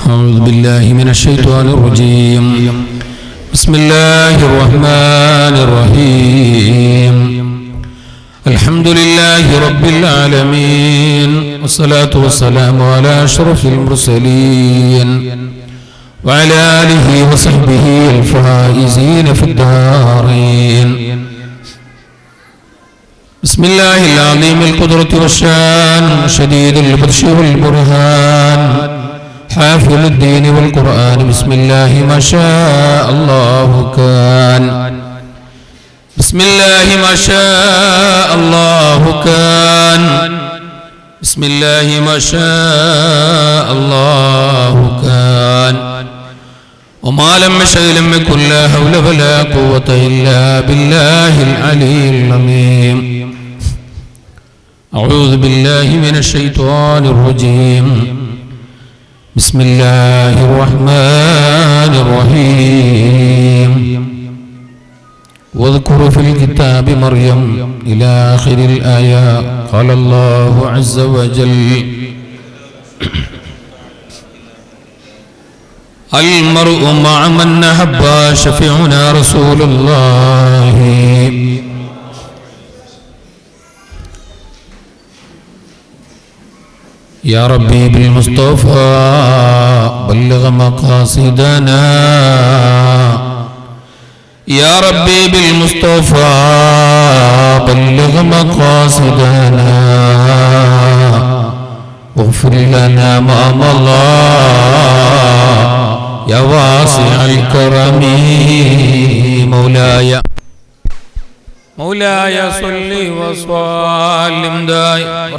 أعوذ بالله من الشيطان الرجيم. بسم الله الرحمن الرحيم. الحمد لله رب العالمين، والصلاة والسلام على أشرف المرسلين وعلى آله وصحبه الفائزين في الدارين. بسم الله العظيم القدرة والشان، شديد البطش والبرهان، حافظ الدين والقرآن. بسم الله ما شاء الله كان، بسم الله ما شاء الله كان، بسم الله ما شاء الله كان، وما لم يشأ لم يكن، لا حول ولا قوة إلا بالله العلي العظيم. أعوذ بالله من الشيطان الرجيم. بسم الله الرحمن الرحيم. واذكر في الكتاب مريم إلى آخر الآية. قال الله عز وجل: المرء مع من أحب، شفيعنا رسول الله. يا ربي بالمصطفى بلغ مقاصدنا، يا ربي بالمصطفى بلغ مقاصدنا، واغفر لنا ما مضى يا واسع الكرم. مولاي صل وسلم دائما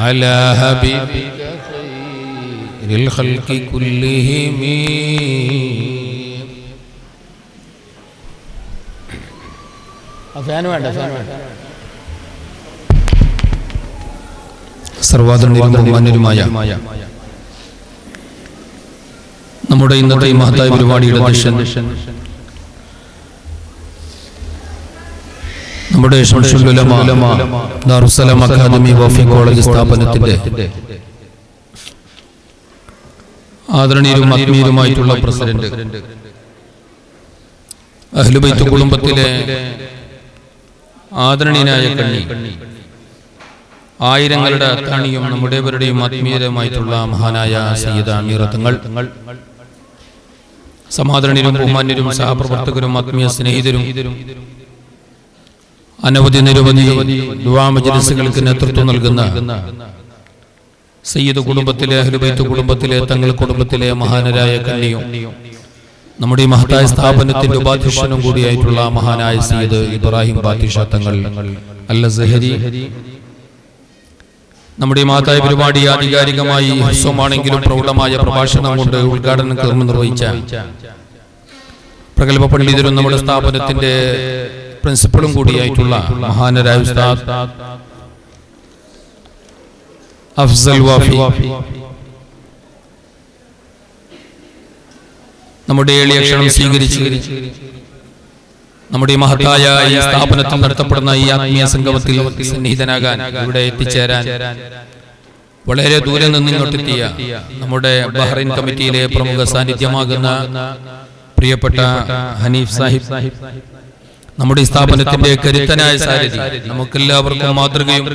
على حبيبك خير الخلق كلهم. സർവാദരണീയരും ബഹുമാന്യരുമായ നമ്മുടെ ഇന്നത്തെ ഈ മഹത്തായ പരിപാടിയുടെ അധ്യക്ഷൻ നമ്മുടെ ശംസുൽ ഉലമ ദാറുസ്സലാം അക്കാദമി വഫി കോളേജ് സ്ഥാപനത്തിന്റെ ആദരണീയരും ആത്മീയരുമായിട്ടുള്ള പ്രസിഡന്റ്, അഹ്ലുബൈത്ത് കുടുംബത്തിലെ ആദരണീയനായ കണ്ണി, ആയിരങ്ങളുടെ അത്താണിയും നമ്മുടെവരുടെയും ആത്മീയരുമായിട്ടുള്ള മഹാനായ സയ്യിദ് അമീർ തങ്ങൾ, സമാദരണീയരും ബഹുമാന്യരും സഹപ്രവർത്തകരും ആത്മീയ സ്നേഹിതരും, അനവധി നിരവധി ദുആ മജ്ലിസുകൾക്ക് നേതൃത്വം നൽകുന്ന സയ്യിദ് കുടുംബത്തിലെ, അഹ്ലുബൈത്ത് കുടുംബത്തിലെ, തങ്ങൾ കുടുംബത്തിലെ മഹാനരായ കണ്ണിയും, നമ്മുടെ ഈ മഹത്തായ സ്ഥാപനത്തിന്റെ ഉപാധ്യക്ഷനും കൂടിയായിട്ടുള്ള മഹാനായ സയ്യിദ് ഇബ്രാഹിം ബാത്തിഷ തങ്ങൾ അൽ-അസ്ഹരി, നമ്മുടെ ഈ മഹത്തായ പരിപാടി ആധികാരികമായി ഹ്രസ്വമാണെങ്കിലും പ്രൗഢമായ പ്രഭാഷണം കൊണ്ട് ഉദ്ഘാടനം കർമ്മം നിർവഹിച്ച പ്രഗത്ഭ പണ്ഡിതരും നമ്മുടെ സ്ഥാപനത്തിന്റെ പ്രിൻസിപ്പളും കൂടിയായിട്ടുള്ള മഹാനരായ ഉസ്താദ് അഫ്സൽ വാഫി, നമ്മുടെ എളിയ ക്ഷണം സ്വീകരിച്ച് നമ്മുടെ മഹത്തായ ഈ സ്ഥാപനത്തിൽ നടത്തപ്പെടുന്ന ഈ ആത്മീയ സംഗമത്തിൽ സന്നിഹിതനാകാൻ, ഇവിടെ എത്തിച്ചേരാൻ വളരെ ദൂരെ നിന്ന് ഇങ്ങോട്ടെത്തിയ നമ്മുടെ ബഹ്റൈൻ കമ്മിറ്റിയിലെ പ്രമുഖ സാന്നിധ്യമാകുന്ന പ്രിയപ്പെട്ട ഹനീഫ് സാഹിബ്, നമ്മുടെ ഈ സ്ഥാപനത്തിന്റെ കരുത്തനായ സാരഥി, നമുക്കെല്ലാവർക്കും മാതൃകയും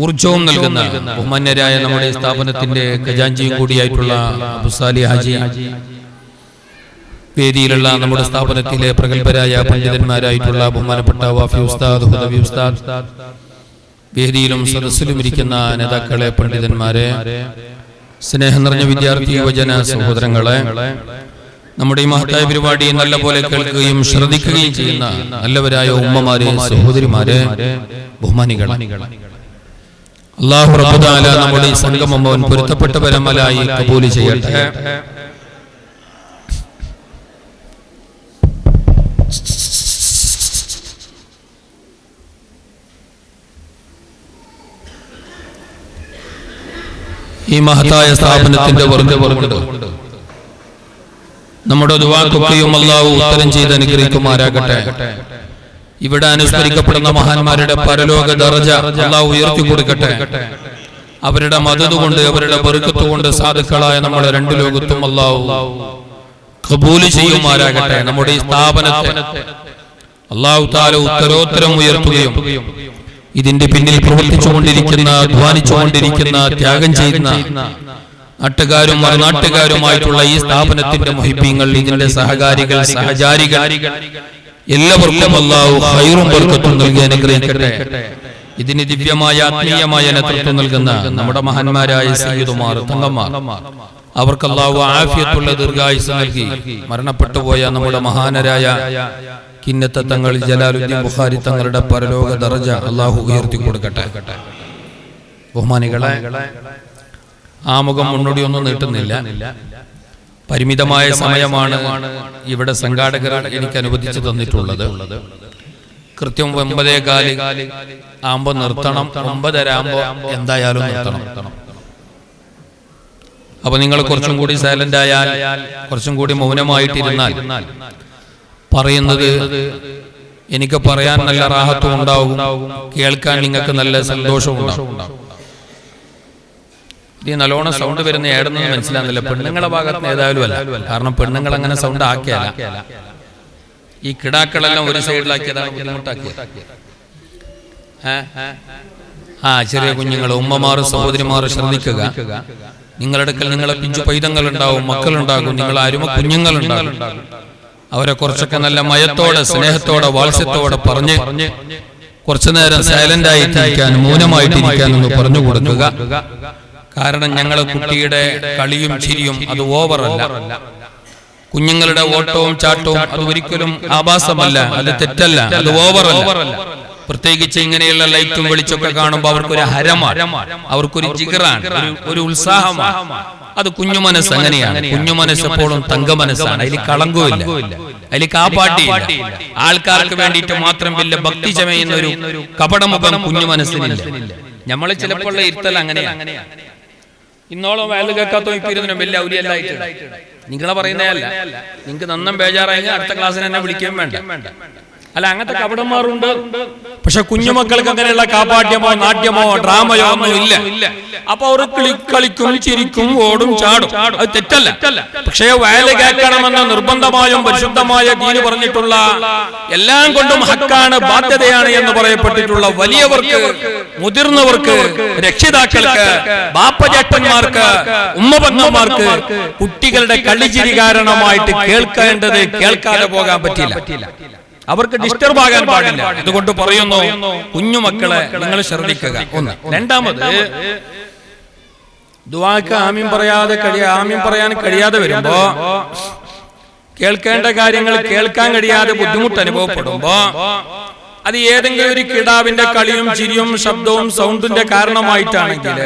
ഊർജവും നൽകുന്ന ബഹുമാന്യരായ നമ്മുടെ സ്ഥാപനത്തിന്റെ ഖജാൻജിയും കൂടിയായിട്ടുള്ള അബു സാലിഹ് ഹാജി, വേദിയിലുള്ള നമ്മുടെ സ്ഥാപനത്തിലെ പ്രഗത്ഭരായ പണ്ഡിതന്മാരായിട്ടുള്ള ബഹുമാനപ്പെട്ട വാഫി ഉസ്താദ്, ഹുദവി ഉസ്താദ്, വേദിയിലും സദസ്സിലും ഇരിക്കുന്ന നേതാക്കളെ, പണ്ഡിതന്മാരെ, സ്നേഹം നിറഞ്ഞ വിദ്യാർത്ഥി യുവജന സഹോദരങ്ങളെ, നമ്മുടെ ഈ മഹത്തായ പരിപാടി നല്ലപോലെ കേൾക്കുകയും ശ്രദ്ധിക്കുകയും ചെയ്യുന്ന നല്ലവരായ ഉമ്മമാരെ, സഹോദരിമാരെ, ബഹുമാനികളെ, അല്ലാഹു റബ്ബുൽ തആല നമ്മുടെ ഈ സംഗമം അവൻ പൊരുത്തപ്പെട്ട പരമലായി കബൂൽ ചെയ്യട്ടെ. ഈ മഹത്തായ സ്ഥാപനത്തിന്റെ വർഗ്ഗമുണ്ട് നമ്മുടെ ദുആക്കൊക്കെയും അല്ലാഹു ഉത്തരം ചെയ്ത് അനുഗ്രഹിക്കുമാറാകട്ടെ. ഇവിടെ അനുസ്മരിക്കപ്പെടുന്ന മഹാന്മാരുടെ പരലോക ദർജ അല്ലാഹു ഉയർത്തി കൊടുക്കട്ടെ. അവരുടെ മദദ് കൊണ്ട് അവരുടെ ബർക്കത്ത് കൊണ്ട് സാധുക്കളായ നമ്മുടെ രണ്ട് ലോകത്തും അല്ലാഹു ഖബൂൽ ചെയ്യുമാറാകട്ടെ. നമ്മുടെ ഈ സ്ഥാപനത്തെ അല്ലാഹു തആല ഉത്തരോത്തരം ഉയർത്തുകയും ഇതിന്റെ പിന്നിൽ പ്രവർത്തിച്ചുകൊണ്ടിരിക്കുന്ന, അധ്വാനിച്ചുകൊണ്ടിരിക്കുന്ന, ത്യാഗം ചെയ്യുന്ന നാട്ടുകാരും മറുനാട്ടുകാരുമായിട്ടുള്ള ഈ സ്ഥാപനത്തിന്റെ മുഹിബ്ബീങ്ങൾ, ഇതിന്റെ സഹകാരികൾ, സഹചാരികൾ എല്ലാവർക്കും അല്ലാഹു ഖൈറും ബർക്കത്തും നൽകി അനുഗ്രഹിക്കട്ടെ. ഇതിന് ദിവ്യമായ ആത്മീയമായ നേതൃത്വം നൽകുന്ന നമ്മുടെ മഹാന്മാരായ സയ്യിദുമാർ, തങ്ങന്മാർ, അവർക്ക് അല്ലാഹു ആഫിയത്തുള്ള ദീർഘായുസ്സ് നൽകി മരണപ്പെട്ടുപോയ നമ്മുടെ മഹാനരായ കിന്നത്തെ തങ്ങൾ ജലാലുദ്ദീൻ ബുഖാരി തങ്ങളുടെ പരലോക ദറജ അല്ലാഹു ഉയർത്തി കൊടുക്കട്ടെ. ബഹുമാനികളെ, ആമുഖം മുന്നോടിയൊന്നും നീട്ടുന്നില്ല. പരിമിതമായ സമയമാണ് ഇവിടെ സംഘാടകർ എനിക്ക് അനുവദിച്ചു തന്നിട്ടുള്ളത്. കൃത്യം 9:15 ആകുമ്പോൾ നിർത്തണം. 9:30 ആകുമ്പോൾ എന്തായാലും നിർത്തണം. അപ്പൊ നിങ്ങൾ കുറച്ചും കൂടി സൈലന്റ് ആയാൽ, കുറച്ചും കൂടി മൗനമായിട്ടിരുന്നാൽ പറയുന്നത് എനിക്ക് പറയാൻ നല്ല റാഹത്തും ഉണ്ടാവും, കേൾക്കാൻ നിങ്ങൾക്ക് നല്ല സന്തോഷവും ഉണ്ടാവും. ഈ നല്ലോണം സൗണ്ട് വരുന്ന ഏടെന്ന് മനസ്സിലാകുന്നില്ല. പെണ്ണുങ്ങളെ ഭാഗത്ത് ഏതായാലും അല്ല, കാരണം പെണ്ണുങ്ങൾ അങ്ങനെ സൗണ്ട് ആക്കിയല്ല. ഈ കിടാക്കളെല്ലാം ഒരു സൈഡിലാക്കിയതാണ് ബുദ്ധിമുട്ടാക്കിയത്. ചെറിയ കുഞ്ഞുങ്ങൾ, ഉമ്മമാർ, സഹോദരിമാർ ശ്രദ്ധിക്കുക. നിങ്ങളുടെ നിങ്ങളെ പിഞ്ചു പൈതങ്ങൾ ഉണ്ടാവും, മക്കളുണ്ടാകും, നിങ്ങൾ അരുമ കുഞ്ഞുങ്ങളുണ്ടാകും. അവരെ കുറച്ചൊക്കെ നല്ല മയത്തോടെ, സ്നേഹത്തോടെ, വാത്സ്യത്തോടെ പറഞ്ഞ് കുറച്ചു നേരം സൈലന്റ് ആയിട്ടിരിക്കാൻ, മൗനമായിട്ടിരിക്കാൻ ഒന്ന് പറഞ്ഞു കൊടുക്കുക. കാരണം ഞങ്ങളെ കുട്ടിയുടെ കളിയും ചിരിയും അത് ഓവറല്ല. കുഞ്ഞുങ്ങളുടെ ഓട്ടവും ചാട്ടവും അത് ഒരിക്കലും ആഭാസമല്ല, അത് തെറ്റല്ല, അത് ഓവറല്ല. പ്രത്യേകിച്ച് ഇങ്ങനെയുള്ള ലൈറ്റും വെളിച്ചൊക്കെ കാണുമ്പോൾ അവർക്കൊരു ഹരമാണ്, അവർക്കൊരു ജിഗറാണ്, ഒരു ഉത്സാഹമാണ്. അത് കുഞ്ഞു മനസ്സ് അങ്ങനെയാണ്. കുഞ്ഞു മനസ്സ് എപ്പോഴും തങ്ക മനസ്സാണ്. അതിൽ കളങ്കമില്ല, അതിൽ കാപ്പാട്ടിയില്ല. ആൾക്കാർക്ക് വേണ്ടിയിട്ട് മാത്രം വലിയ ഭക്തി ചമയുന്ന ഒരു കപടമുഖം കുഞ്ഞു മനസ്സിനില്ല. നമ്മളെ ചിലപ്പോൾ ഇരുത്തൽ അങ്ങനെയാണ്. ഇന്നോളം വയല് കേൾക്കാത്ത ഇപ്പിരുന്നതിനും വലിയ ഔലിയല്ലായിട്ട് നിങ്ങളെ പറയുന്നതല്ല. നിങ്ങൾക്ക് നന്നും ബേജാറായി അടുത്ത ക്ലാസ്സിന് എന്നെ വിളിക്കുകയും വേണ്ട. അല്ല, അങ്ങനത്തെ കപടന്മാരുണ്ട്. പക്ഷെ കുഞ്ഞുമക്കൾക്ക് അങ്ങനെയുള്ള കാപ്പാട്യമോ നാട്യമോ ഡ്രാമയോ ഒന്നും ഇല്ല. അപ്പൊ അവർ കളിക്കും, ചിരിക്കും, ഓടും, ചാടും. അത് തെറ്റല്ല. പക്ഷേ വയല് കേൾക്കണമെന്ന നിർബന്ധമായും പരിശുദ്ധമായ ദീന് പറഞ്ഞിട്ടുള്ള, എല്ലാം കൊണ്ടും ഹക്കാണ്, ബാധ്യതയാണ് എന്ന് പറയപ്പെട്ടിട്ടുള്ള വലിയവർക്ക്, മുതിർന്നവർക്ക്, രക്ഷിതാക്കൾക്ക്, ബാപ്പചേട്ടന്മാർക്ക്, ഉമ്മപന്മാർക്ക് കുട്ടികളുടെ കളിച്ചിരി കാരണമായിട്ട് കേൾക്കേണ്ടത് കേൾക്കാതെ പോകാൻ പറ്റില്ല. അവർക്ക് ഡിസ്റ്റർബ് ആകാൻ പാടില്ല. അതുകൊണ്ട് പറയുന്നു, കുഞ്ഞുമക്കളെ നിങ്ങൾ ശ്രദ്ധിക്കുക. ഒന്ന്. രണ്ടാമത്, ദുആക്ക് ആമീൻ പറയാൻ കഴിയാതെ വരുമ്പോ, കേൾക്കേണ്ട കാര്യങ്ങൾ കേൾക്കാൻ കഴിയാതെ ബുദ്ധിമുട്ട് അനുഭവപ്പെടുമ്പോ, അത് ഏതെങ്കിലും ഒരു കിടാവിന്റെ കളിയും ചിരിയും ശബ്ദവും സൗണ്ടിന്റെ കാരണമായിട്ടാണെങ്കിൽ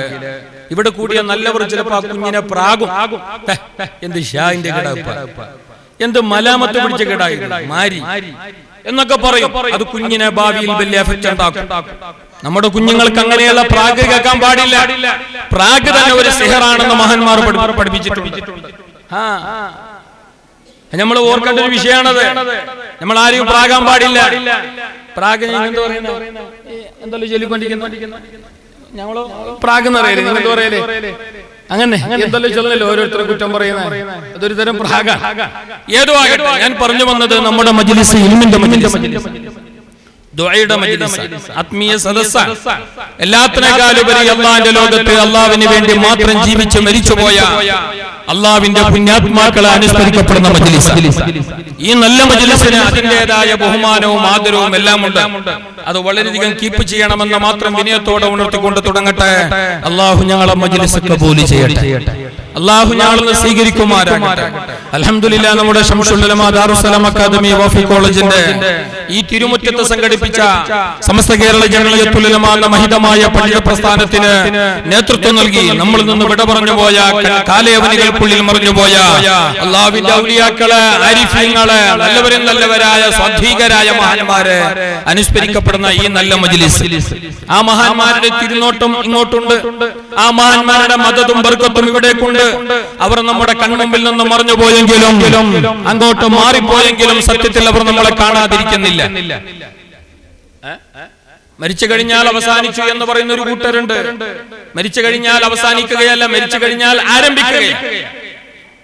ഇവിടെ കൂടിയ നല്ലവർ ചിലപ്പോ ആ കുഞ്ഞിനെ പ്രാകും. എന്ത് ഷാന്റെ കിടാവ്, എന്ത് മലാമത്ത് പിടിച്ച കിടായി, മാരി എന്നൊക്കെ പറയും. അത് കുഞ്ഞിനെ ഭാവിയിൽ വലിയ എഫക്റ്റ് ഉണ്ടാക്കും. നമ്മുടെ കുഞ്ഞുങ്ങൾക്ക് അങ്ങനെയുള്ള പ്രാഗ് കേൾക്കാൻ പാടില്ല. പ്രാഗ് തന്നെ ഒരു സിഹറാണെന്ന് മഹാന്മാർ പഠിപ്പിച്ചിട്ടുണ്ട്. നമ്മൾ ഓർക്കേണ്ട ഒരു വിഷയമാണത്. നമ്മൾ ആരെയും പ്രാകാൻ പാടില്ല. പ്രാഗ് എന്തല്ലോ ചൊല്ലിക്കൊണ്ടിരിക്കുന്നു. ഞങ്ങള് പ്രാഗ് എന്ന് പറയല്ലേ, നിങ്ങൾ എന്താ പറയല്ലേ? അങ്ങനെ എന്തെല്ലാം ചൊല്ലല്ലോ ഓരോരുത്തരെ കുറ്റം പറയുന്നത്. അതൊരു തരം പ്രാഗ. ഏതോ ആകട്ടെ, ഞാൻ പറഞ്ഞു വന്നത് നമ്മുടെ മജ്ലിസ് ഇൽമിന്റെ മജ്ലിസ്, ദുആയുടെ മജ്ലിസ്, ആത്മീയ സദസ്സാണ്. എല്ലാത്തിനേക്കാളുപരി അല്ലാഹുവിന്റെ ലോകത്ത് അല്ലാഹുവിന് വേണ്ടി മാത്രം ജീവിച്ച് മരിച്ചുപോയ അല്ലാഹുവിന്റെ പുണ്യാത്മാക്കളെ അനുസ്മരിക്കപ്പെടുന്ന മജ്ലിസ്. ഈ നല്ല മജ്ലിസിന് അതിൻ്റെതായ ബഹുമാനവും ആദരവും എല്ലാം ഉണ്ട്. അത് വളരെയധികം കീപ്പ് ചെയ്യണമെന്ന് മാത്രം വിനയത്തോടെ ഉണർത്തിക്കൊണ്ട് തുടങ്ങട്ടെ. അല്ലാഹു ഞങ്ങളെ മജ്ലിസ് ഖബൂൽ ചെയ്യട്ടെ. അല്ലാഹു ഞങ്ങളെ സ്വീകരിക്കുമാറാകട്ടെ. അൽഹംദുലില്ലാഹ്, നമ്മുടെ ശംസുൽ ഉലമാ ദാറുസ്സലാം അക്കാദമി വഫി കോളേജിന്റെ ഈ തിരുമുറ്റത്ത് സംഘടിപ്പിച്ച സമസ്ത കേരള ജമിയത്തുൽ ഉലമാ എന്ന മഹിതമായ പണ്ഡിത പ്രസ്ഥാനത്തിന് നേതൃത്വം നൽകി നമ്മളിൽ നിന്ന് വിട പറഞ്ഞു പോയ, കാലയവനികൾക്കുള്ളിൽ മറിഞ്ഞുപോയ അല്ലാഹുവിന്റെ ഔലിയാക്കളെ, ആരിഫീങ്ങളെ, നല്ലവരായ സ്വാധീകരായ മഹാന്മാരെ അനുസ്മരിക്കപ്പെടുന്ന ഈ നല്ല മജ്ലിസ്, ആ മഹാന്മാരുടെ തിരുനോട്ടം ഇങ്ങോട്ടുണ്ട്. ആ മഹാന്മാരുടെ മദതും ബർക്കത്തും ഇവിടേക്കുണ്ട്. അവർ നമ്മുടെ കൺമുമ്പിൽ നിന്ന് മറിഞ്ഞു പോയെങ്കിലും, അങ്ങോട്ട് മാറിപ്പോയെങ്കിലും സത്യത്തിൽ അവർ നമ്മളെ കാണാതിരിക്കുന്നില്ല. മരിച്ചു കഴിഞ്ഞാൽ അവസാനിച്ചു എന്ന് പറയുന്ന ഒരു കൂട്ടരുണ്ട്. മരിച്ചു കഴിഞ്ഞാൽ അവസാനിക്കുകയല്ല, മരിച്ചു കഴിഞ്ഞാൽ ആരംഭിക്കുകയാണ്.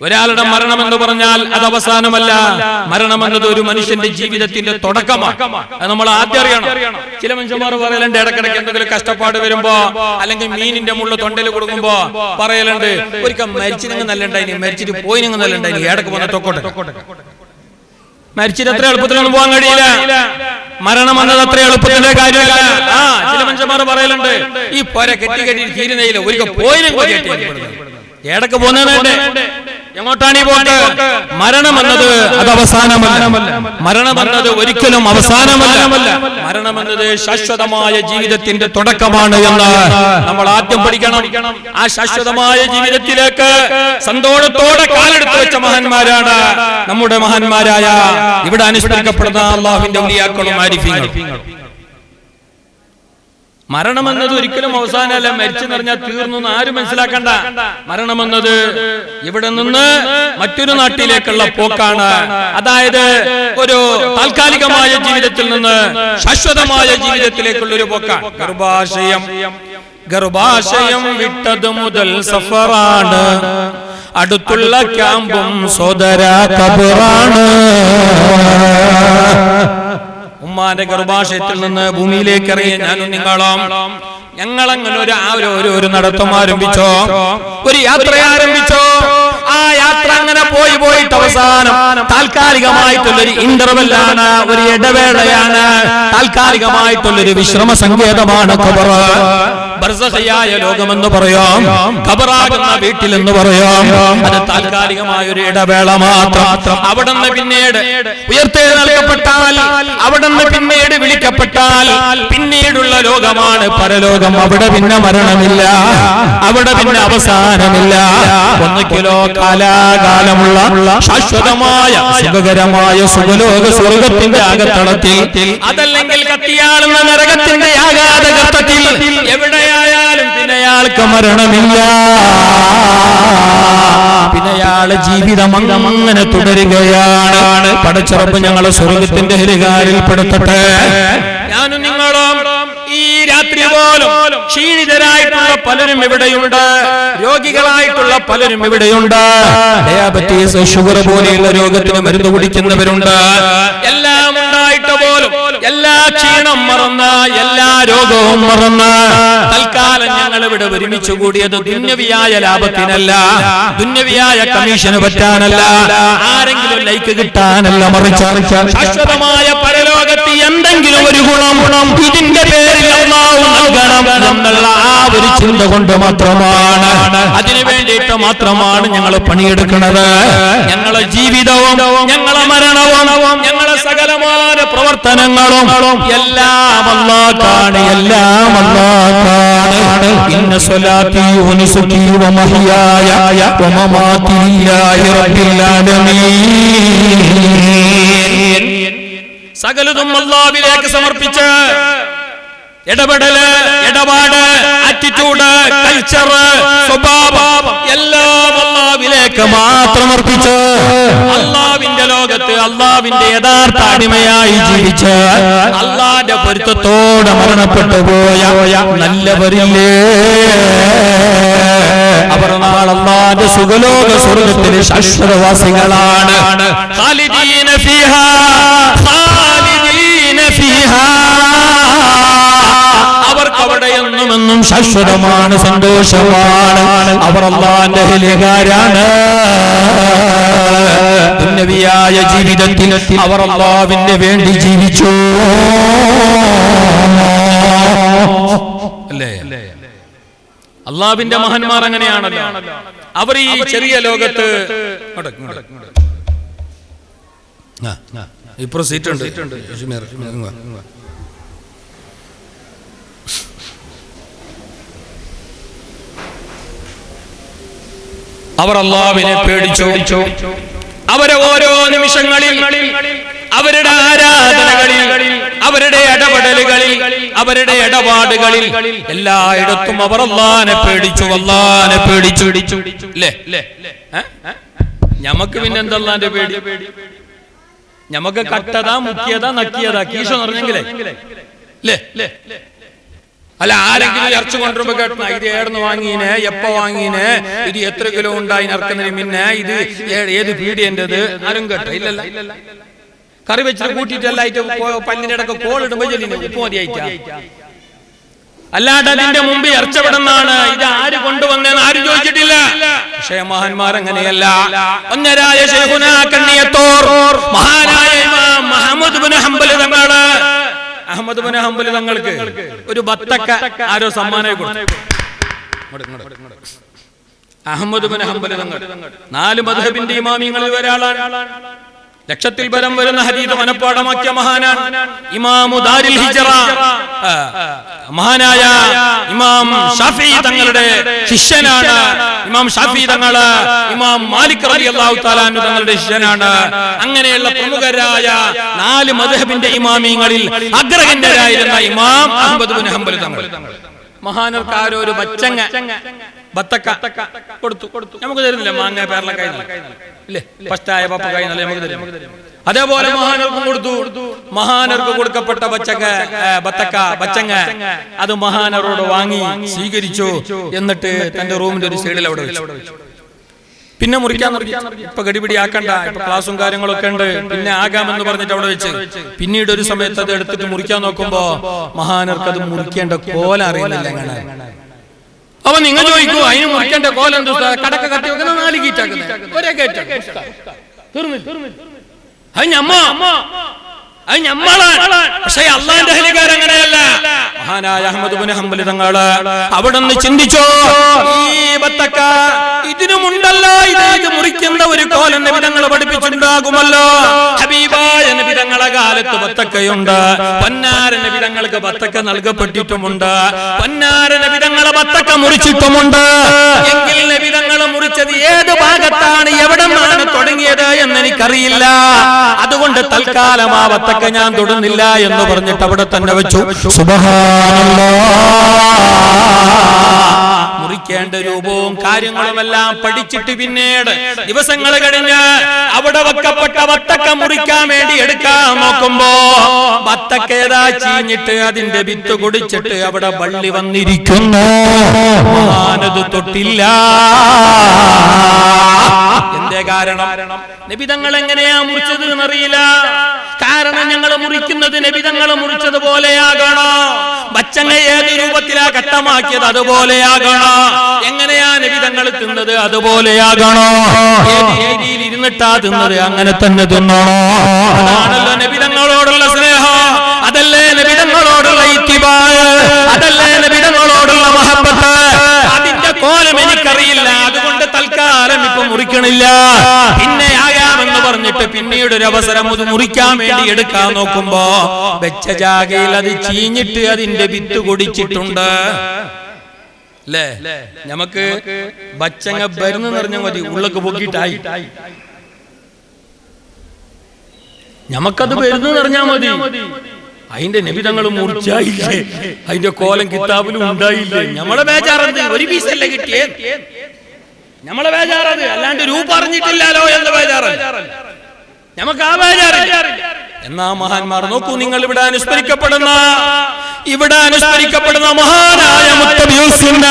ഒരാളുടെ മരണം എന്ന് പറഞ്ഞാൽ അത് അവസാനമല്ല. മരണം എന്നത് ഒരു മനുഷ്യന്റെ ജീവിതത്തിന്റെ തുടക്കമാണ്. അത് നമ്മൾ ആദ്യം അറിയണം. ചില മനുഷ്യന്മാർ പറയലുണ്ട്, ഇടക്കിടയ്ക്ക് എന്തെങ്കിലും കഷ്ടപ്പാട് വരുമ്പോ, അല്ലെങ്കിൽ മീനിന്റെ മുള്ള തൊണ്ടയിൽ കൊടുക്കുമ്പോ പറയലുണ്ട്, ഒരിക്കൽ മരിച്ചിനെങ്കിൽ നല്ലണ്ടായി, മരിച്ചിട്ട് പോയി നിങ്ങൾ നല്ലണ്ടായി, ഇടക്ക് വന്ന തൊക്കോട്ടെ. മരിച്ചിട്ട് അത്ര എളുപ്പത്തിലൊന്നും പോകാൻ കഴിയില്ല. മരണം എന്നത് അത്ര എളുപ്പത്തിന്റെ കാര്യമല്ല. ചില മനുഷ്യന്മാർ പറയലുണ്ട്, ഈ പോര കെട്ടി കെട്ടി തീരുന്നതില്ല, ഒരിക്കൽ പോയില്ലെങ്കിൽ ഇടക്ക് പോകുന്നതന്നെ. എങ്ങോട്ടാണ് ഈ പോക്ക്? മരണം എന്നത് അത് അവസാനമല്ല. മരണം എന്നത് ഒരിക്കലും അവസാനമല്ല. മരണം എന്നത് ശാശ്വതമായ ജീവിതത്തിന്റെ തുടക്കമാണ് എന്ന് നമ്മൾ ആദ്യം പഠിക്കണം. ആ ശാശ്വതമായ ജീവിതത്തിലേക്ക് സന്തോഷത്തോടെ കാലെടുത്ത് വെച്ച മഹാന്മാരാണ് നമ്മുടെ മഹാന്മാരായ ഇവിടെ അനുസ്മരിക്കപ്പെടുന്ന അല്ലാഹുവിന്റെ ഔലിയാക്കളും ആരിഫീങ്ങളും. മരണമെന്നത് ഒരിക്കലും അവസാനമല്ല. മരിച്ചെന്ന് പറഞ്ഞാൽ തീർന്നു എന്ന് ആരും മനസ്സിലാക്കണ്ട. മരണമെന്നത് ഇവിടെ നിന്ന് മറ്റൊരു നാട്ടിലേക്കുള്ള പോക്കാണ്. അതായത് ഒരു താൽക്കാലികമായ ജീവിതത്തിൽ നിന്ന് ശാശ്വതമായ ജീവിതത്തിലേക്കുള്ള ഒരു പോക്കാണ്. ഗർഭാശയം വിട്ടത് മുതൽ സഫറാണ്, അടുത്തുള്ള ക്യാമ്പും സോദര കബറാണ്. ഉമ്മാന്റെ ഗർഭാശയത്തിൽ നിന്ന് ഭൂമിയിലേക്ക് ഇറങ്ങിയ ഞാനും നിങ്ങളും ഞങ്ങളങ്ങനെ ഒരു നടത്തം ആരംഭിച്ചോ, ഒരു യാത്ര ആരംഭിച്ചോ. ആ യാത്ര അങ്ങനെ പോയിട്ട് അവസാനം താൽക്കാലികമായിട്ടുള്ളൊരു ഇന്റർവെല്ലാണ്, ഒരു ഇടവേളയാണ്, താൽക്കാലികമായിട്ടുള്ളൊരു വിശ്രമ സങ്കേതമാണ് ഖബർ. ബർസഖിയായ ലോകമെന്ന് പറയാം, ഖബറാകുന്ന വീട്ടിലെന്ന് പറയാം. അത് താൽക്കാലികമായ ഒരു ഇടവേള മാത്രം. അവിടുന്ന് പിന്നീട് ഉയർത്തെഴുന്നേൽക്കപ്പെട്ടാൽ, അവിടുന്ന് പിന്നീട് വിളിക്കപ്പെട്ടാൽ പിന്നീടുള്ള ലോകമാണ് പരലോകം. അവിടെ പിന്നെ മരണമില്ല, അവിടെ പിന്നെ അവസാനമില്ല. ഒന്നുകിലോ കാലാകാലമുള്ള ശാശ്വതമായ സുഖകരമായ സുഖലോക സ്വർഗത്തിന്റെ ആകത്തളത്തിൽ, അതല്ലെങ്കിൽ കത്തിയാളുന്ന നരകത്തിന്റെ ആഘാതകത്തിൽ എവിടെയായാലും പിന്നെ അയാൾക്ക് മരണമില്ല. പിന്നെ അയാളെ ജീവിതം അങ്ങനെ തുടരുകയാണ്. പടച്ചറപ്പ് ഞങ്ങളെ സ്വർഗത്തിന്റെ ഹരികാരിൽ പെടുത്തട്ടെ. ഞാനും നിങ്ങളും ഈ രാത്രി പോലും ക്ഷീണിതരായിട്ടുള്ള പലരും ഇവിടെയുണ്ട്, രോഗികളായിട്ടുള്ള പലരും ഇവിടെയുണ്ട്. ഡയാബറ്റീസ്, ഷുഗർ പോലെയുള്ള രോഗത്തിന് മരുന്ന് കുടിക്കുന്നവരുണ്ട്. എല്ലാം ഉണ്ടായിട്ട് പോലും എല്ലാ ക്ഷീണം മറന്ന്, എല്ലാ രോഗവും മറന്ന് തൽക്കാലം ഞങ്ങൾ ഇവിടെ ഒരുമിച്ച് കൂടിയത് ദുന്യവിയായ ലാഭത്തിനല്ല, ദുന്യവിയായ കമ്മീഷന് പറ്റാനല്ല, ആരെങ്കിലും ലൈക്ക് കിട്ടാനല്ല, മറിച്ച് ശാശ്വതമായ പരലോകത്ത് എന്തെങ്കിലും ഒരു ഗുണം ഇതിന്റെ പേരിൽ അല്ലാഹു നൽകണം എന്നുള്ള ആ ഒരു ചിന്ത കൊണ്ട് മാത്രമാണ്, അതിനു വേണ്ടിയിട്ട് മാത്രമാണ് ഞങ്ങൾ പണിയെടുക്കുന്നത്. ഞങ്ങളെ ജീവിതവും ഞങ്ങളെ മരണവും ഞങ്ങളെ സകലമായ പ്രവർത്തനങ്ങളും എല്ലാം അല്ലാഹുവാണ്, എല്ലാം അല്ലാഹുവാണ്. ഇന്ന സ്വലാത്തി വനുസുകി വമഹ്യായ വമമാതി ലില്ലാഹി റബ്ബിൽ ആലമീൻ. സകലതും അല്ലാഹുവിലേക്ക് സമർപ്പിച്ച് ഇടപെടല്, ഇടപാട്, ആറ്റിറ്റ്യൂഡ്, കൾച്ചർ, സ്വഭാവം എല്ലാം അല്ലാഹുവിലേക്ക് മാത്രം അർപ്പിച്ച് അല്ലാഹുവിന്റെ ലോകത്ത് അല്ലാഹുവിന്റെ യഥാർത്ഥ അടിമയായി ജീവിച്ച് അല്ലാഹുവിന്റെ പൊരുത്തത്തോടെ മരണപ്പെട്ടു പോയ നല്ലവരില്ലേ, അവർ നാളെ അല്ലാഹുവിന്റെ സുഖലോക സ്വർഗ്ഗത്തിലെ ശാശ്വതവാസികളാണ്. ഖാലിദീന ഫീഹാ, ഖാലിദീന ഫീഹാ. അവർക്ക് അവിടെ എന്നും ശാശ്വതമാണ്, സന്തോഷമാണ്. അവർ അല്ലാഹുവിന്റെ അഹ്ലുകാരാണ്. ദുന്യവിയായ ജീവിതത്തിൽ അവർ അല്ലാഹുവിന് വേണ്ടി ജീവിച്ചു. അല്ലേ? അല്ലാഹുവിന്റെ മഹാന്മാർ അങ്ങനെയാണല്ലോ. അവർ ഈ ചെറിയ ലോകത്ത് ഇപ്പോ സീറ്റ് ഉണ്ട്. അവർ അല്ലാഹുവിനെ പേടിച്ചു. അവരെ ഓരോ നിമിഷങ്ങളിൽ, അവരുടെ ആരാധനകളിൽ, അവരുടെ ഇടപെടലുകളിൽ, അവരുടെ ഇടപാടുകളിൽ എല്ലായിടത്തും അവർ അല്ലാഹുവിനെ പേടിച്ചു, അല്ലാഹുവിനെ പേടിച്ചു. അല്ലേ? ഞമ്മക്ക് പിന്നെ എന്താ അല്ലാഹുവിന്റെ പേടി? ഞമ്മക്ക് കട്ടതാ, മുക്കിയതാ, നക്കിയതാ, കീശ നിറഞ്ഞെങ്കിലേ അല്ല, ആരെങ്കിലും ഇറച്ചി കൊണ്ടുവരുമ്പോ കേട്ട ഇത് ഏടുന്ന് വാങ്ങീനെ, എപ്പ വാങ്ങീനെ, ഇത് എത്ര കിലോ ഉണ്ടായി ഇറക്കുന്നതിന് പിന്നെ, ഇത് ഏത് പീഡിയൻ്റെത്, ആരും കേട്ടോ? ഇല്ലല്ല. കറി വെച്ചിട്ട് കൂട്ടിയിട്ടല്ലായിട്ട് പല്ലിന്റെ ഇടക്ക് കോളിടുമ്പോ ചെല്ലിന് ഉപ്പ് മതിയായിട്ടാ. അല്ലാണ്ട് അതിന്റെ മുമ്പ് ഇറച്ചവിടുന്നാണ് ഇത് ആര് കൊണ്ടുവന്നെന്ന് ആരും ചോദിച്ചിട്ടില്ല. പക്ഷേ മഹാന്മാർ അങ്ങനെയല്ല. ഒന്നരായ ശൈഖുനാ കണ്ണിയത്തോർ മഹാനായ ഇമാം അഹ്മദ് ഇബ്നു ഹംബൽ തങ്ങള്, അഹ്മദ് ഇബ്നു ഹംബൽ തങ്ങൾക്ക് ഒരു ബത്തക്ക ആരോ സമ്മാനം കൊടുത്തു. അഹ്മദ് ഇബ്നു ഹംബൽ തങ്ങൾ 4 മദ്ഹബിന്റെ ഇമാമിങ്ങളിൽ ഒരാളാണ്. ലക്ഷത്തിൽ പരം വരുന്ന ഹദീസ് മനപ്പാടമാക്കിയ മഹാനാണ്. ഇമാമു ദാരിൽ ഹിജ്റ മഹാനായ ഇമാം ഷാഫിഈ തങ്ങളുടെ ശിഷ്യനാണ്. ഇമാം ഷാഫിഈ തങ്ങള് ഇമാം മാലിക് റളിയല്ലാഹു തആല അൻഹു തങ്ങളുടെ ശിഷ്യനാണ്. അങ്ങനെയുള്ള പ്രമുഖരായ 4 മദ്ഹബിന്റെ ഇമാമിങ്ങളിൽ അഗ്രഗണ്യരായിരുന്ന ഇമാം അഹ്മദ് ഇബ്നു ഹംബൽ തങ്ങൾ മഹാനർക്ക് ആരോ ഒരു ബത്തക്ക കൊടുത്തു. നമുക്ക് തരുന്നില്ല, മാങ്ങ പേരലക്കായി ഇല്ലേ, പഷ്ടായ പപ്പക്കായി നമുക്ക് തരും. അതേപോലെ മഹാനർക്കും കൊടുത്തു. മഹാനർക്ക് കൊടുക്കപ്പെട്ട ബച്ചങ്ങ അത് മഹാനരോട് വാങ്ങി സ്വീകരിച്ചു. എന്നിട്ട് തന്റെ റൂമിന്റെ ഒരു സൈഡിൽ അവിടെ വെച്ചു. പിന്നെ മുറിക്കാൻ ഇപ്പൊ ഗടിപിടി ആക്കണ്ട, ഇപ്പൊ ക്ലാസും കാര്യങ്ങളൊക്കെ ഉണ്ട്, പിന്നെ ആകാമെന്ന് പറഞ്ഞിട്ട് അവിടെ വെച്ച് പിന്നീട് ഒരു സമയത്ത് അത് എടുത്തിട്ട് മുറിക്കാൻ നോക്കുമ്പോ മഹാനർക്ക് അത് മുറിക്കേണ്ട കോലം അറിയുന്നില്ല. എങ്ങനെ അപ്പൊ നിങ്ങൾ ചോദിക്കൂ, അതിന് മുറിക്കേണ്ട കോലം എന്ത്? കടക്ക കത്തി വെക്കുന്ന 4 ഗീറ്റാക്കുന്നത് ഒരേ ഗേറ്റ് പക്ഷേ അള്ളാന്റെ അഹ്ലുകാർ അങ്ങനെയല്ല. മഹാനായ അഹ്മദ് ഇബ്നു ഹംബൽ തങ്ങള് അവിടുന്ന് ചിന്തിച്ചോ, ഈ ബത്തക്ക ഇതിനുമുണ്ടല്ലോ, ഇത് മുറിക്കുന്ന ഒരു കോലം നബി തങ്ങൾ പഠിപ്പിച്ചിട്ടുണ്ടാകുമല്ലോ. ഹബീബായ നബി തങ്ങളെ കാലത്ത് ബത്തക്കയുണ്ട്, പൊന്നാര നബി തങ്ങൾക്ക് ബത്തക്ക നൽകപ്പെട്ടിട്ടുമുണ്ട്, പൊന്നാര നബി തങ്ങളെ ബത്തക്ക മുറിച്ചിട്ടുമുണ്ട്. എങ്കിൽ നബി തങ്ങൾ മുറിച്ചത് ഏത് ഭാഗത്താണ്, എവിടെ നിന്നാണ് തുടങ്ങിയത് എന്ന് എനിക്കറിയില്ല. അതുകൊണ്ട് തൽക്കാലം ആ ബത്തക്ക ഞാൻ തൊടുന്നില്ല എന്ന് പറഞ്ഞിട്ട് അവിടെ തന്നെ വെച്ചു. മുറിക്കേണ്ട രൂപവും കാര്യങ്ങളുമെല്ലാം പഠിച്ചിട്ട് പിന്നീട് ദിവസങ്ങൾ കഴിഞ്ഞ് അവിടെ വെക്കപ്പെട്ട ബത്തക്ക മുറിക്കാൻ വേണ്ടി എടുക്കാൻ നോക്കുമ്പോ ബത്തക്ക ഏതാ ചീഞ്ഞിട്ട് അതിന്റെ വിത്ത് കുടിച്ചിട്ട് അവിടെ വള്ളി വന്നിരിക്കുന്നു. ഞാനത് തൊട്ടില്ല. എന്തേ കാരണം? നബി തങ്ങൾ എങ്ങനെയാ മുറിച്ചത് എന്നറിയില്ല. കാരണം ഞങ്ങൾ മുറിക്കുന്നത് നബി തങ്ങൾ മുറിച്ചതുപോലെയാകണോ? ബച്ചങ്ങ ഏത് രൂപത്തിലാ കട്ടമാക്കിയത് അതുപോലെയാകണോ? എങ്ങനെയാ നബി തങ്ങൾ തിന്നത് അതുപോലെയാകണോ? ഏത് രീതിയിൽ ഇരുന്നിട്ടാ തിന്നത് അങ്ങനെ തന്നെ തിന്നണോ? അതാണല്ലോ നബി തങ്ങളോടുള്ള സ്നേഹം, അതല്ലേ നബി തങ്ങളോടുള്ള ഇത്തിബാ, അതല്ലേ നബി തങ്ങളോടുള്ള മഹബ്ബത്ത്. അതിന്റെ കോലം എനിക്കറിയില്ല, അതുകൊണ്ട് തൽക്കാലം ഇപ്പൊ മുറിക്കണില്ല. പിന്നെ ആകാമെന്ന് പറഞ്ഞിട്ട് പിന്നീട് ഒരു അവസരം അത് മുറിക്കാൻ വേണ്ടി എടുക്കാൻ നോക്കുമ്പോ വെച്ച ജാഗയിൽ അത് ചീഞ്ഞിട്ട് അതിന്റെ വിത്ത് കുടിച്ചിട്ടുണ്ട്. അല്ലേ? നമുക്ക് ബച്ചങ്ങ വരുന്ന നിറഞ്ഞാൽ മതി, ഉള്ളക്ക് പൊക്കിയിട്ടായി. നമുക്കത് വരുന്ന നിറഞ്ഞാൽ മതി. അതിന്റെ നബിതങ്ങൾ മുറിച്ചായില്ലേ, അതിന്റെ കോലം കിതാബിലും ഉണ്ടായില്ലേ? നമ്മളെ ബേജാറത് ഒരു പീസല്ലേ കിട്ടിയേ, നമ്മളെ ബേജാറത്. അല്ലാണ്ട് രൂപ അറിഞ്ഞിട്ടില്ലല്ലോ എന്ന് ബേജാറല്ല, നമുക്ക് ആ ബേജാറില്ല. എന്നാ മഹാന്മാർ നോക്കൂ, നിങ്ങൾ ഇവിടെ അനുസ്മരിക്കപ്പെടുന്ന മഹാനായ മുത്തബിയുസുന്ന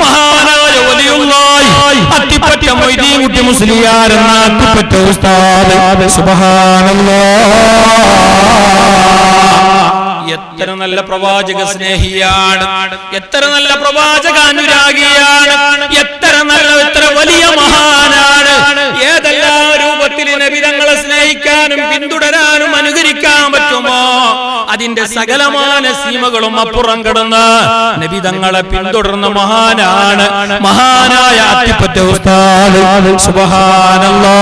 മഹാനായ വലിയുള്ളാഹി അത്തിപ്പറ്റ മൊയ്തീൻ കുട്ടി മുസ്ലിയാർ എന്ന അത്തിപ്പറ്റ ഉസ്താദ് സുബ്ഹാനല്ലാഹ്. എത്ര നല്ല പ്രവാചക സ്നേഹിയാണ്, എത്ര നല്ല പ്രവാചക അനുരാഗിയാണ്, എത്ര വലിയ മഹാനാണ്. ഏതെല്ലാം രൂപത്തിൽ നബി തങ്ങളെ സ്നേഹിക്കാനും പിന്തുടരാനും അനുകരിക്കാൻ പറ്റുമോ അതിന്റെ സകലമായ സീമകളും അപ്പുറം കടന്ന് നബി തങ്ങളെ പിന്തുടർന്ന മഹാനാണ് മഹാനായ അത്തിപ്പറ്റ ഉസ്താദ് സുബ്ഹാനല്ലാഹ്.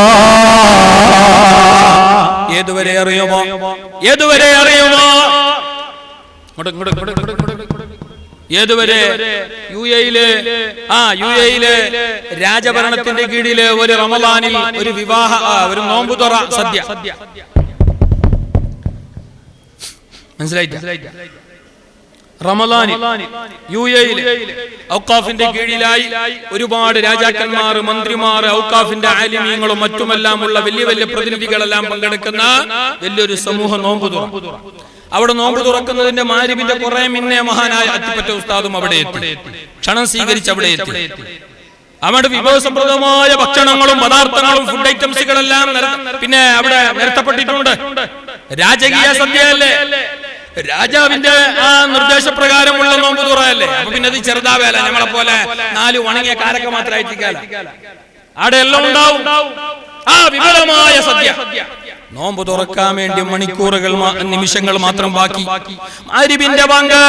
ഏതുവരെ അറിയുമോ? ഏതുവരെ? യു എയിലെ രാജഭരണത്തിന്റെ കീഴില് ഒരു റമളാനിൽ ഒരു ഒരു നോമ്പുതുറ സദ്യ. മനസ്സിലായില്ല? റമളാനിൽ യു എയിലെ ഔഖാഫിന്റെ കീഴിലായി ഒരുപാട് രാജാക്കന്മാർ, മന്ത്രിമാർ, ഔഖാഫിന്റെ ആലിമീങ്ങളും മറ്റുമെല്ലാം ഉള്ള വലിയ വലിയ പ്രതിനിധികളെല്ലാം പങ്കെടുക്കുന്ന വലിയൊരു സമൂഹ നോമ്പുതുറ. അവിടെ നോമ്പ് തുറക്കുന്നതിന്റെ മാരിബിന്റെ കുറെ മുന്നേ മഹാനായ അത്തിപ്പറ്റ ഉസ്താദും അവിടെ എത്തി. ക്ഷണം സ്വീകരിച്ച് അവിടെ എത്തി. അവിടെ വിഭവസമൃദ്ധമായ ഭക്ഷണങ്ങളും പദാർത്ഥങ്ങളും ഫുഡ് ഐറ്റംസുകളെല്ലാം പിന്നെ അവിടെ നിരത്തപ്പെട്ടിട്ടുണ്ട്. രാജകീയ സദ്യയല്ലേ, രാജാവിന്റെ ആ നിർദ്ദേശപ്രകാരമുള്ള നോമ്പ് തുറയല്ലേ. അപ്പൊ പിന്നെ അത് ചെറുതാവേല, നമ്മളെ പോലെ 4 ഉണങ്ങിയ കാരക്ക മാത്രം അയച്ചിക്കാല. അവിടെ എല്ലാം ഉണ്ടാവും. ആ വിപുലമായ സദ്യ. നോമ്പ് തുറക്കാൻ വേണ്ടി മണിക്കൂറുകൾ നിമിഷങ്ങൾ മാത്രം ബാക്കി. മഗ്‌രിബിന്റെ ബാങ്ക്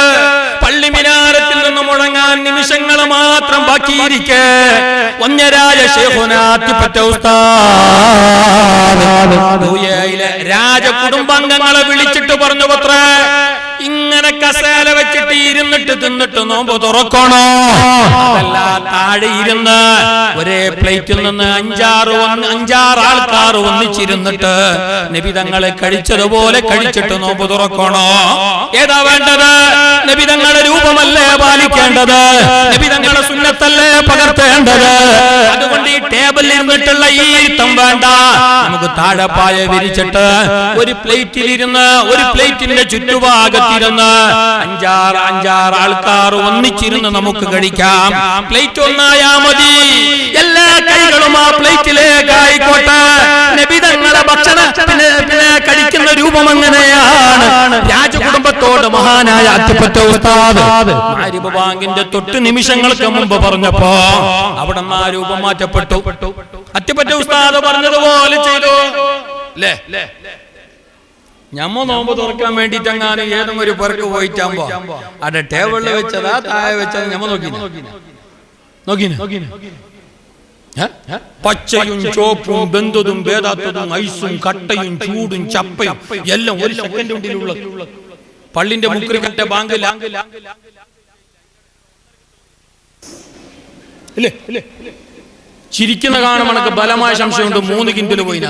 പള്ളി മിനാരത്തിൽ നിന്ന് മുഴങ്ങാൻ നിമിഷങ്ങൾ മാത്രം ബാക്കിയിരിക്കെ വന്യരായ ശൈഖുനാ അത്തിപ്പറ്റ ഉസ്താദ് യുഎഇയിലെ രാജകുടുംബാംഗങ്ങളെ വിളിച്ചിട്ട് പറഞ്ഞു, പത്രേ ഇങ്ങനെ കസേല വെച്ചിട്ട് ഇരുന്നിട്ട് തിന്നിട്ട് നോമ്പ് തുറക്കണോ? അതല്ല, താഴെ ഇരുന്ന് ഒരേ പ്ലേറ്റിൽ നിന്ന് 5-6 ആൾക്കാർ ഒന്നിച്ചിരുന്നിട്ട് നബി തങ്ങളെ കഴിച്ചതുപോലെ കഴിച്ചിട്ട് നോമ്പ് തുറക്കണോ? ഏതാ വേണ്ടത്? നബി തങ്ങളുടെ രൂപമല്ലേ പാലിക്കേണ്ടത്? നബി തങ്ങളുടെ സുന്നത്തല്ലേ പകർത്തേണ്ടത്? അതുകൊണ്ട് ഈ ടേബിളിൽ ഇരുന്നിട്ടുള്ള ഈ ഇരുത്തം വേണ്ട. നമുക്ക് താഴെപ്പായ വിരിച്ചിട്ട് ഒരു പ്ലേറ്റിൽ ഇരുന്ന് ഒരു പ്ലേറ്റിന്റെ ചുറ്റുഭാഗത്തിരുന്ന് 5-6 ആൾക്കാർ ഒന്നിച്ചിരുന്ന് നമുക്ക് കഴിക്കാം. പ്ലേറ്റ് ഒന്നായാ മതി. എല്ലാ കൈകളും ആ പ്ലേറ്റിലേക്ക് ആയിക്കോട്ടെ. നബി തങ്ങളുടെ ഭക്ഷണം പിന്നെ കഴിക്കുന്ന രൂപം എങ്ങനെയാണ്? രാജകുടുംബത്തോട് മഹാനായ അത്തിപ്പറ്റ ഉസ്താദ് മഗ്‌രിബ് ബാങ്കിന്റെ തൊട്ട് നിമിഷങ്ങൾക്ക് മുമ്പ് പറഞ്ഞപ്പോ അവിടെ ആ രൂപം മാറ്റപ്പെട്ടു. അത്തിപ്പറ്റ ഉസ്താദ് പറഞ്ഞതുപോലെ ചെയ്തു. ഞമ്മ നോമ്പ് തുറക്കാൻ വേണ്ടിട്ട് അങ്ങാനും ഏതും ഒരു പുറക്ക് പോയിട്ടാകുമ്പോ അവിടെ ടേബിളിൽ വെച്ചതാ താഴെ വെച്ചത് ഞമ്മ നോക്കി പച്ചയും ചോപ്പും ബന്ധുതും ഭേദാത്തതും ഐസും കട്ടയും ചൂടും ചപ്പയും എല്ലാം ഒരു സെക്കൻഡിലുള്ള പള്ളിന്റെ മുക്രിക്കറ്റ ബാങ്ക് ചിരിക്കുന്ന കാണും. എനിക്ക് ബലമായ സംശയമുണ്ട് 3 കിൻഡൽ പോയി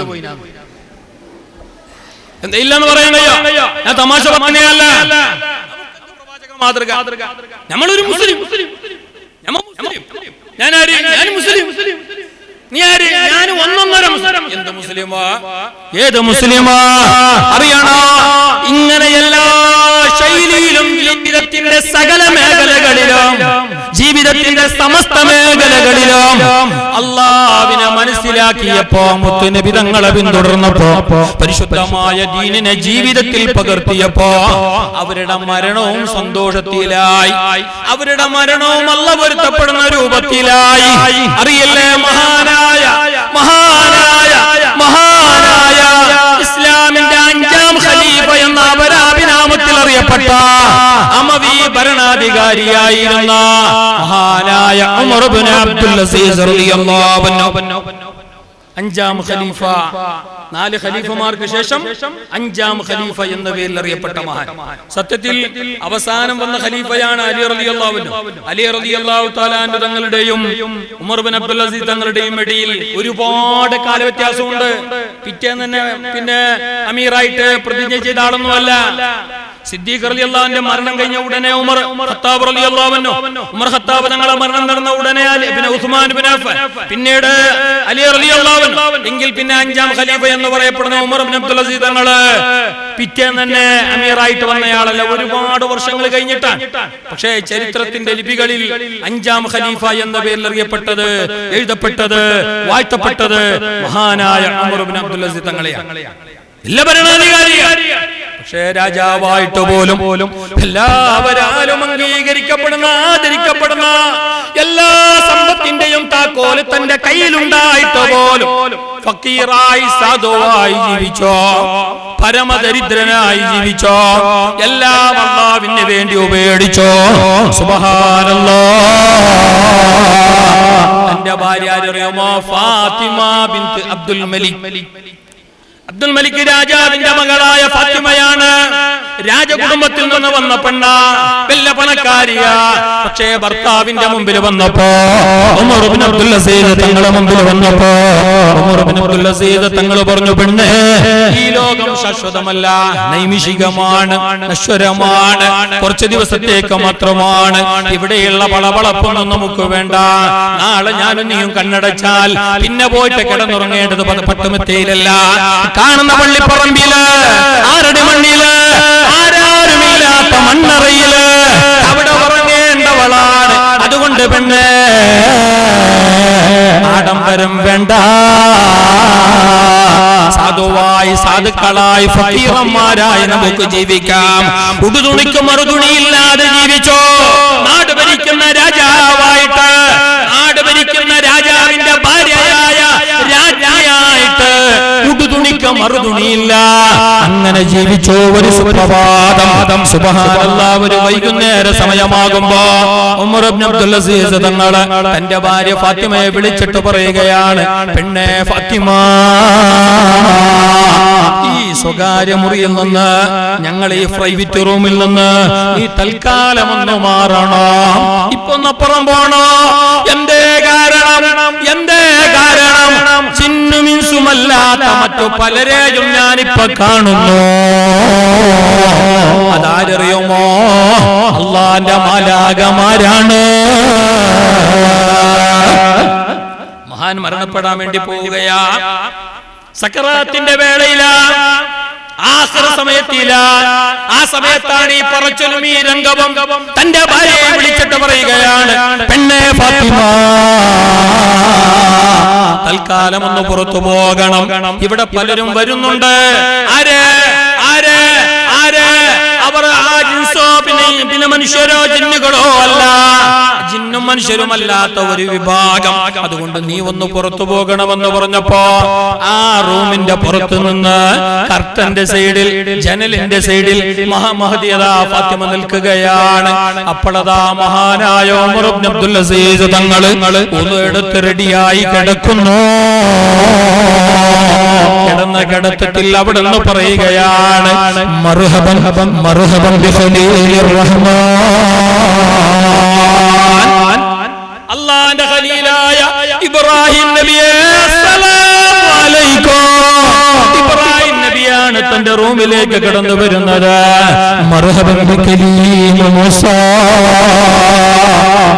എന്താ ഇല്ലെന്ന് പറയാൻ കഴിയോ? ഞാൻ തമാശ പറഞ്ഞല്ല. മാതൃക. നമ്മളൊരു മുസ്ലിം, ഞാൻ മുസ്ലിം, നീ ആര്? ഞാൻ 1.5 മുസ്ലിം. എന്ത് മുസ്ലിമാ? ഏത് മുസ്ലിമാ അറിയണോ? ഇങ്ങനെ എല്ലാ ശൈലിയിലും ജീവിതത്തിന്റെ സകല മേഖലകളിലും ജീവിതത്തിന്റെ സമസ്ത മേഖലകളിലും അല്ലാഹുവിനെ മനസ്സിലാക്കിയപ്പോ മുത്തുനബി തങ്ങളെ പിന്തുടർന്നപ്പോ പരിശുദ്ധമായ ദീനിനെ ജീവിതത്തിൽ പകർത്തിയപ്പോ അവരുടെ മരണവും സന്തോഷത്തിലായി, അവരുടെ മരണവും അല്ലാഹു പൊരുത്തപ്പെടുന്ന രൂപത്തിലായി. അറിയില്ലേ, മഹാനായ ഇസ്ലാമിന്റെ 5ാം ഖലീഫ എന്ന അപരാഭിനാമത്തിൽ അറിയപ്പെട്ട അമവി ഭരണാധികാരിയായിരുന്ന മഹാനായ ഉമർ ഇബ്നു അബ്ദുൽ അസീസ് റളിയല്ലാഹു അൻഹു 5ാം ഖലീഫ. 4 ഖലീഫമാർക്ക് ശേഷം 5ാം ഖലീഫ എന്ന പേരിൽ അറിയപ്പെട്ട മഹാൻ. സത്യത്തിൽ അവസാനം വന്ന ഖലീഫയാണ് അലി റളിയല്ലാഹു അൻഹു. അലി റളിയല്ലാഹു തആല അൻഹു തങ്ങളുടെയും ഉമർ ഇബ്നു അബ്ദുൽ അസീസ് തങ്ങളുടെയും ഇടയിൽ ഒരുപാട് കാല വ്യത്യാസമുണ്ട്. പിറ്റേന്ന് തന്നെ പിന്നെ അമീറായിട്ട് പ്രതിജ്ഞ ചെയ്ത ആളൊന്നുമല്ല. സിദ്ദീഖ് റളിയല്ലാഹുവിന്റെ മരണം കഴിഞ്ഞ ഉടനെ ഉമർ ഖത്താബ് റളിയല്ലാഹു അൻഹു, ഉമർ ഖത്താബ് തങ്ങളുടെ മരണം നടന്ന ഉടനെ പിന്നെ ഉസ്മാൻ ഇബ്നു അഫ്ഫാൻ, പിന്നീട് അലി റളിയല്ലാഹു അൻഹു, എങ്കിൽ പിന്നെ 5ാം ഖലീഫ എന്ന് പറയപ്പെടുന്ന ഉമർ ഇബ്നു അബ്ദുൽ അസീസ് തങ്ങള് പിറ്റേന്ന് തന്നെ അമീറായിട്ട് വന്നയാളല്ല, ഒരുപാട് വർഷങ്ങൾ കഴിഞ്ഞിട്ടാണ്. പക്ഷേ ചരിത്രത്തിന്റെ ലിപികളിൽ 5ാം ഖലീഫ എന്ന പേരിൽ അറിയപ്പെട്ടത്, എഴുതപ്പെട്ടത്, വാഴ്ത്തപ്പെട്ടത് മഹാനായ ഉമർ ഇബ്നു അബ്ദുൽ അസീസ് തങ്ങളെയാണ്. എല്ലാ ഭരണാധികാരിയാണ്. പക്ഷേ രാജാവായിട്ട് പോലും എല്ലാവരാലും അംഗീകരിക്കപ്പെടുന്ന, ആദരിക്കപ്പെടുന്ന, എല്ലാ സമ്പത്തിന്റെയും താക്കോല് തന്റെ കയ്യിലുണ്ടായിട്ട് പോലും ഫക്കീറായി സാധുവായി ജീവിച്ചോ, പരമദരിദ്രനായി ജീവിച്ചോ, എല്ലാം അല്ലാഹുവിന് വേണ്ടി ഉപേക്ഷിച്ചോ. സുബ്ഹാനല്ലാഹ്. എന്റെ ഭാര്യ അറിയുമോ? ഫാത്തിമ ബിൻത് അബ്ദുൽ മലിക് രാജാവിന്റെ മകളായ ഫാത്തിമയാണ്. രാജകുടുംബത്തിൽ നിന്ന് വന്ന പെണ്ണ, വല്ല പണക്കാരിയ. പക്ഷേ ഭർത്താവിന്റെ മുമ്പിൽ വന്നപ്പോ, ഉമർ ഇബ്നു അബ്ദുൽ അസീസ് തങ്ങളുടെ മുമ്പിൽ വന്നപ്പോ ഉമർ ഇബ്നു അബ്ദുൽ അസീസ് തങ്ങൾ പറഞ്ഞു, പെണ്ണേ, ഈ ലോകം ശാശ്വതമല്ല, നൈമിഷികമാണ്, നശ്വരമാണ്, കുറച്ച് ദിവസത്തേക്ക് മാത്രമാണ്. ഇവിടെയുള്ള വളവളപ്പൊന്നും നമുക്ക് വേണ്ട. നാളെ ഞാനും നീയും കണ്ണടച്ചാൽ പിന്നെ പോയിട്ട് കിടന്നുറങ്ങേണ്ടത് പട്ടുമെത്തയിലല്ല, കാണുന്ന പള്ളിപ്പറമ്പില്, ആരുടെ മണ്ണില്, ആരാ മണ്ണറയില് അവിടെ ഉറങ്ങേണ്ടവളാണ്. അതുകൊണ്ട് പെണ്ണേ ആഡംബരം വേണ്ട, സാധുവായി സാധുക്കളായി ഫക്കീറന്മാരായി നമുക്ക് ജീവിക്കാം. ഉടുതുണിക്ക് മറുതുണിയില്ലാതെ ജീവിച്ചോ. നാട് ഭരിക്കുന്ന രാജാവായിട്ട്, നാട് ഭരിക്കുന്ന രാജാവിന്റെ ഭാര്യയായ രാജ്ഞിയായിട്ട് ഉടുതുണിക്ക് മറുതുണിയില്ല, അങ്ങനെ ജീവിച്ചോ. ഒരു സുപ്രഭാതം സുബ്ഹാനല്ലാഹ് ഒരു വൈകുന്നേര സമയമാകുമ്പോ ഉമർ ഇബ്നു അബ്ദുൽ അസീസ് തങ്ങൾ തന്റെ ഭാര്യ ഫാത്തിമയെ വിളിച്ചിട്ട് പറയുകയാണ്, പെണ്ണേ ഫാത്തിമ, ഈ സ്വകാര്യ മുറിയിൽ നിന്ന്, ഞങ്ങൾ ഈ പ്രൈവറ്റ് റൂമിൽ നിന്ന് ഈ തൽക്കാലം ഒന്ന് മാറണോ, ഇപ്പൊ ഒന്നപ്പുറം പോണോ? എന്തേ കാരണം? എന്തേ കാരണം? ചിന്നുമിൻസുമല്ലാത്ത മറ്റു പലരെയും ഞാനിപ്പോ കാണുന്നു. അതാരറിയുമോ? അല്ലാഹുവിന്റെ മാലാഖമാരാണ്. മഹാൻ മരണപ്പെടാൻ വേണ്ടി പോവുകയാ. സക്കറാത്തിന്റെ വേളയിലാ, ആഖിറ സമയത്തിലാ. ആ സമയത്താണ് ഈ പറച്ചിലും ഈ രംഗവും. തന്റെ ഭാര്യയെ വിളിച്ചിട്ട് പറയുകയാണ്, പെണ്ണേ ഫാത്തിമ, തൽക്കാലം ഒന്ന് പുറത്തു പോകണം. ഇവിടെ പലരും വരുന്നുണ്ട്. ആര് ആര് ആര്? അവർ ആ ജിൻസോ പിന്നെ മനുഷ്യരോ ജിന്നുകളോ അല്ല, ജിന്നും മനുഷ്യരുമല്ലാത്ത ഒരു വിഭാഗം. അതുകൊണ്ട് നീ ഒന്ന് പുറത്തു പോകണമെന്ന് പറഞ്ഞപ്പോ ആ റൂമിന്റെ പുറത്തു നിന്ന് കർട്ടന്റെ സൈഡിൽ, ജനലിന്റെ സൈഡിൽ മഹദിയതാ ഫാത്തിമ നിൽക്കുകയാണ്. അപ്പോഴതാ മഹാനായ ഉമർ ഇബ്നു അബ്ദുൽ അസീസ് തങ്ങള് ഒന്നെടുത്ത് റെഡിയായി കിടക്കുന്നു. കിടന്ന കിടത്തത്തിൽ അവിടെ നിന്ന് പറയുകയാണ്, മർഹബൻ മർഹബൻ ബിഖലീലിർ റഹ്മാൻ, അല്ലാഹുവിന്റെ ഖലീലായ ഇബ്രാഹിം നബിയേ, അസ്സലാമു അലൈക്കും. ഇബ്രാഹിം നബിയാണ് തന്റെ റൂമിലേക്ക് കടന്നു വരുന്നത്. മർഹബൻ ബിഖലീൽ മൂസാ,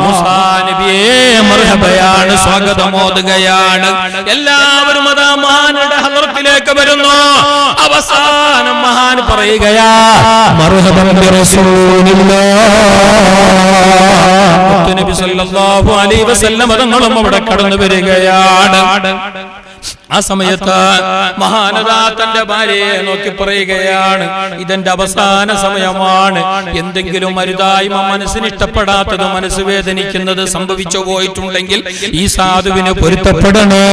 മൂസാ നബിയേ മർഹബയാണ്, സ്വാഗതമോതുകയാണ്. എല്ലാവരും അതാ മഹാനുടെ ഹദ്റത്തിലേക്ക് വരുന്നു. അവസാനം മഹാൻ പറയുകയാ, മർഹബൻ ബിറസൂലില്ലാഹ്, നബി സല്ലല്ലാഹു അലൈഹി വസല്ലം തങ്ങളും അവിടെ കടന്നു വരികയാണ്. ആ സമയത്ത് മഹാനതാ തന്റെ ഭാര്യയെ നോക്കി പറയുകയാണ്, ഇതെന്റെ അവസാന സമയമാണ്. എന്തെങ്കിലും അരുതായ്മ, മനസ്സിന് ഇഷ്ടപ്പെടാത്തത്, മനസ്സ് വേദനിക്കുന്നത് സംഭവിച്ചു പോയിട്ടുണ്ടെങ്കിൽ ഈ സാധുവിന് പൊരുത്തപ്പെടണേ,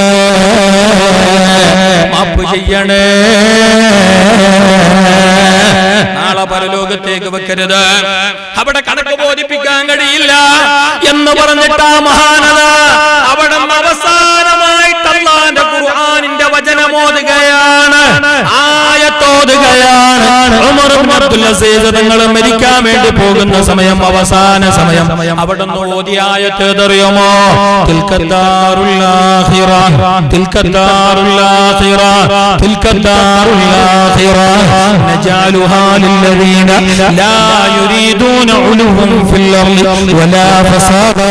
മാപ്പ് ചെയ്യണേ, നാളെ പരലോകത്തേക്ക് വെക്കരുത്, അവിടെ കണക്ക് ബോധിപ്പിക്കാൻ കഴിയില്ല എന്ന് പറഞ്ഞിട്ട് ആ മഹാനത അവിടെ അവസാനമായിട്ട് അല്ലാഹുവിന്റെ ഖുർആനിന്റെ വചനമോതുകയാണ്, ആയത്തോതുകയാണ്. ഉമർ ഇബ്നു അബ്ദുൽ അസീസ് തങ്ങൾ മരിക്കാൻ വേണ്ടി പോകുന്ന സമയം, അവസാന സമയം, അവിടെ നിന്ന് ഓതിയ ആയത്ത് അറിയുമോ? തിൽക്കദ്ദാറുൽ ആഖിറ, തിൽക്കദ്ദാറുൽ ആഖിറ, തിൽക്കദ്ദാറുൽ ആഖിറ നജാലുഹാ ലില്ലദീന ലാ യുരീദൂന ഉലുവൻ ഫിൽ അർളി വലാ ഫസാദാ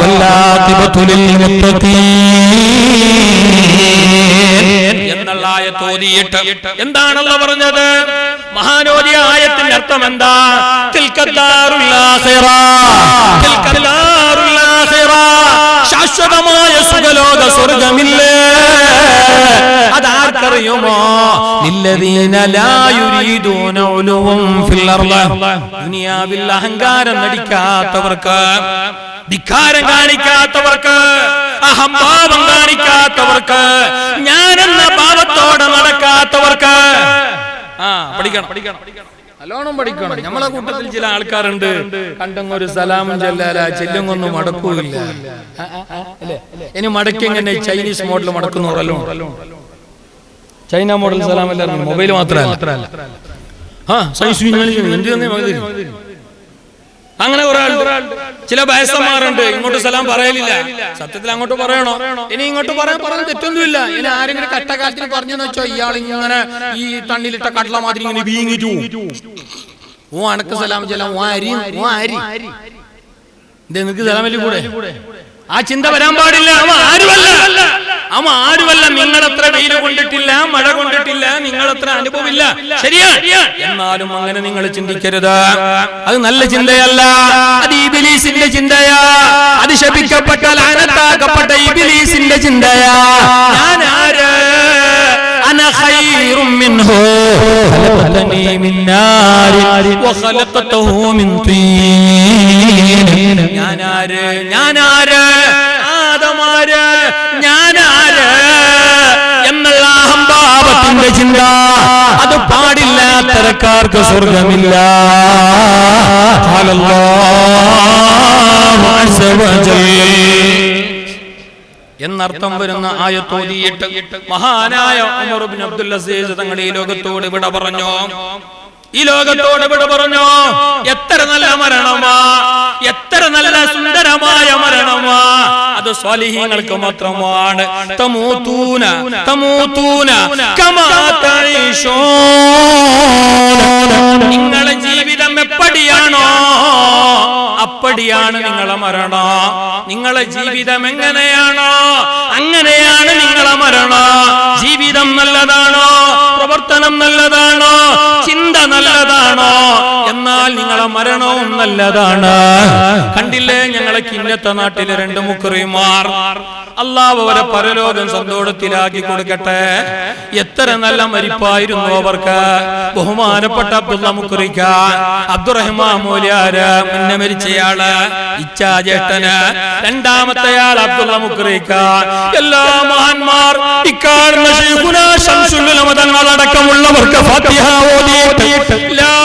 വല്ലാഖിബതു ലിൽ മുത്തഖീൻ എന്നുള്ള ആയത്ത് ഓതിയിട്ട് എന്താണ് അല്ലാഹു പറഞ്ഞത്? മഹാനോദിയ ആയത്തിന്റെ അർത്ഥം എന്താ? തിൽക്കദ്ദാറുൽ ആഖിറ, തിൽക്കദ്ദാറുൽ ആഖിറ, ശാശ്വതമായ സുഖലോക സ്വർഗ്ഗമില്ലേ, അതാർക്കറിയുമോ? ലില്ലദീന ലാ യുരീദൂന ഉലുവൻ ഫിൽ അർളി, ദുനിയാവിൽ അഹങ്കാരം നടിക്കാത്തവർക്ക്, ധിക്കാരം കാണിക്കാത്തവർക്ക്, അഹംഭാവം കാണിക്കാത്തവർക്ക്, ഞാനെന്ന ഭാവത്തോടെ നടക്കാത്തവർക്ക്. പഠിക്കണം, നല്ലോണം പഠിക്കണം. നമ്മളെ കൂട്ടത്തിൽ ചില ആൾക്കാരുണ്ട്, കണ്ടങ്ങൊരു സലാമും ചെല്ലാല, ചെല്ലുങ്ങൊന്നും മടക്കൂല്ല. ഇനി മടക്കിങ്ങനെ ചൈനീസ് മോഡൽ മടക്കുന്നവരല്ലോ, ചൈന മോഡൽ സലാം എല്ലാവരും മൊബൈൽ മാത്രമല്ല. അങ്ങനെ ചില വയസ്സന്മാരുണ്ട്, ഇങ്ങോട്ട് സലാം പറയലില്ല. സത്യത്തിൽ അങ്ങോട്ട് പറയണോ? ഇനി ഇങ്ങോട്ട് പറയാൻ തെറ്റൊന്നുമില്ല. ഇനി ആരെങ്കിലും കട്ടക്കാലത്തിന് പറഞ്ഞെന്ന് വെച്ചോ, ഇയാൾ ഇങ്ങനെ ഈ തണ്ണിലിട്ട കടല മാതിരി ഇങ്ങനെ വീങ്ങിട്ടു, ഓ അണക്ക് സലാം ചെല്ലാം, ഓ അരി, ഓ അരി, നിനക്ക് സലാം വലിയ കൂടെ. ആ ചിന്ത വരാൻ പാടില്ല. ആരുമല്ല, ആരുമല്ല. നിങ്ങളത്ര വെയിൽ കൊണ്ടിട്ടില്ല, മഴ കൊണ്ടിട്ടില്ല, നിങ്ങളത്ര അനുഭവമില്ല, ശരിയാ. എന്നാലും അങ്ങനെ നിങ്ങൾ ചിന്തിക്കരുത്. അത് നല്ല ചിന്തയല്ല, അത് ഇബ്ലീസിന്റെ ചിന്തയാ. അത് ശപിക്കപ്പെട്ട ലാനത്താക്കപ്പെട്ട ഇബ്ലീസിന്റെ ചിന്തയാ. ഞാൻ ആര്? أنا خير منه خلقتني من نار وخلقته من طين. ഞാനാര് ആദമാര്, ഞാനാര് എന്നുള്ള അഹംഭാവത്തിന്റെ ചിന്ത അത് പാടില്ല. തരക്കാർക്ക് സ്വർഗമില്ല. അല്ലാഹു അസ്സ വജൽ എന്നർത്ഥം വരുന്ന ആയത്തോതിയിട്ട് മഹാനായ ഉമർ ഇബ്നു അബ്ദുൽ അസീസ് തങ്ങൾ ഈ ലോകത്തോട് വിട പറഞ്ഞു. ഈ ലോകത്തോട് വിട പറഞ്ഞു. എത്ര നല്ല മരണമാ, എത്ര നല്ല സുന്ദരമായ മരണമാ. അത് സ്വാലിഹീങ്ങൾക്ക് മാത്രമാണ്. തമൂതൂന തമൂതൂന കമാ തഈശൂൻ. നിങ്ങളുടെ ജീവിതം എപ്പടിയാണോ അപ്പടിയാണ് നിങ്ങളെ മരണം. നിങ്ങളെ ജീവിതം എങ്ങനെയാണോ അങ്ങനെയാണ് നിങ്ങളെ മരണം. ജീവിതം നല്ലതാണോ, പ്രവർത്തനം നല്ലതാണോ, ചിന്ത നല്ലതാണോ, എന്നാൽ നിങ്ങളെ മരണവും നല്ലതാണ്. കണ്ടില്ലേ ഞങ്ങളെ കിന്നത്ത നാട്ടിലെ 2 മുക്രിമാർ, അല്ലാഹു അവരെ പരലോകം സന്തോഷത്തിലാക്കി കൊടുക്കട്ടെ. എത്ര നല്ല മരിപ്പായിരുന്നു അവർക്ക്. ബഹുമാനപ്പെട്ട അബ്ദുള്ള മുക്രിക്ക, അബ്ദുറഹ്മാൻ മൗലിയാര് മുന്നേ മരിച്ചയാള്, ഇച്ചാ ജ്യേഷ്ഠന്, രണ്ടാമത്തെ ആൾ അബ്ദുള്ള മുക്രിക്ക. എല്ലാ മഹാന്മാർ ഇക്കാരണ ശൈഖുനാ ശംസുൽ ഉലമ തങ്ങളടക്കമുള്ളവർക്ക് ഫാത്തിഹ ഓതിയിട്ട് ലാ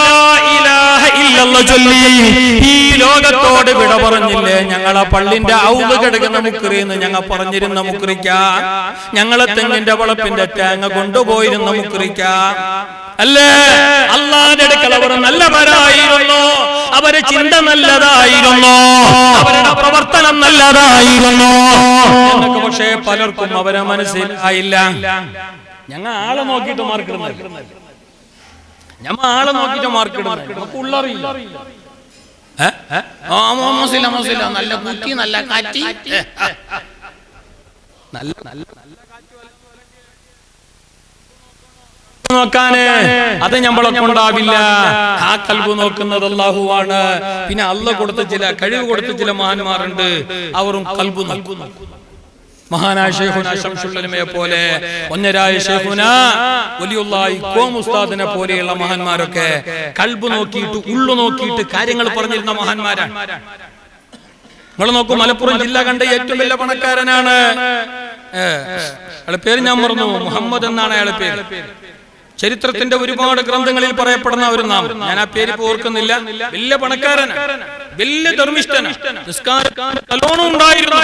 ഇലാഹ ഇല്ലല്ലാഹ് ചൊല്ലി ഈ ലോകത്തോട് വിട പറഞ്ഞില്ലേ. ഞങ്ങളെ പള്ളിന്റെ ഔദ് കിടക്കുന്ന മുക്രിന്ന് ഞങ്ങൾ പറഞ്ഞിരുന്ന മുക്രിക്ക, ഞങ്ങളെ തെങ്ങിന്റെ വളപ്പിന്റെ തേങ്ങ കൊണ്ടുപോയിരുന്ന മുക്രിക്ക അല്ലേ. അല്ലാഹുവിന്റെ അടുക്കൽ അവർ നല്ലവരായിരുന്നു. അവരെ ചിന്ത നല്ലതായിരുന്നു, അവരുടെ പ്രവർത്തനം നല്ലതായിരുന്നു. പക്ഷേ പലർക്കും അവരെ മനസ്സിൽ ആയില്ല. ഞങ്ങൾ ആളെ നോക്കിയിട്ട് മാർക്കിടുന്നത്, ഞമ്മ ആളെ നോക്കിയിട്ട് മാർക്കിടുന്നത് നമുക്ക് ഉള്ളറിയില്ല. നല്ല കുറ്റി, നല്ല കാറ്റി, നല്ല നല്ല നോക്കാന് അത് നമ്മളൊക്കെ ഉണ്ടാവില്ല. ആ കൽബ് നോക്കുന്നത് അല്ലാഹുവാണ്. പിന്നെ അല്ലാഹു കൊടുത്ത ചില കഴിവ് കൊടുത്ത ചില മഹാന്മാരുണ്ട്, അവരും കൽബ് നോക്കും. മഹാനായ ശൈഖുനാ ശംസുൽ ഉലമയെ പോലെ, ഒന്നരായ ശൈഖുനാ വലിയുള്ളാഹി ഖോം ഉസ്താദിനെ പോലെയുള്ള മഹാന്മാരൊക്കെ കൽബ് നോക്കിയിട്ട് ഉള്ളു നോക്കിയിട്ട് കാര്യങ്ങൾ പറഞ്ഞിരുന്ന മഹാന്മാരാണ്. നിങ്ങൾ നോക്കൂ, മലപ്പുറം ജില്ല കണ്ട ഏറ്റവും വലിയ പണക്കാരനാണ്. അയാളുടെ പേര് ഞാൻ മറന്നു, മുഹമ്മദ് എന്നാണ് അയാളുടെ പേര്. ചരിത്രത്തിന്റെ ഒരുപാട് ഗ്രന്ഥങ്ങളിൽ പറയപ്പെടുന്ന ഒരു നാമം, ഞാൻ ആ പേര് ഓർക്കുന്നില്ല. വലിയ പണക്കാരനാണ്, വലിയ ധർമ്മിഷ്ഠനാണ്, നിസ്കാരക്കാലോണം ഉണ്ടായിരുന്നു.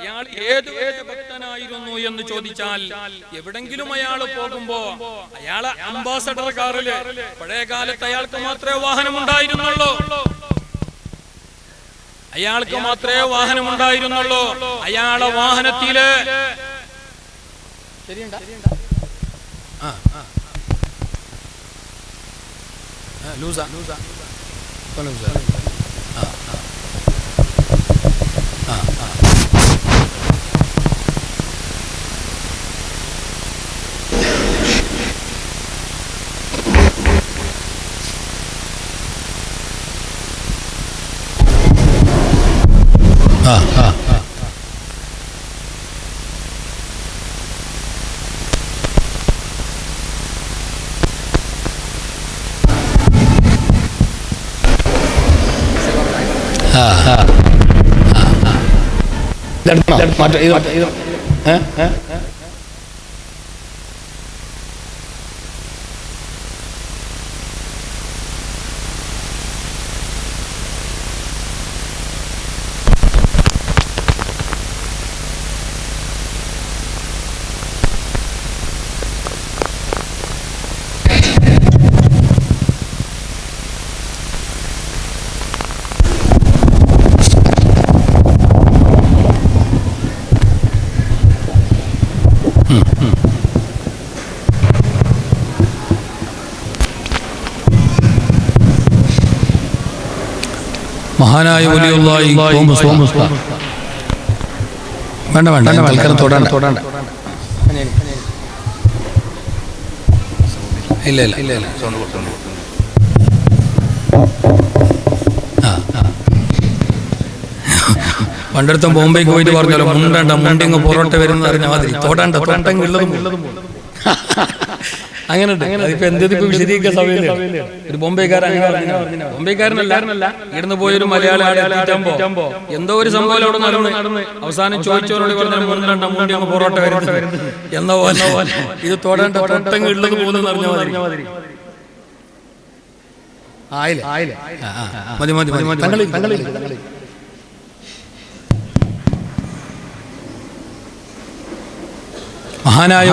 അയാൾ ഏത് ഭക്തനായിരുന്നു എന്ന് ചോദിച്ചാൽ, എവിടെങ്കിലും അയാൾ പോകുമ്പോ അയാളെ അംബാസഡർ കാറില്, പഴയ കാലത്ത് അയാൾക്ക് മാത്രമേ വാഹനം ഉണ്ടായിരുന്നുള്ളൂ, അയാൾക്ക് മാത്രമേ വാഹനം ഉണ്ടായിരുന്നുള്ളൂ. അയാളെ വാഹനത്തില് മഹാനായ വലിയുള്ളാഹി ഖോം ഉസ്താദ് വേണ്ട വേണ്ട തൽക്കാലം തൊടണ്ട. ഇല്ല ഇല്ല ഇല്ല ഇല്ല പണ്ടെടുത്തും ബോംബെക്ക് പോയിട്ട് പറഞ്ഞല്ലോ മുണ്ടിങ് പൊറോട്ട വരുന്ന അറിഞ്ഞ മാതിരി തോട്ടണ്ടെങ്കിലും അങ്ങനെ അതിപ്പോ എന്തിപ്പോ വിശദീകരിക്കാൻ സമയമില്ല. ഒരു ബോംബെക്കാരനല്ല ഇവിടുന്ന് പോയൊരു മലയാളി എന്തോ ഒരു സംഭവം അവിടെ നടന്ന് അവസാനം ചോദിച്ചവരോട് പറഞ്ഞ മുണ്ടിങ് പൊറോട്ട വരുന്നത് എന്ന പോലെ ഇത് തോട്ടണ്ടെങ്കിലും പോകുന്നു അറിഞ്ഞ മാതിരി. മതി മതി മതി തങ്ങളിൽ മഹാനായ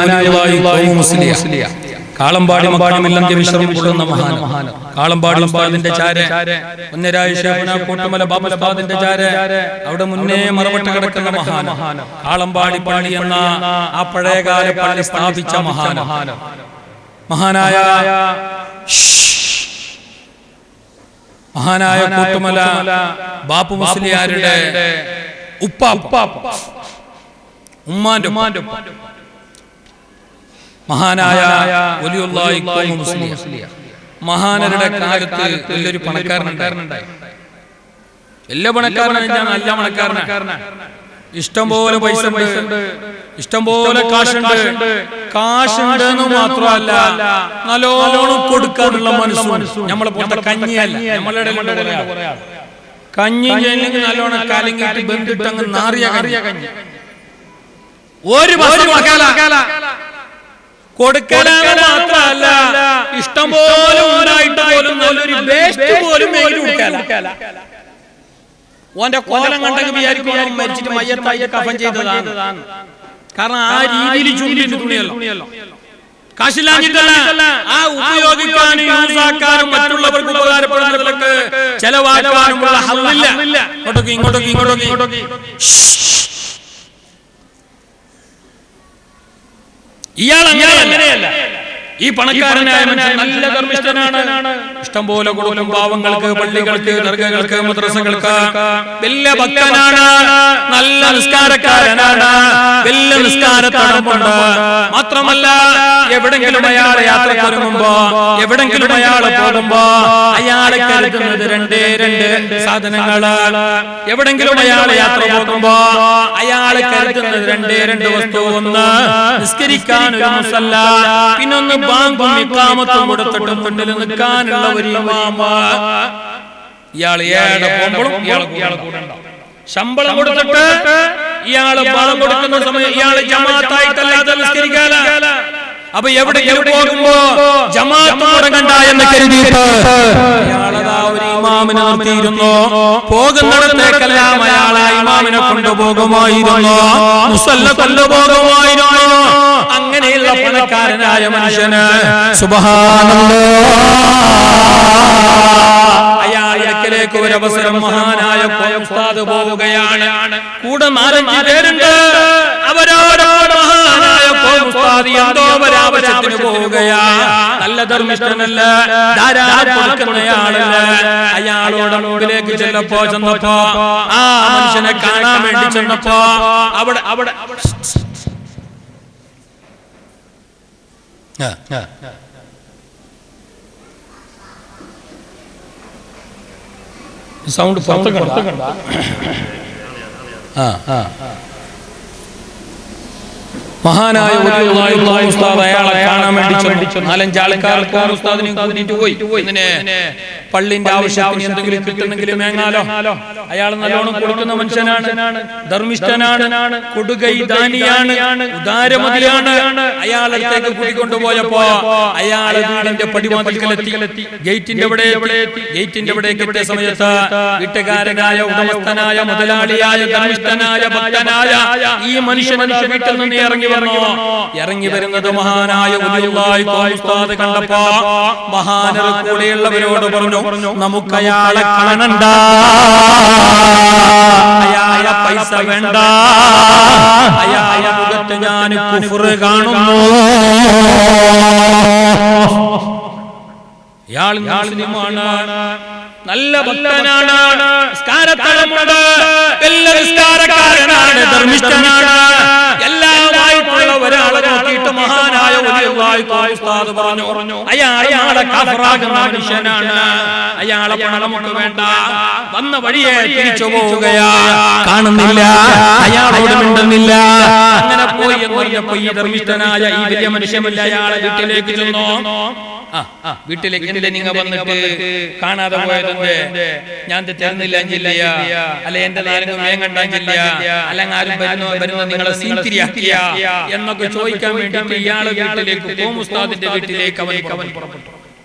കാളമ്പാടി മക്കാമില്ലന്റെ വിശ്രമം കൊള്ളുന്ന മഹാൻ കാളമ്പാടി ഉസ്താദിന്റെ ചാര മുന്നരായ ശേഖന കോട്ടമല ബാബുസ്താദിന്റെ ചാര അവിടെ മുന്നേ മറവട്ട് കിടക്കുന്ന മഹാൻ കാളമ്പാടി പള്ളി എന്ന ആ പഴയകാല പള്ളി സ്ഥാപിച്ച മഹാനായ കോട്ടമല ബാപ്പു മുസ്ലിയാരുടെ ഉമ്മാന്റെ മഹാനായ വലിയുള്ളാഹി ഖൗമു മുസ്ലിയ മഹാനരുടെ കാലത്ത് വലിയൊരു പണക്കാരനുണ്ടായി. എല്ലാ പണക്കാരനും നല്ല പണക്കാരനാണ്. ഇഷ്ടംപോലെ പൈസ ഉണ്ട്, ഇഷ്ടംപോലെ കാശുണ്ട് എന്ന് മാത്രമല്ല നല്ലോണം കൊടുക്കാനുള്ള മനസ്സും. നമ്മളെ പോലത്തെ കഞ്ഞിയല്ല, നമ്മളുടെ കഞ്ഞി നല്ലോണം കലങ്ങിട്ട് ബന്ധിട്ട് അങ്ങ് നാറിയ കഞ്ഞി ഒരു കൊടുക്കലാണ് മാത്രമല്ല ഇഷ്ടംപോലെ ഉണ്ടായിട്ട് പോലും നല്ലൊരു വേസ്റ്റ് പോലും ഓന്റെ കോലം കണ്ടെങ്കിൽ വിചാരിക്കും മരിച്ചിട്ട് മയ്യത്തായി കഫൻ ചെയ്തതാണ്. കാരണം ആ രീതിയിൽ ചുണ്ടിട്ട് തുണിയല്ലോ കാശില്ലാഞ്ഞിട്ടല്ല, ആ ഉപയോഗിക്കാനും യൂസാക്കാനും മറ്റുള്ളവർക്ക് ഉപകാരപ്പെടുന്നവർക്ക് ചെലവാക്കാനുമുള്ള ഹല്ലില്ല. ഇങ്ങോട്ടൊക്കെ ഇയാൾ അങ്ങനെയല്ല. ഈ പണക്കാരനായ മനുഷ്യൻ നല്ല ധർമ്മിഷ്ഠനാണ്. ഇഷ്ടംപോലെ കൊടുക്കും പാവങ്ങൾക്ക്, പള്ളികൾക്ക്, ദർഗകൾക്ക്, മദ്രസകൾക്ക്. വലിയ ഭക്തനാണ്, നല്ല നിസ്കാരക്കാരനാണ്, വലിയ നിസ്കാരത്തടമ്പുണ്ട്. മാത്രമല്ല എവിടെങ്കിലും അയാളെ യാത്രക്കൊരുങ്ങുമ്പോ, എവിടെങ്കിലും അയാളെ പോകുമ്പോ അയാളെ കരുതുന്നത് രണ്ട് സാധനങ്ങളാണ്. എവിടെങ്കിലും അയാളെ യാത്ര പോകുമ്പോ അയാളെ കരുതുന്നത് രണ്ട് വസ്തു. ഒന്ന് നിസ്കരിക്കാൻ ഒരു മുസല്ല, പിന്നൊന്ന് ബാങ്കും ഇഖാമത്തും കൊടുത്തിട്ട് മുന്നിൽ നിൽക്കാനുള്ള ഒരു ഇമാമ. ഇയാൾ ഏടെ പോകുമ്പോഴും ഇയാളെ കൂടെ ഉണ്ടാവും. ശമ്പളം കൊടുത്തിട്ട് ഇയാള് ബാങ്ക് കൊടുക്കുന്ന സമയം ഇയാള് ജമാഅത്തായിട്ടല്ലാതെ നിസ്കരിക്കാല. അപ്പൊ എവിടെയെങ്കിലും പോകുമ്പോ ജമാഅത്ത് മുടങ്ങണ്ട എന്ന് കരുതിയിട്ട് ഇയാളതാ ഒരു ഇമാമിനെ നിർത്തിയിരുന്നു. പോകുന്നിടത്തേക്കെല്ലാം അയാളെ ഇമാമിനെ കൊണ്ടുപോകുമായിരുന്നു, മുസല്ല കൊണ്ടുപോകുമായിരുന്നു. അങ്ങനെയുള്ള പണക്കാരനായ മനുഷ്യന് സുബ്ഹാനല്ലാഹ് അയാളിലേക്ക് ഒരു അവസരം മഹാനായ ഉസ്താദ് പോവുകയാണ്. കൂടെ 4-5 പേരുണ്ട്. അവരോട് മഹാനായ ഉസ്താദ് എന്തോ ഒരാവശ്യത്തിന് പോവുകയാ. നല്ല ധർമ്മിഷ്ഠനല്ല, ധാരാളം കൊടുക്കുന്നയാളല്ല. അയാളോട് മുമ്പിലേക്ക് ചെന്നപ്പോ ആ മനുഷ്യനെ കാണാൻ വേണ്ടി ചെന്നപ്പോ അവിടെ സൗണ്ട് മഹാനായ ഉസ്താദ് അയാളെ കാണാൻ വേണ്ടി 4-5 ആൾക്കാർ ഉസ്താദിനെ കൂട്ടിട്ട് പോയി. പള്ളിന്റെ ആവശ്യത്തിന് എന്തെങ്കിലും കിട്ടുന്നെങ്കിലും മേങ്ങാലോ. അയാൾ നല്ലോണം കൊടുക്കുന്ന മനുഷ്യനാണ്, ധർമ്മിഷ്ഠനാണ്, കൊടുകൈ ദാനിയാണ്, ഉദാരമതിയാണ്. അയാളത്തേക്ക് കൂട്ടിക്കൊണ്ടുപോയപ്പോ അയാളെ വീടിന്റെ പടിവാതിൽക്കലെത്തി. ഗേറ്റിന്റെ അവിടേക്ക് എത്തിയ സമയത്ത് വീട്ടുകാരനായ, ഉടമസ്ഥനായ, മുതലാളിയായ, ധർമ്മിഷ്ഠനായ, ഭക്തനായ ഈ മനുഷ്യൻ വീട്ടിൽ നിന്ന് ഇറങ്ങി വരുന്നത് മഹാനായ ഉസ്താദ് കണ്ടപ്പോ മഹാനർ കൂടെയുള്ളവരോട് പറഞ്ഞു, നമുക്ക് അയാളെ കാണണ്ട, അയാളെ പൈസ വേണ്ട, അയാളെ മുഖത്ത് ഞാൻ കുഫ്ർ കാണുന്നു. ഇയാൾ മുസ്ലിമാണ്, നല്ല ഭക്തനാണ്, നിസ്കാരത്തലമുണ്ട്, നല്ല നിസ്കാരക്കാരനാണ്, ധർമ്മിഷ്ഠനാണ്. ഉസ്താദ് പറഞ്ഞു, അയാളെ കാഫറാകുന്ന മനുഷ്യനാണ്, അയാളെ പണം നമുക്ക് വേണ്ട, വന്ന വഴിയെ തിരിച്ചു പോവുകയാ, കാണുന്നില്ല, അയാളോട് മിണ്ടുന്നില്ല. അങ്ങനെ പോയി എന്ന് പറഞ്ഞപ്പോ ഈ ധർമ്മിഷ്ഠനായ ഈ വലിയ മനുഷ്യമില്ല അയാളെ വീട്ടിലേക്ക് ചെന്നു. വീട്ടിലേക്ക് എന്റെ നിങ്ങൾ വന്നിട്ട് കാണാതെ പോയതെന്ത്, ഞാൻ തെറ്റുന്നില്ല അല്ലെ, എന്റെ നാലെങ്കിലും വേഗം കണ്ടാഞ്ചില്ല, അല്ലെങ്കിൽ ആരും വരുന്ന നിങ്ങളെ സീത്തിരിയാക്കിയ എന്നൊക്കെ ചോദിക്കാൻ വേണ്ടിയിട്ട് ഇയാളെ വീട്ടിലേക്ക് ഉസ്താദിന്റെ വീട്ടിലേക്ക് അവൻ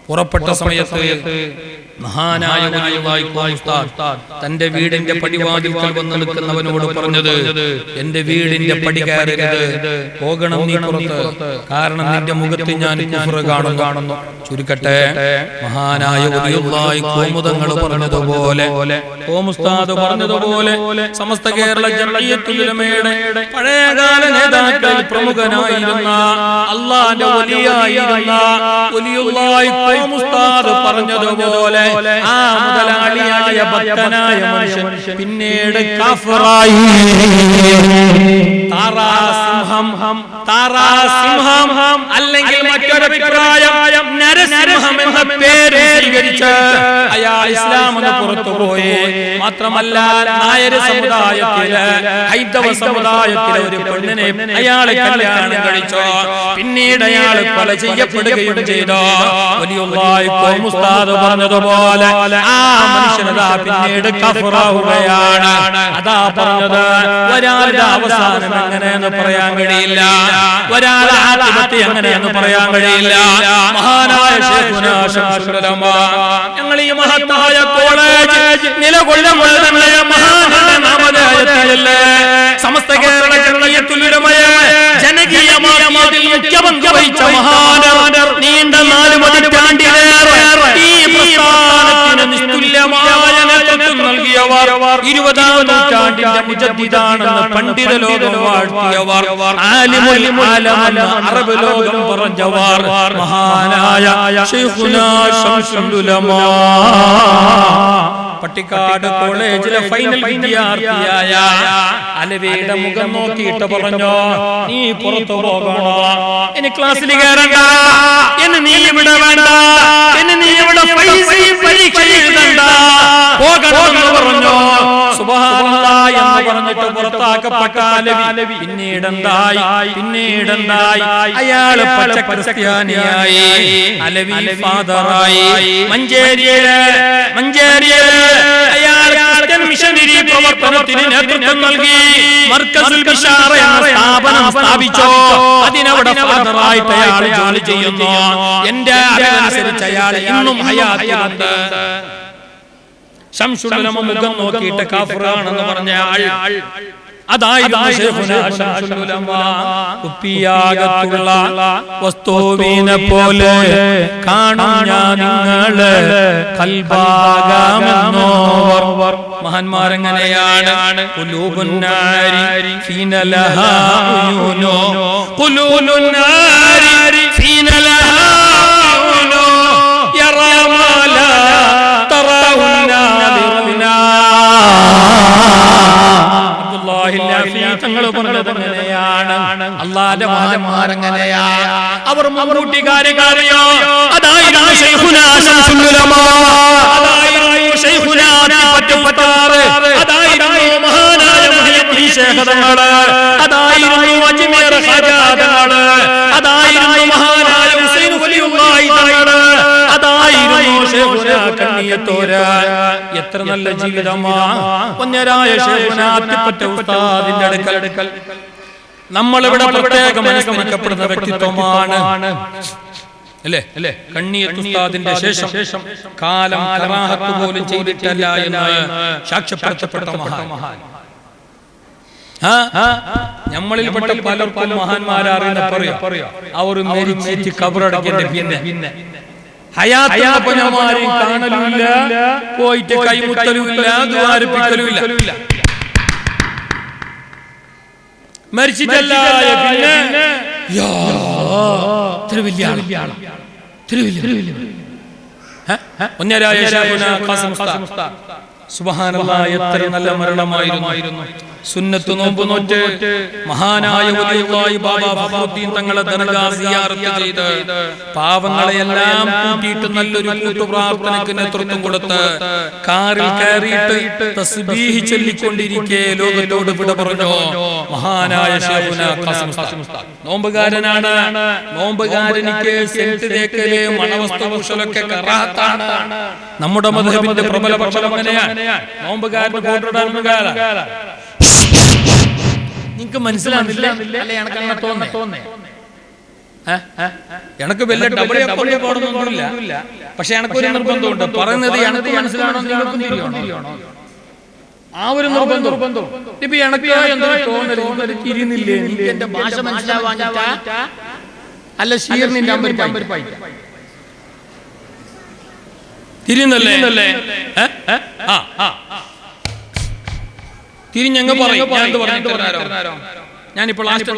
പുറപ്പെട്ട സമയത്ത് മഹാനായ തന്റെ വീടിന്റെ പടിവാതിൽക്കൽ വന്ന് നിൽക്കുന്നവനോട് പറഞ്ഞത്, എന്റെ വീടിന്റെ പടി കയറരുത്, പോകണം നീ പുറത്ത്, കാരണം നിന്റെ മുഖത്ത് ഞാൻ കുഫ്ർ കാണുന്നു. ചുരുക്കട്ടെ, മഹാനായ കോമുദങ്ങൾ പറഞ്ഞതുപോലെ, കോമുസ്താദ് പറഞ്ഞതുപോലെ, സമസ്ത കേരള ജംഇയ്യത്തുൽ ഉലമയുടെ പഴയകാല നേതാക്കൾ പ്രമുഖനായിരുന്ന അല്ലാഹുവിന്റെ വലിയായിരുന്ന വലിയുള്ളാഹി കോമുസ്താദ് പറഞ്ഞതുപോലെ ആ മുതലാളിയായ ഭക്തനായ മനുഷ്യൻ പിന്നീട് കാഫിറായി. താറാസിംഹം അല്ലെങ്കിൽ മറ്റൊരു അഭിപ്രായം നരസിംഹം എന്ന പേര് സ്വീകരിച്ച് അയാൾ ഇസ്ലാം എന്ന് പുറത്തുപോയി. മാത്രമല്ല, നായർ സമുദായത്തിലെ ഹൈന്ദവ സമുദായത്തിലെ ഒരു പെണ്ണിനെ അയാളെ കല്യാണം കഴിച്ചു. പിന്നീട് അയാൾ കൊല ചെയ്യപ്പെടുകയും ചെയ്തു. വലിയുള്ളാഹി കോമുസ്താദ് പറഞ്ഞതുപോലെ ആ മനുഷ്യനതാ പിന്നീട് കഫറാവുകയാണ്. അതാ പറഞ്ഞത്, ഒരാളുടെ അവസാനം എങ്ങനെയെന്ന് പറയാൻ കഴിയില്ല, ഒരാളുടെ ആത്മഹത്യ എങ്ങനെയെന്ന് പറയാൻ കഴിയില്ല. മഹാനായ ശൈഖുനാ ശംസുൽ ഉലമ, ഞങ്ങൾ ഈ മഹത്തായ കോളേജ് നിലകൊള്ളുന്നത് മഹാനായ നാമധേയത്തിലല്ലേ, സമസ്ത കേരള ജംഇയ്യത്തുൽ ഉലമയെ ജനകീയമാക്കിയതിൽ മുഖ്യ പങ്ക് വഹിച്ച മഹാനർ, നീണ്ട 4 പതിറ്റാണ്ടിലേറെ ഈ പ്രസ്ഥാനത്തിന് നിസ്തുല്യമായ നേതൃത്വം നൽകിയവർ, 20ാം നൂറ്റാണ്ടിന്റെ മുജദ്ദിദാണെന്ന് പണ്ഡിത ലോകം വാഴ്ത്തിയവർ, ആലിമുൽ ആലമെന്ന് അറബ് ലോകം പറഞ്ഞവർ, മഹാനായ ശൈഖുനാ ശംസുൽ ഉലമ പട്ടിക്കാട് കോളേജിലെ ഫൈനൽ വിദ്യാർത്ഥിയായ അലവിയുടെ മുഖം നോക്കിയിട്ട് പറഞ്ഞു, നീ പുറത്തു പോകണോ, ഇനി ക്ലാസ്സിൽ കയറണ്ട, എന്നെ നീ ഇവിടെ വേണ്ട, എന്നെ നീ ഇവിടെ പരീക്ഷ എഴുതണ്ട, പോകണമെന്ന് പറഞ്ഞു. സുബ്ഹാനല്ലാഹ് എന്ന് പറഞ്ഞിട്ട് പുറത്താക്കപ്പെട്ട അലവി പിന്നീടെന്തായി അയാള് പച്ച ക്രിസ്ത്യാനിയായി, അലവി ഫാദറായി. മഞ്ചേരിയിലെ അയാൾ ക്രിസ്ത്യൻ മിഷനറി പ്രവർത്തനത്തിന് നേതൃത്വം നൽകി. മർകസുൽ ബിശാറ എന്ന സ്ഥാപനം സ്ഥാപിച്ചു. അതിനവിടെ ഫാദറായിട്ട് അയാൾ ജോലി ചെയ്യുന്നു. എന്റെ അറിവനുസരിച്ച് അയാൾ ഇന്നും ഹയാത്തിലുണ്ട്. ശംസുൽ ഉലമ മുഖം നോക്കിയിട്ട് കാഫിറാണെന്ന് പറഞ്ഞ ആൾ അതായിരുന്നു ശൈഖുനാ ശംസുൽ ഉലമ. കുപ്പിയാകത്തുള്ള വസ്തുവിനെ പോലെ കാണും ഞാൻ നിങ്ങളെ കൽബാകാമെന്നോർ മഹാന്മാരെങ്ങനെയാണ്. ഖുലൂബുന്നാരി ഫീന ലഹാ ഉയൂനോ, ഖുലൂബുന്നാരി ഫീന ലഹാ ഉയൂനോ, യറാ മാ ലാ തറാഹുന്നാ ബിറുനാ. തങ്ങൾ പറഞ്ഞത് അങ്ങനെയാണ്. അല്ലാഹുവിന്റെ മഹാന്മാരെങ്ങനെയാണ്, അവർ മുൻകൂട്ടി കാര്യങ്ങളറിയോ. അതായിരുന്നു ശൈഖുനാ ശംസുൽ ഉലമ, അതായിരുന്നു ശൈഖുനാ പറ്റുപറ്റാറ്, അതായിരുന്നു മഹാനായ മുഹയ്യിദ്ദീൻ ശൈഖ് തങ്ങൾ, അതായിരുന്നു അജ്മീർ ഖാജാ തങ്ങൾ, അതായിരുന്നു മഹാനായ ഹുസൈൻ വലിയുള്ളാഹി തങ്ങൾ, അതായിരുന്നു ശൈഖുനാ കണ്ണിയത്തോര. എത്ര നല്ല ജീവിതമാ പൊന്നരായ ശൈഖുനാ അത്തിപ്പറ്റ ഉസ്താദിന്റെ അടുക്കൽ നമ്മളിവിടെ പ്രത്യേകം മനസ്സിലാക്കപ്പെടുന്ന വ്യക്തിത്വമാണ് അല്ലേ. കണ്ണിയത്ത് ഉസ്താദിന്റെ ശേഷം കാലം കറാഹത്ത് പോലും ചെയ്തിട്ടല്ല എന്ന് സാക്ഷ്യപ്പെടുത്തപ്പെട്ട മഹാൻ. നമ്മളിൽപ്പെട്ട പലർക്കും മഹാന്മാരറിയുന്ന പറയാ, അവർ മരിച്ചിട്ട് ഖബറടക്കിന്റെ പിന്നെ ഹയാത്തപ്പനമാരും കാണലുമില്ല, പോയിട്ട് കൈമുട്ടലുമില്ല, ദ്വാരപ്പിക്കലുമില്ല. മരിച്ചിട്ടല്ല പിന്നെ സുബ്ഹാനല്ലാഹ്, എത്ര നല്ല മരണമായിരുന്നു. സുന്നത്ത് നോമ്പ് നോറ്റ് മഹാനായ വലിയുള്ളാഹി ബാബ ഫഖറുദ്ദീൻ തങ്ങളെ ദർഗാ സിയാറത്ത് ചെയ്ത് പാവങ്ങളെയെല്ലാം കൂട്ടിയിട്ട് നല്ലൊരു കൂട്ടുപ്രാർത്ഥനയ്ക്ക് നേതൃത്വം കൊടുത്ത് കാറിൽ കയറിയിട്ട് തസ്ബീഹ് ചൊല്ലിക്കൊണ്ടിരിക്കെ ലോകത്തോട് വിട പറഞ്ഞു മഹാനായ ശൈഖുനാ ഖാസിം ഉസ്താദ്. നോമ്പുകാരനാണ്. നോമ്പുകാരനിക്ക് സെന്റ് തേക്കല് മണവസ്തു കുശലൊക്കെ കറാഹത്താണ്. നമ്മുടെ മദ്ഹബിന്റെ പ്രബല പക്ഷം അങ്ങനെയാണ്. നോമ്പുകാരന് കൂട്ടിടാൻ നിങ്ങക്ക് മനസ്സിലാവുന്നില്ല അല്ലെ? എനക്ക് തോന്നേ എനക്ക് വലിയ ഡബിൾ പോകണമെന്നൊന്നുമില്ല. പക്ഷെ എനക്കൊരു നിർബന്ധമുണ്ട്. പറയുന്നത് എനക്ക് മനസ്സിലാണോ നിങ്ങൾക്കും തിരിയണോ? ആ ഒരു നിർബന്ധം. ഇപ്പൊ എനക്ക് എന്തൊരു തോന്നല് തിരിയുന്നില്ലേ? എനിക്ക് എന്റെ ഭാഷ മനസ്സിലാവാഞ്ഞിട്ടാ അല്ല ഷീറിന്റെ അമ്പരിപ്പായി തിരിയുന്നല്ലേ? തിരിഞ്ഞങ്ങ് പറയും. ഞാനിപ്പോൾ പറഞ്ഞു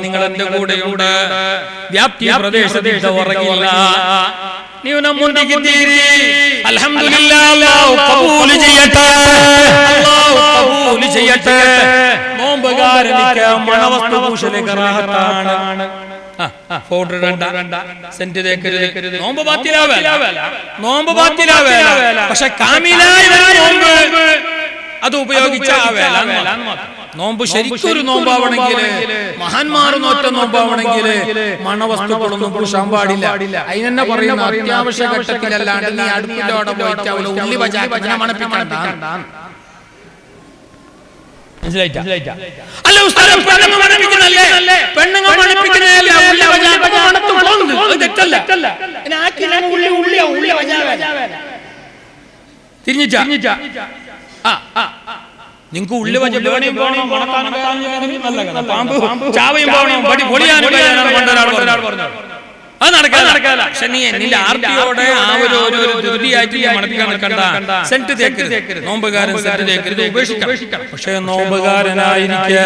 നിങ്ങൾ എന്റെ കൂടെയുണ്ട്. വ്യാപ്തി പ്രദേശത്തിന്റെ ഉറങ്ങില്ല. നോമ്പുകാരനിക്ക് മണവസ്തു പൂശല് കറാഹത്താണ്. സെന്റ് തേക്കരുത്. നോമ്പ് ബാത്തിലാവേല. പക്ഷെ കാമിലായ നോമ്പ് അത് ഉപയോഗിച്ച നോമ്പ് ശരിക്കൊരു നോമ്പാവണമെങ്കിൽ മഹാന്മാർ നോറ്റ നോമ്പാവണമെങ്കിൽ മണവസ്തുക്കളൊന്നും പൂശാൻ പാടില്ല. അതിനെന്നെ പറയുന്ന അത്യാവശ്യ ഘട്ടത്തിലല്ലാണ്ട് നീ അടുപ്പിന്റെ അവിടെ പോയിട്ട് അവള് ഉള്ളി വചാക്കി മണപ്പിക്കണ്ട. തിരിഞ്ഞിട്ടാ നിങ്ങക്ക് ഉള്ളി വച്ച് പാമ്പ് ചാവയും അത് നടക്കാല്ല. പക്ഷെ നീ എന്നിൽ ആർത്തിയോടെ ആ ഒരു ധൃതിയായിട്ട് മണപ്പിക്കാൻ നിൽക്കണ്ട. സെന്റ് തേക്കരുത്. നോമ്പുകാരൻ സെന്റ് തേക്കരുത്, ഉപേക്ഷിക്കണം. പക്ഷെ നോമ്പുകാരനായിരിക്കെ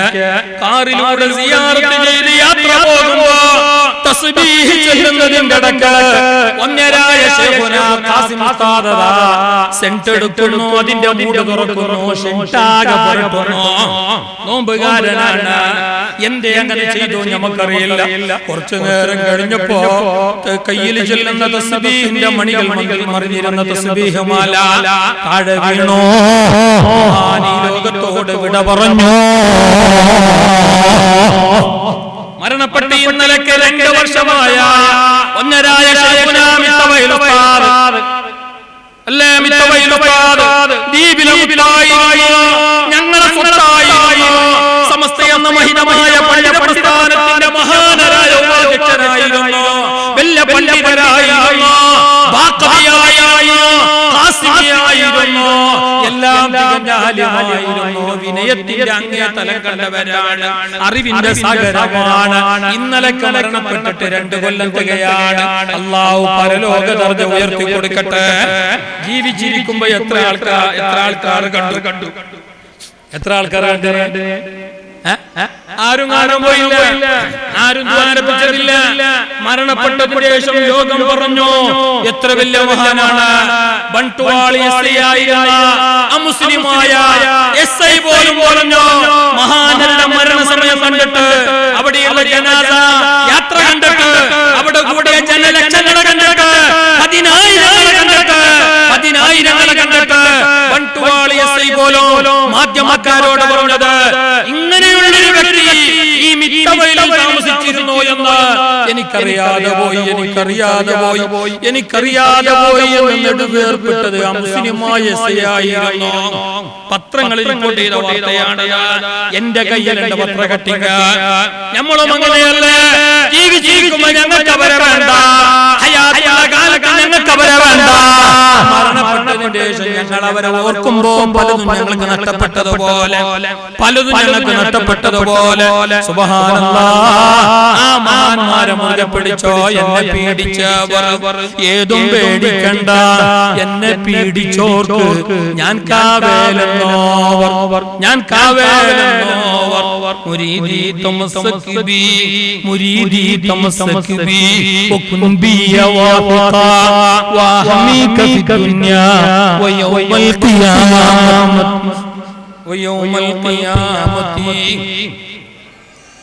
കാറിലൂടെ സിയാറത്ത് ചെയ്ത് യാത്ര പോകുമ്പോ തസ്ബീഹ് ചൊല്ലുന്നതിന്റെ ഇടക്ക് ഒന്നരായ ശൈഖുനാ ഖാസിം ഉസ്താദ് സെന്റ് എടുക്കുന്നു, അതിന്റെ മൂട് തുറക്കുന്നു, സെന്റാകെ പുരട്ടുന്നു. നോമ്പുകാരനാണ്. എന്തേ അങ്ങനെ ചെയ്തു നമുക്കറിയില്ല. കുറച്ചു നേരം കഴിഞ്ഞപ്പോ കയ്യിൽ ചൊല്ലുന്ന തസ്ബീഹിന്റെ മണികൾ മറിഞ്ഞിരുന്ന തസ്ബീഹ് മാല താഴെ വീണു. ഈ ലോകത്തോട് വിട പറഞ്ഞു. മരണപ്പെട്ട് ഇന്നലക്ക് 2 വർഷമായ ഒന്നരായ ശൈഖുനാ മിത്തവൈൽ ഉസ്താദ് അല്ലേ, മിത്തവൈൽ ഉസ്താദ് ദീപിലെ മുത്തായിരുന്നു, ഞങ്ങളെ സ്വത്തായിരുന്നു. സമസ്ത എന്ന മഹിതമായ പണ്ഡിത പ്രസ്ഥാനത്തിന്റെ മഹാനരായ ഉപാധ്യക്ഷരായിരുന്നു, വലിയ പണ്ഡിതരായിരുന്നു, ായിരുന്നു. എല്ലാം തികഞ്ഞാലിമായിരുന്നു. വിനയത്തിന്റെ അങ്ങേ തലം കണ്ടവരാണ്. അറിവിന്റെ സാഗരമാണ്. ഇന്നലെ മരണപ്പെട്ടിട്ട് 2 കൊല്ലം തികയാണ്. അല്ലാഹു പരലോക ദർജ ഉയർത്തി കൊടുക്കട്ടെ. ജീവിച്ചിരിക്കുമ്പോ എത്ര ആൾക്കാർ കണ്ടു? എത്ര ആൾക്കാർ കണ്ടു? ആരും കാണാൻ പോയില്ല, ആരും ദ്വാരപ്പിച്ചതില്ല. മരണപ്പെട്ടതിന് ശേഷം ലോകം പറഞ്ഞു എത്ര വലിയ മഹാനാണ്. ബണ്ടുവാളി അമുസ്ലിമായ SI പോലും പറഞ്ഞു മഹാനരുടെ മരണസമയം കണ്ടിട്ട്, അവിടെയുള്ള ജനാസ യാത്ര കണ്ടിട്ട്, അവിടെ കൂടിയ ജനലക്ഷങ്ങളെ കണ്ടിട്ട്, 10,000 കണ്ടിട്ട് ബണ്ടുവാളി SI പോലും മാധ്യമക്കാരോട് പറഞ്ഞത് ഇങ്ങനെയുള്ളൊരു വ്യക്തി ഈ മിത്തവൈലിൽ താമസിച്ചിരുന്നു എന്ന് എനിക്കറിയാതെ പോയി എന്ന് നെടുവേർപ്പെട്ടത് ആ മുസ്ലിമായ SI. പത്രങ്ങളിൽ റിപ്പോർട്ട് ചെയ്ത വാർത്തയാണ്. എന്റെ കയ്യിൽ എന്റെ പത്രകട്ടിക. നമ്മളും അങ്ങനെയല്ലേ, ജീവിച്ചിരിക്കുമ്പോ ഞങ്ങൾക്ക് അവരെ വേണ്ട, ഹയാത്തുള്ള കാലത്ത് ഞങ്ങൾക്ക് അവരെ വേണ്ട. മരണപ്പെട്ടതിന്റെ ശേഷം ഞങ്ങൾ അവരെ ഓർക്കുമ്പോ പലതും ഞങ്ങൾക്ക് നഷ്ടപ്പെട്ടതുപോലെ സുബ്ഹാനല്ലാഹ്. ആ മഹാന്മാരെ മുറുകെ പിടിച്ചോ. എന്നെ പീഡിച്ചവർ ഏതും പേടിക്കണ്ട, എന്നെ പീഡിച്ചോർക്ക് ഞാൻ കാവേലെന്നോവർ മുരീദി തമസ്സക് ബി മുരീദി തമസ്സക് ബി വകുൻ ബി വാഫിഖ വഹമീക ഫി ദുനിയാ വയൗമൽ ഖിയാമത്തി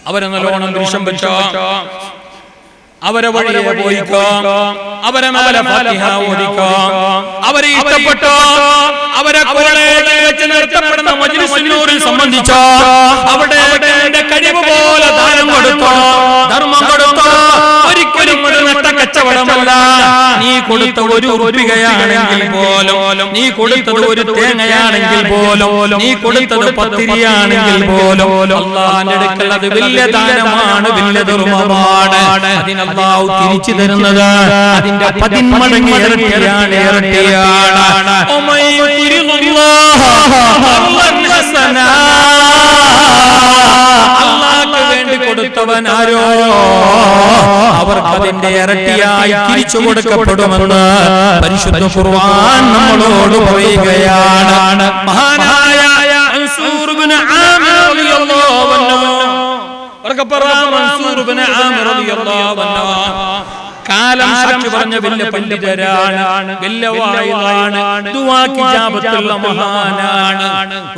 അവരെ നല്ലോണം ദൃശ്യം വെച്ചോ, അവരെ വഴിയെ പോയിക്കോ, അവരെ മേലെ ഫാത്തിഹ ഓദിക്കോ, അവരെ ഇഷ്ടപ്പെട്ടോ, അവരെ കോളേജിൽ വെച്ച് നിർത്തപ്പെടുന്ന മജ്ലിസുൽ നൂറിൽ സംബന്ധിച്ചോ, അവിടെ കഴിവ് പോലെ ദാനം കൊടുത്തോ, ധർമ്മം കൊടുത്തോ. ഒരിക്കലും ഒരു നഷ്ടക്കച്ചവടമല്ല. നീ കൊടുത്ത ഒരു ഉറുപ്പികയാണെങ്കിൽ പോലും, നീ കൊടുത്തത് ഒരു തേങ്ങയാണെങ്കിൽ പോലും, നീ കൊടുത്തത് പത്തിരിയാണെങ്കിൽ പോലും അല്ലാഹുവിന്റെ അടുക്കൽ അത് വലിയ ദാനമാണ്, വലിയ ധർമ്മമാണ്. അതിന് അല്ലാഹു തിരിച്ചു തരുന്നത് അതിന്റെ 10 മടങ്ങ് ഇരട്ടിയാണ്. അല്ലാഹുവിന് വേണ്ടി കൊടുത്തവനാരോ അവർക്ക് അതിന്റെ ഇരട്ടിയായി തിരിച്ചു കൊടുക്കപ്പെടുമെന്ന് പരിശുദ്ധ ഖുർആൻ നമ്മളോട് പറയുകയാണ്. മഹാനായ മൻസൂർ ഇബ്നു ആമിർ റളിയല്ലാഹു അൻഹു കാലം സാക്ഷി പറഞ്ഞ വലിയ പണ്ഡിതരാണ്, വലിയ വായിലാണ്, ദുആക്ക് ഇജാബത്തുള്ള മഹാനാണ്.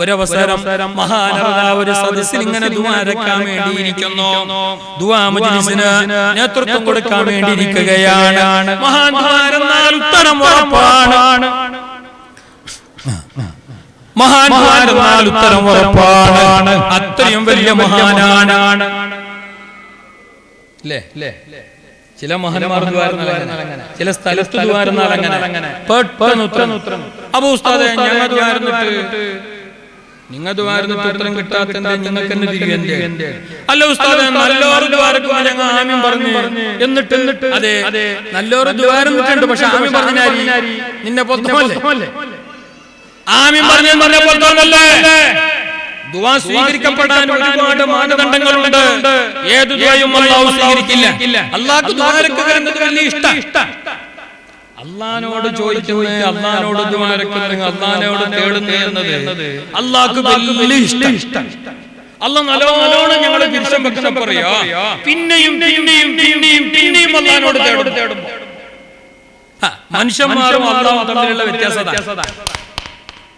ഒരവസരം മഹാനവരാ ഒരു സദസ്സിൽ ഇങ്ങനെ ദുആ രക്കാൻ വേണ്ടി ഇരിക്കുന്നു. ദുആ മജ്ലിസിന് നേതൃത്വം കൊടുക്കാൻ വേണ്ടി ഇരിക്കുകയാണ്. മഹാന്മാരെന്നാൽ ഉത്തരം ഉറപ്പാണ്, മഹാന്മാരെന്നാൽ ഉത്തരം ഉറപ്പാണ്. അത്രയും വലിയ മഹാനാണ്. ചില മഹാന്മാർ ചില സ്ഥലത്ത് ദ്വാരുന്നാൽ അങ്ങനെ പെട്ടെന്ന് ഉത്തരം. അപ്പൊ ഉസ്താദേ ഞങ്ങൾ ദ്വാരുന്നിട്ട് നിങ്ങൾ ദ്വാരുന്നിട്ട് ഉത്തരം കിട്ടാത്ത നിങ്ങൾക്ക് തന്നെ തിരികെ. അല്ല ഉസ്താദേ നല്ലോറ് ദ്വാരക്കും ഞങ്ങൾ ആമീൻ പറഞ്ഞു എന്നിട്ട് അതെ നല്ലോറ് ദ്വാരുന്നിട്ടുണ്ട്, പക്ഷെ ആമീൻ പറഞ്ഞാൽ നിന്നെ പൊത്തമല്ലേ, ആമീൻ പറഞ്ഞ പൊത്തമല്ലേ. ദുആ സ്വീകരിക്കപ്പെടാൻ ഒരുപാട് മാനദണ്ഡങ്ങളുണ്ട്. ഏത് ദുആയും അല്ലാഹു സ്വീകരിക്കില്ല. അല്ലാഹുക്ക് ദുആ രക്കുക എന്നത് വലിയ ഇഷ്ടം. അല്ലാഹുവോട് ചോദിക്കുന്നത്, അല്ലാഹുവോട് ദുആ രക്കുന്നത്, അല്ലാഹുവോട് തേടുന്നത് എന്നത് അല്ലാഹുക്ക് വലിയ ഇഷ്ടം. അല്ലാഹു നല്ലോണം ഞങ്ങൾ വിശ്വാസം വെക്കുന്ന പറയാ പിന്നെയും അല്ലാഹുവോട് തേടും. മനുഷ്യന്മാരും അല്ലാഹുവും തമ്മിലുള്ള വ്യത്യാസം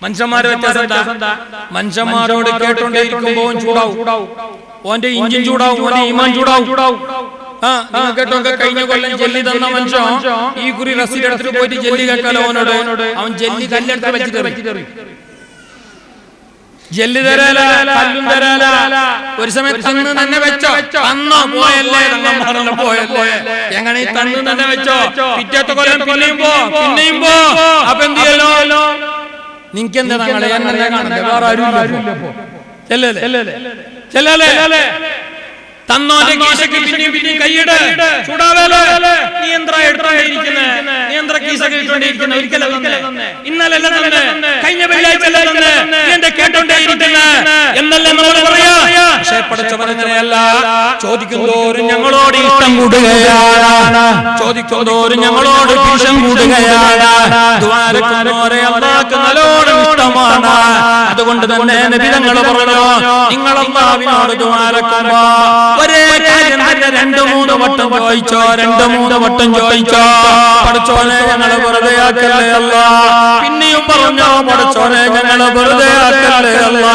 മനുഷ്യന്മാരെ വ്യത്യാസം മനുഷ്യന്മാരോട് കേട്ടോണ്ടിരിക്കുമ്പോ ചൂടാവും, ഓന്റെ ഇഞ്ചിൻ ചൂടാവും, ഓന്റെ ഈമാൻ ചൂടാവും. കേട്ടോക്കെ കഴിഞ്ഞ കൊല്ലം ജെല്ലി തന്ന മനുഷ്യൻ ഈ കുറി റസീഡ് എടുത്തിട്ട് പോയിട്ട് ജെല്ലി കേൾക്കാലോ ഓനോട്, അവൻ ജെല്ലി കല്ലെടുത്ത് വെച്ചിട്ട് ജെല്ലി തരാല കല്ലും തരാല. ഒരു സമയത്ത് തന്ന് തന്നെ വെച്ചോ, തന്നോ പോയല്ലേ എങ്ങനെ തന്ന് തന്നെ വെച്ചോ, പിറ്റേത്തെ കൊല്ലം പിന്നെയും പോ. അപ്പൊ എന്ത് ചെയ്യലോ, നിനക്ക് എന്താ തങ്ങളെ എന്നെ കാണണ്ടേ, വേറെ ആരും ചെല്ലല്ലേ തന്നോന്റെ കീശക്ക് പിന്നെയും കൈയിട് ചൂടാവേലോ. നീ എന്താ എടുത്തോണ്ടിരിക്കുന്നേ, നീ എന്താ കീശക്ക് ഇട്ടോണ്ടിരിക്കുന്നേ, ഒരിക്കലല്ലേ ഇന്നലല്ല തന്നെ, കഴിഞ്ഞ വെള്ളിയാഴ്ച നീ എന്താ കേട്ടോണ്ടേയിരിക്കുന്നേ എന്നല്ലേ നമ്മൾ പറയാ. പക്ഷേ പഠിച്ചവരല്ല, ചോദിക്കുന്നോരും ഞങ്ങളോട് ഇഷ്ടം കൂടുകയാണ്, ചോദിക്കുന്നോരും ഞങ്ങളോട് ഭീഷം കൂടുകയാണ്. ദ്വാരക്കുന്നോരെ അല്ലാഹുക്ക് നല്ലോണം ഇഷ്ടമാണ്. അതുകൊണ്ട് തന്നെ നബി തങ്ങൾ പറഞ്ഞു, നിങ്ങൾ അല്ലാഹുവിനോട് ദ്വാരക്കുമ്പോ ഒരേ കാര്യം തന്നെ 2-3 വട്ടം ചോദിച്ചോ, 2-3 വട്ടം ചോദിച്ചോ, പഠിച്ചോനെ ഞങ്ങളെ വെറുതെ ആക്കല്ലേ അല്ലാ. പിന്നെയും പറഞ്ഞോ, പഠിച്ചോനെ ഞങ്ങളെ വെറുതെ ആക്കല്ലേ അല്ലാ.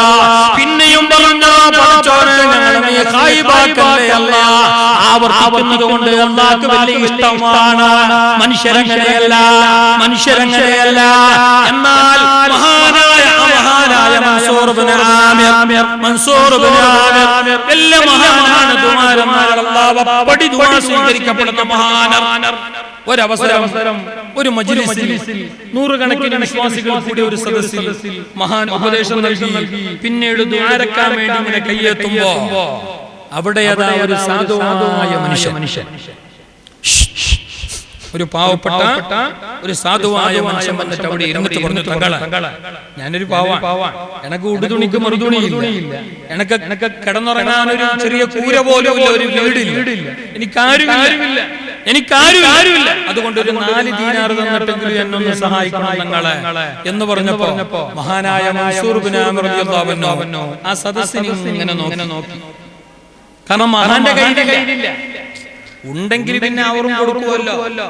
പിന്നെയും പറഞ്ഞോ, പഠിച്ചോനെ ഞങ്ങളെ നീ ഖായിബാക്കല്ലേ അല്ലാ. ആവർത്തിക്കുന്നത് കൊണ്ട് അല്ലാഹുക്ക് വലിയ ഇഷ്ടമാണ്. മനുഷ്യരങ്ങനെയല്ല. എന്നാൽ മഹാനായ മൻസൂർ ഇബ്നു ആമിർ വലിയ മഹാനാണ്. അല്ലാഹു ദുആ സ്വീകരിക്കപ്പെടുന്ന മഹാനാണ്. ഒരവസരം ഒരു മജ്ലിസിൽ നൂറുകണക്കിന് വിശ്വാസികൾ കൂടി ഒരു സദസ്സിൽ മഹാൻ ഉപദേശം നൽകി. പിന്നീട് ദുആ രക്കാൻ വേണ്ടി ഇങ്ങനെ കൈയെത്തുമ്പോ അവിടെ അതാ ഒരു സാധുവായ മനുഷ്യൻ, ഒരു പാവപ്പെട്ട ഒരു സാധുവായ മനുഷ്യൻ വന്നിട്ട് അവിടെ ഇരുന്നിട്ട് പറഞ്ഞു, തങ്ങളെ ഞാനൊരു പാവാണ്, എനക്ക് ഉടുതുണിക്ക് മറുതുണിയില്ല, എനക്ക് കിടന്നുറങ്ങാൻ ഒരു ചെറിയ കൂര പോലും ഇല്ല, ഒരു വീടില്ല, എനിക്കാരുമില്ല, എനിക്കാരുമില്ല, അതുകൊണ്ട് ഒരു 4 ദീനാർ തന്നിട്ടെങ്കിലും എന്നൊന്ന് സഹായിക്കണം നിങ്ങളെ എന്ന് പറഞ്ഞപ്പോ മഹാനായ മൻസൂർ ബിൻ ആമിർ റളിയല്ലാഹു അൻഹു ആ സദസ്സിനെ ഇങ്ങനെ നോക്കി. കാരണം മഹാന്റെ കയ്യിലില്ല, ഉണ്ടെങ്കിൽ പിന്നെ അവരും കൊടുക്കുമല്ലോ.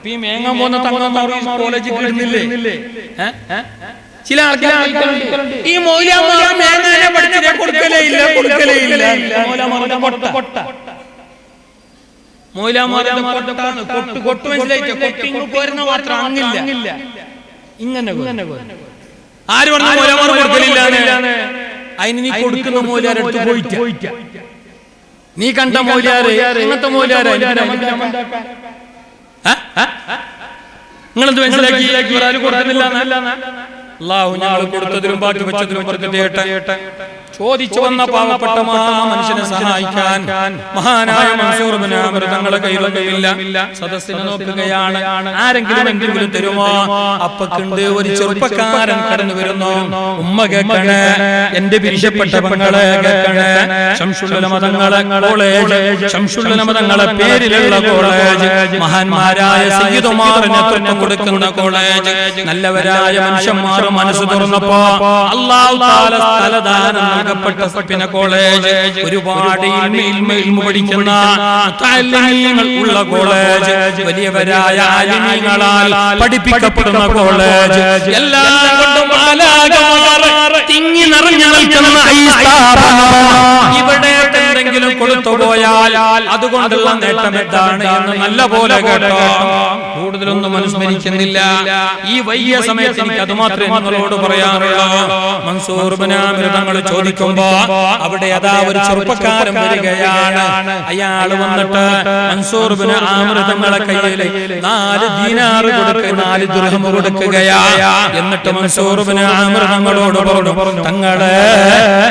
ഈ മേങ്ങാൻ പോകുന്ന തങ്ങന്മാർ കോളേജിൽ കിട്ടുന്നില്ലേ? ചില ആൾക്കാർ ഈ മൗലവിമാർ മേങ്ങാനെ പഠിച്ചിട്ട് കൊടുക്കലേ ഇല്ല. കൊട്ട് മനസ്സിലായിട്ട് കൊട്ടിങ്ങ് മാത്രം അങ്ങില്ല, ഇങ്ങനെ ആര് പറഞ്ഞു മൗലവിമാർ കൊടുക്കലില്ല? അതിന് നീ കൊടുക്കുന്ന മൗലവിമാരെടുത്ത് പോയിട്ട നീ കണ്ട മൗലവിമാരെ ഇങ്ങനത്തെ മൗലവിമാരെ നിങ്ങളെന്ത് മനസ്സിലാക്കി കൊടുക്കുന്നില്ല? അല്ലാഹു ഞങ്ങൾ കൊടുത്തതിലും ബാക്കി വെച്ചതിലും ബർക്കത്ത് ചെയ്യട്ടെ. ചോദിച്ചു വന്ന പാവപ്പെട്ട മനുഷ്യനെ സഹായിക്കാൻ മഹാനായ മൻസൂർ ബിൻ ആമിർ തങ്ങളെ കയ്യിലൊന്നുമില്ല. സദസ്സിനെ നോക്കുകയാണ്, ആരെങ്കിലും എന്തെങ്കിലും തരുമോ? അപ്പക്കുണ്ട് ഒരു ചെറുപ്പക്കാരൻ കടന്നു വരുന്നു. ഉമ്മ കേൾക്കണേ, എന്റെ പിരിശപ്പെട്ട പെങ്ങളെ കേൾക്കണേ, ശംസുൽ ഉലമ തങ്ങളെ കോളേജ്, ശംസുൽ ഉലമ തങ്ങളെ പേരിലുള്ള കോളേജ്, മഹാന്മാരായ സയ്യിദുമാറിന് നേതൃത്വം കൊടുക്കുന്ന കോളേജ്, നല്ലവരായ മനുഷ്യന്മാർ മനസ്സ് തുറന്നപ്പോ അല്ലാഹു തആല സ്ഥലദാനം നൽകപ്പെട്ട പിന്നെ കോളേജ്, ഒരുപാട് ഇൽമ പഠിക്കുന്ന മുതഅല്ലിമീങ്ങൾ ഉള്ള കോളേജ്, വലിയവരായ ആലിമീങ്ങളാൽ പഠിപ്പിക്കപ്പെടുന്ന കോളേജ്, എല്ലാം കൊണ്ടും മാലാഖമാർ തിങ്ങി നിറഞ്ഞു നിൽക്കുന്ന ഈ സ്ഥാപനം ഇവിടെ എന്തെങ്കിലും കൊടുത്തു പോയാൽ അതുകൊണ്ടുള്ള നേട്ടം എന്താണ് എന്ന് നല്ല പോലെ കേട്ടോ. കൂടുതലൊന്നും അനുസ്മരിക്കുന്നില്ല. ഈ വലിയ സമയത്ത് എനിക്ക് അത് മാത്രമേ നിങ്ങളോട് പറയാനുള്ളൂ. മൻസൂർ ബിൻ ആമിർ തങ്ങൾ ചോദിക്കുമ്പോ അവിടെ അതാ ഒരു ചെറുപ്പക്കാരൻ വരികയാണ്. അയാൾ വന്നിട്ട് മൻസൂർ ബിൻ ആമിർ തങ്ങളെ കയ്യിൽ 4 ദീനാർ കൊടുക്കുക, 4 ദിർഹം കൊടുക്കുകയാ. എന്നിട്ട് മൻസൂർ ബിൻ ആമിർ തങ്ങളോട് പറഞ്ഞു, തങ്ങളെ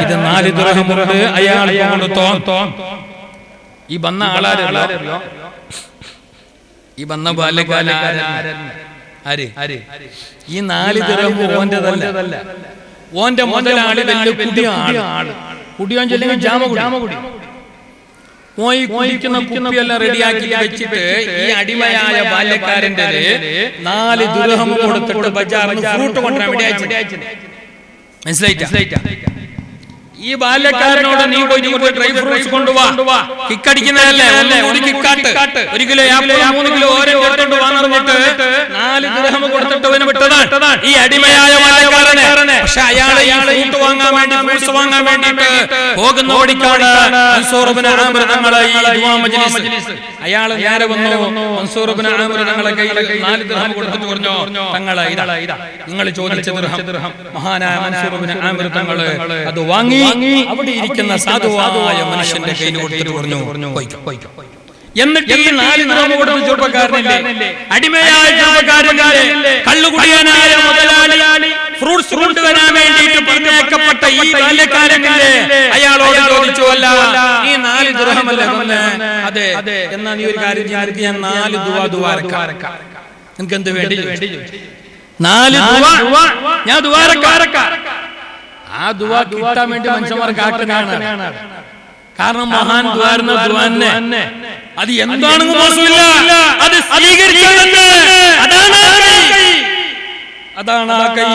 ഇത് 4 ദിർഹം ഉണ്ട്, അയാൾ കൊടുത്തോ. ഈ വന്ന ആളാരല്ലോ, ഈ വന്ന ബാല്യക്കാരൻ ആര്? ഈ 4 ദിർഹം ഓന്റെതല്ല, ഓന്റെ മുതലാളി വലിയ കുടിയാണ്. കുടിയാൻ ചെല്ലെങ്കിൽ ജാമകുടി. ഓയി കുടിക്കുന്ന കുപ്പിയെല്ലാം റെഡിയാക്കി വെച്ചിട്ട് ഈ അടിമയായ ബാല്യക്കാരന്റെ 4 ദിർഹം കൊടുത്തിട്ട് ബജാറിൽ ഫ്രൂട്ട് കൊണ്ടുവരാൻ വേണ്ടി അയച്ചു. മനസ്സിലായിട്ടാ? ഈ ബാല്യക്കാരനോട് നീ പോയി ഡ്രൈ ഫ്രൂട്ട്സ് കൊണ്ടുവാ, കിക്കടിക്കുന്നതല്ലേ, ഒരു കിക്കാട്ട്, 1 കിലോ ആപ്പിൾ 3 കിലോ ഓരോ കൊടുത്തോണ്ട് വന്നിട്ട് 4 ദിർഹം കൊടുത്തിട്ട് വിട്ടതാണ് ഈ അടിമയായ ബാല്യക്കാരനെ. പക്ഷെ അയാളെ ഈ ഫ്രൂട്ട് വാങ്ങാൻ വേണ്ടി, ഫ്രൂട്ട്സ് വാങ്ങാൻ വേണ്ടിട്ട് പോകുന്ന ഓടിക്കാണ് മൻസൂർ ബിൻ ആമിർ തങ്ങളെ ഈ ദുആ മജ്ലിസ്. അയാൾ നേരെ വന്നു മൻസൂർ ബിൻ ആമിർ തങ്ങളെ കയ്യിൽ 4 ദിർഹം കൊടുത്തിട്ട് പറഞ്ഞു, തങ്ങളെ ഇതാ നിങ്ങൾ ചോദിച്ച ദിർഹം. മഹാനായ മൻസൂർ ബിൻ ആമിർ തങ്ങൾ അത് വാങ്ങി അവിടെ ഇരിക്കുന്ന സാധുവായ മനുഷ്യന്റെ കയ്യിൽ കൊടുത്തിട്ട് പറഞ്ഞു, പോയിക്കോ. എന്നിട്ട് ഈ 4 ദിർഹം കൊടുത്ത ചെറുപ്പക്കാരനില്ലേ, അടിമയായ ചെറുപ്പക്കാരനില്ലേ, കള്ളുകുടിയനായ മുതലാളി, ഫ്രൂട്ട്സ് കൊണ്ടുവരാൻ വേണ്ടിയിട്ട് പറഞ്ഞേക്കപ്പെട്ട ഈ ബാല്യക്കാരനില്ലേ, അയാളോട് ചോദിച്ചു, അല്ല ഈ 4 ദിർഹമല്ലേ വന്നേ? അതെ. എന്നാ നീ ഒരു കാര്യം ചെയ്തിട്ട് ഞാൻ 4 ദുആ നിനക്ക് എന്ത് വേണ്ടി? 4 ദുആ ഞാൻ ദുആ. ആ ദുആ കിട്ടാൻ വേണ്ടി മനുഷ്യന്മാർ കാക്കുന്നതാണ്. കാരണം മഹാൻ ദ്വാരുന്ന ദ്വാന്നെ അത് എന്താണെന്ന് മോശമില്ല, അത് സ്വീകരിച്ചതെന്ന്. അതാണ് ആ കൈ.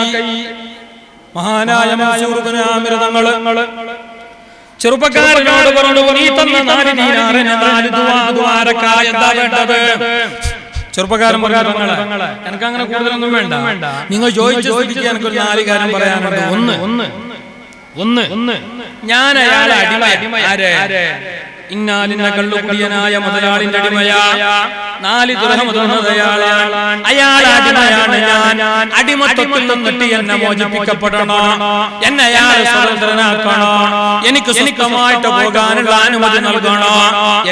മഹാനായ മൻസൂർ ബിൻ ആമിർ തങ്ങൾ ചെറുപ്പക്കാരനോട് പറഞ്ഞു, നീ തന്ന 4 ദീനാറിന് 4 ദുആരക്കായ എന്താ വേണ്ടത്? ചെറുപ്പക്കാരൻ പറഞ്ഞു, എനിക്ക് അങ്ങനെ കൂടുതലൊന്നും വേണ്ട, നിങ്ങൾ ചോദിച്ച സ്ഥിതിക്ക് എനിക്കൊരു 4 കാര്യം പറയാനുണ്ട്. ഒന്ന് ഞാൻ അയാളെ അടിമ, ഇന്നാലിന്ന കള്ളുകുടിയനായ മുതലാളിന്റെ അടിമയാ, 4 ദിർഹം തന്നത് അയാളാണ്. അയാൾ അടിമയാണ് ഞാൻ. അടിമത്തത്തിൽ നിന്നിട്ട് എന്നെ മോചിപ്പിക്കപ്പെടണോ, എന്നെ അയാൾ സ്വതന്ത്രനാക്കണോ, എനിക്ക് സ്വന്തമായിട്ട് പോകാനുള്ള അനുമതി നൽകണോ,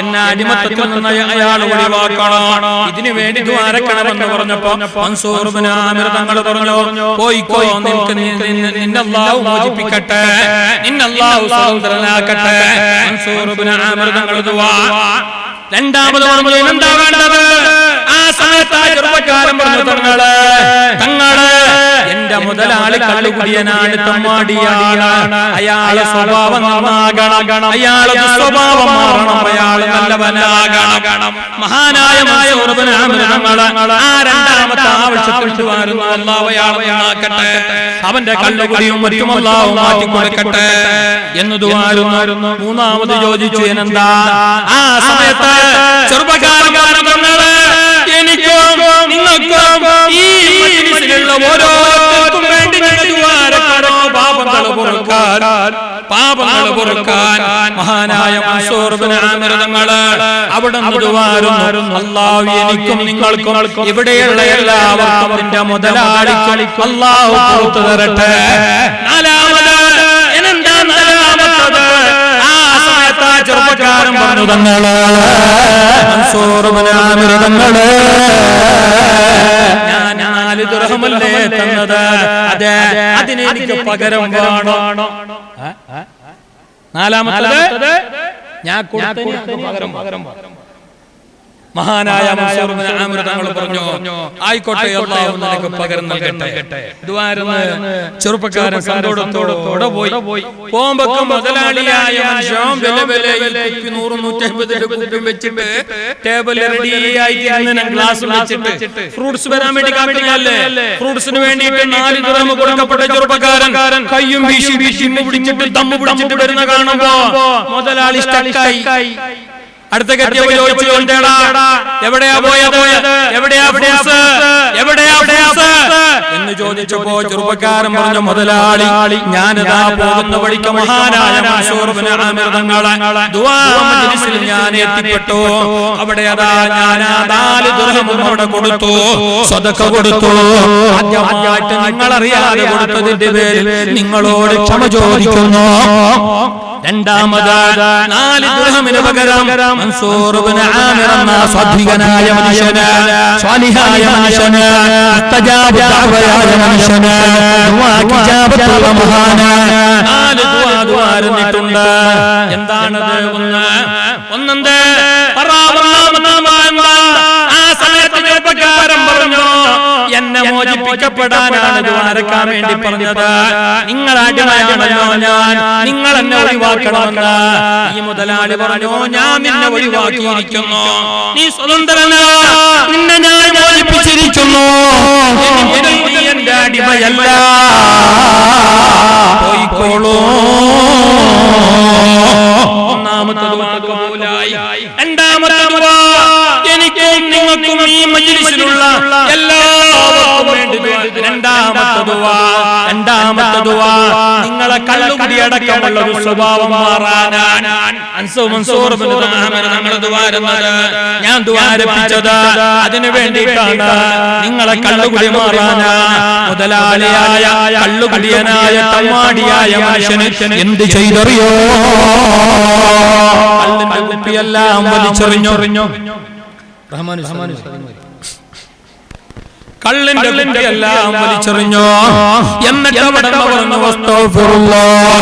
എന്നെ അടിമത്തത്തിൽ നിന്ന് അയാൾ ഒഴിവാക്കണോ, ഇതിനു വേണ്ടി ദ്വാരക്കണമെന്ന് പറഞ്ഞപ്പോ മൻസൂർ ബിൻ ആമിർ തങ്ങൾ പറഞ്ഞു, പോയിക്കോ, നിന്നെ അല്ലാഹു മോചിപ്പിക്കട്ടെ, നിന്നെ അല്ലാഹു സ്വതന്ത്രനാക്കട്ടെ. മൻസൂർ ബിൻ ആമിർ തങ്ങൾ ദുആ. രണ്ടാമത് പറഞ്ഞു, എന്താ വേണ്ടത്? ആ സമയത്ത് ചെറുപ്പക്കാരൻ പറഞ്ഞു, തങ്ങളെ എന്റെ മുതലാളി മുതലാളി കള്ളുകുടിയനാണ്, തമ്മാടിയാണ്. അയാളെ സ്വഭാവം നന്നാകണം, അയാളെ സ്വഭാവം മാറണം, അയാൾ നല്ലവനാകണം. മഹാനായ മൻസൂർ ഇബ്നു ആമിർ തങ്ങളെ ആ രണ്ടാമത്തെ ആവശ്യത്തിൽ വരുന്നു, അല്ലാഹു അയാളെ നന്നാക്കട്ടെ, അവന്റെ കള്ളുകുടിയും മറ്റും അല്ലാഹു മാറ്റി കൊടുക്കട്ടെ എന്ന് ദുആരുന്നു. മൂന്നാമത് ചോദിച്ചു, എന്താ? ആ സമയത്ത് ചെറുപ്പക്കാരന്മാരെ എനിക്കും നിങ്ങൾക്കും ഈ മജ്‌ലിസിലുള്ള ഓരോരുത്തർക്കും വേണ്ടി പാപങ്ങൾ പൊറുക്കാൻ മഹാനായ മൻസൂർ ഇബ്നു ആമിർ തങ്ങള് അവിടുന്ന് ദുആരുന്നു, അല്ലാഹു എനിക്കും നിങ്ങൾക്കും ഇവിടെയുള്ള എല്ലാവർക്കും നിന്റെ മുതലാളിക്കും അല്ലാഹു പുറത്തു തരട്ടെ. നാലാമത് എന്നെന്താ നാലാമത്തത്? ആ സമയത്ത് ചെറുപ്പക്കാരൻ പറഞ്ഞു, തങ്ങള് മൻസൂർ ഇബ്നു ആമിർ തങ്ങള് ഞാൻ 4 ദിർഹമല്ലേ തന്നത്, അതെ അതിന് എനിക്ക് പകരം വേണോ? നാലാമത്തത് ഞാൻ കൊടുത്തതിന് പകരം. മഹാനായ മൻസൂർ ഇബ്നു ആമിർ തങ്ങൾ പറഞ്ഞു, ആയിക്കോട്ടെ, അല്ലാഹു നിനക്ക് പകരം നൽകട്ടെ. ചെറുപ്പക്കാരൻ സന്തോഷത്തോടെ പോയി. പോകുമ്പോ മുതലാളിയായ മനുഷ്യൻ വിലയിൽ 100-150 കുപ്പി വെച്ചിട്ട് ടേബിളിൽ റെഡിയായി ഗ്ലാസ് വെച്ചിട്ട് ഫ്രൂട്ട്സ് വരാൻ വേണ്ടി കാത്തിരിക്കല്ലേ. ഫ്രൂട്ട്സിന് വേണ്ടിയിട്ട് 4 ദിർഹം കൊടുക്കപ്പെട്ട ചെറുപ്പക്കാരൻ കയ്യും വീശി പിടിച്ചിട്ട് ദമ്മു പിടിച്ചിട്ട് വരുന്ന കാണുമ്പോ മുതലാളി സ്റ്റക്കായി. അടുത്ത കെട്ടിയ ചോദിച്ചു, എവിടെയാ പോയത്, എവിടെയാ എന്ന് ചോദിച്ചപ്പോ ചെറുപ്പക്കാരൻ പറഞ്ഞു, മുതലാളി ഞാനിതാ പോകുന്ന വഴിക്ക് മഹാനായ മൻസൂർ ഇബ്നു ആമിർ തങ്ങളെ ദുആ മജ്‌ലിസിൽ ഞാൻ എത്തിപ്പെട്ടു. അവിടെ അതാ ഞാൻ 4 ദിർഹം അവിടെ കൊടുത്തു, സദഖ കൊടുത്തു. ആദ്യമായിട്ട് നിങ്ങളറിയാതെ കൊടുത്തതിന്റെ പേരിൽ നിങ്ങളോട് ക്ഷമ ചോദിക്കുന്നു. രണ്ടാമത് 4 ദിർഹമിന് പകരം മൻസൂർ ഇബ്നു ആമിർ എന്ന സാത്വികനായ മനുഷ്യന്, സ്വാലിഹായ മനുഷ്യന്, മുസ്തജാബ് ദഅവയായ മനുഷ്യന്, ദുആ ഇജാബത്തുള്ള മഹാനാണ് 4 ദുആ അറിഞ്ഞിട്ടുണ്ട്. എന്താണത്? ഒന്നെന്ത് ആ സമയത്ത് ചെറുപ്പക്കാരൻ പറഞ്ഞു, എന്നെ മോചിപ്പിക്കപ്പെടാനാണ് ദ്വാരക്കാൻ വേണ്ടി പറഞ്ഞത്. നിങ്ങൾ അടിമയാണല്ലോ ഞാൻ, നിങ്ങൾ എന്നെ ഒഴിവാക്കണമെന്ന്. ഈ മുതലാളി പറഞ്ഞു, ഞാൻ നിന്നെ ഒഴിവാക്കിയിരിക്കുന്നു, നീ സ്വതന്ത്രനാ, നിന്നെ ഞാൻ മോചിപ്പിച്ചിരിക്കുന്നു, നീ എന്റെ അടിമയല്ല, പോയിക്കോളൂ. ഒന്നാമത്തെ കബൂലായി. രണ്ടാമത്തെ എനിക്കും നിങ്ങൾക്കും ഈ മജ്‌ലിസിലുള്ള എല്ലാവർക്കും വേണ്ടി രണ്ടാമത്തെ ദുആ നിങ്ങളെ കള്ളുകുടി അടക്കമുള്ള ഒരു സ്വഭാവം മാറാനാണ് മൻസൂർ ഇബ്നു ആമിർ തങ്ങൾ ദുആരുന്നത്. ഞാൻ ദുആരപ്പിച്ചത് അതിനു വേണ്ടിയിട്ടാണ്, നിങ്ങളെ കള്ളുകുടി മാറാനാണ്. മുതലാളിയായ കള്ളുകുടിയനായ തമ്മാടിയായ മനുഷ്യന് എന്ത് ചെയ്തറിയോ? കള്ളിന്റെ കുപ്പിയെല്ലാം വലിച്ചെറിഞ്ഞു. കള്ളിന്റെ കുപ്പിയെല്ലാം വലിച്ചെറിഞ്ഞു. എന്നിട്ട് അവിടെ പറഞ്ഞു, അസ്തഗ്ഫിറുല്ലാഹ്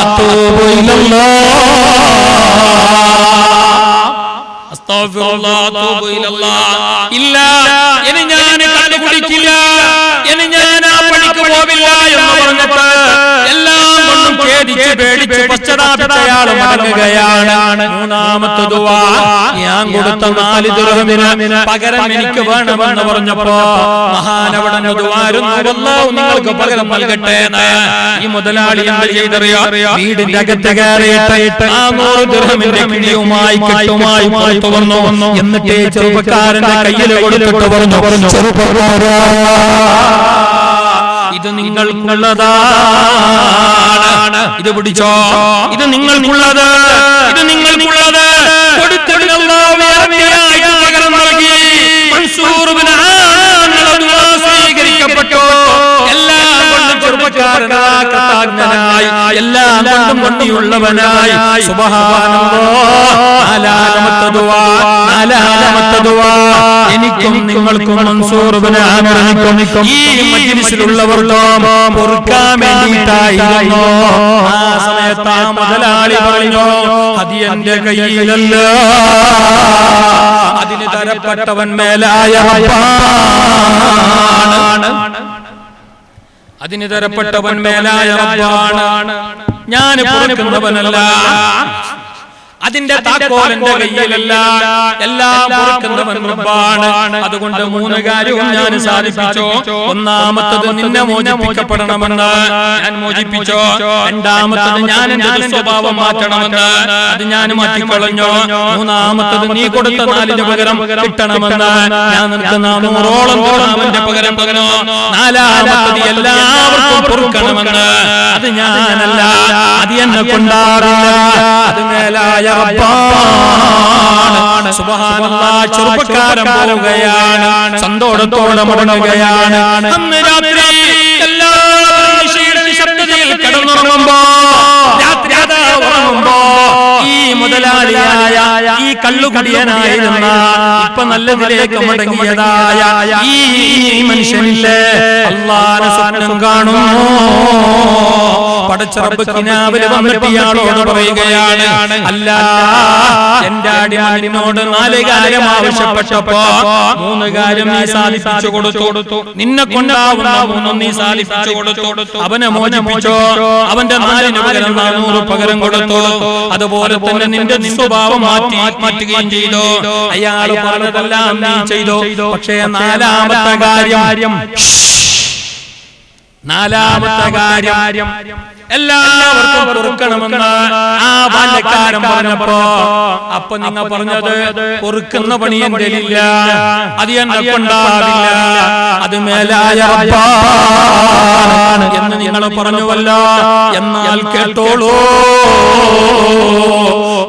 അത്തൂബു ഇലല്ലാഹ്. ഇല്ല, ഇനി ഞാൻ കള്ളു കുടിക്കില്ല, ഇനി ഞാൻ ആ പണിക്ക് പോവില്ല എന്ന് പറഞ്ഞിട്ട് എല്ലാം കൊണ്ടും ഖേദിച്ച് പേടിച്ച് പശ്ചാത്തലയാൾ മടങ്ങുകയാണ്. മൂന്നാമത്തെ ദുആ, ഞാൻ കൊടുത്ത 4 ദിർഹമിന് പകരം എനിക്ക് വേണമെന്ന് പറഞ്ഞപ്പോ മഹാനവിടെ ദുആരുന്നു, അല്ലാഹു നിങ്ങൾക്ക് പകരം നൽകട്ടെ എന്ന്. ഈ മുതലാളി എന്ത് ചെയ്തറിയോ? വീടിന്റെ അകത്ത് കയറിയിട്ട് 400 ദിർഹമിന്റെ കിഴിയുമായി കെട്ടുമായി പുറത്തു വന്നു. എന്നിട്ട് ചെറുപ്പക്കാരന്റെ കയ്യിൽ കൊടുത്തിട്ട് പറഞ്ഞു, ചെറുപ്പക്കാരാ, ഇത് നിങ്ങൾക്കുള്ളതാണ്, ഇത് പിടിച്ചോ, ഇത് നിങ്ങൾക്കുള്ളത്, ഇത് നിങ്ങൾക്കുള്ളത്. കൊടുത്തിട്ട് അല്ലാഹു വേറെയായിട്ട് പകരം നൽകി. മൻസൂർ ഇബ്നു ആമിർ ദുആ സ്വീകരിക്കപ്പെട്ടു. എല്ലാം കൊണ്ടും ചെറുപ്പക്കാരനായി, എല്ലാം കൊണ്ടും കൊണ്ടിയുള്ളവനായി. സുബ്ഹാനല്ലാഹ്. നാലാമത്തെ ദുആ എനിക്കും നിങ്ങൾക്കും മൻസൂർ ഇബ്നു ആമിറിനും ഈ മജ്‌ലിസിലുള്ളവർക്കും പൊറുക്കാൻ വേണ്ടിയിട്ടായിരുന്നു. ആ സമയത്ത് സമയത്ത് ആ മുതലാളി പറഞ്ഞു, അത് എന്റെ കയ്യിലല്ല, അതിന് തരപ്പെട്ടവൻ മേലായ റബ്ബാണ്, അതിന് തരപ്പെട്ടവൻ മേലായ റബ്ബാണ്, ഞാൻ പൊറുക്കുന്നവനല്ല, അതിന്റെ താക്കോൽ എന്റെ കയ്യിലല്ല, എല്ലാം പൊറുക്കുന്നവൻ റബ്ബാണ്. അതുകൊണ്ട് 3 കാര്യവും ഞാൻ സാധിപ്പിച്ചു. ഒന്നാമത്തത് നിന്നെ മോചിപ്പിക്കപ്പെടണമെന്ന് ഞാൻ മോചിപ്പിച്ചു. രണ്ടാമത്തത് ഞാൻ എന്റെ സ്വഭാവം മാറ്റണമെന്ന് അത് ഞാൻ മാറ്റിക്കളഞ്ഞു. മൂന്നാമത്തത് നീ കൊടുത്ത 4 പകരം കിട്ടണമെന്ന് ഞാൻ നിനക്ക് 400ഓളം അവന്റെ പകരം പകരോ. നാലാമത്തത് എല്ലാവർക്കും പൊറുക്കണമെന്ന് അത് ഞാനല്ല, അത് എന്നെ കൊണ്ടാറില്ല, അത് മേലായ റബ്ബാണ്. സുബ്ഹാനല്ലാഹ്, ചെറുപ്പക്കാരൻ പോവുകയാണ്, സന്തോഷത്തോടെ മടങ്ങുകയാണ്. അന്ന് രാത്രി എല്ലാവരും നിശയുടെ നിശബ്ദതയിൽ കിടന്നുറങ്ങുമ്പോ, രാത്രി അതാ ഉറങ്ങുമ്പോ ഈ മുതലാളിയായ ഈ കള്ളുകുടിയനായിരുന്ന ഇപ്പൊ നല്ലതിലേക്ക് മടങ്ങിയതായ ഈ മനുഷ്യനില്ലേ അല്ലാഹുവിനെ സ്വപ്നം കാണുന്നു. പടച്ച റബ്ബ് കിനാവിൽ വന്നിട്ട് ഇയാളോട് പറയുകയാണ്, അല്ല എന്റെ അടിമയോട് 4 കാര്യം ആവശ്യപ്പെട്ടപ്പോ 3 കാര്യം നീ സാധിപ്പിച്ചു കൊടുത്തു, നിന്നെ കൊണ്ടാവുന്ന 3 നീ സാധിപ്പിച്ചു കൊടുത്തു. അവനെ മോചിപ്പിച്ചോ, അവന്റെ 4 പകരം 400 പകരം കൊടുത്തു. അതുപോലെ തന്നെ നിന്റെ സ്വഭാവം മാറ്റുകയും ചെയ്തു. അയാൾ പറഞ്ഞതെല്ലാം നീ ചെയ്തു. പക്ഷേ നാലാമത്തെ കാര്യം എല്ലാവർക്കും പൊറുക്കണമെന്ന് ആ ബാല്യക്കാരൻ പറഞ്ഞപ്പോ, അപ്പൊ നിങ്ങൾ പറഞ്ഞത് പൊറുക്കുന്ന പണി എന്റെ ഇല്ല, അത് എന്നെ കൊണ്ടാവില്ല, അത് മേലായ റബ്ബാണ് എന്ന് നിങ്ങൾ പറഞ്ഞുവല്ലോ. എന്നാൽ കേട്ടോളൂ,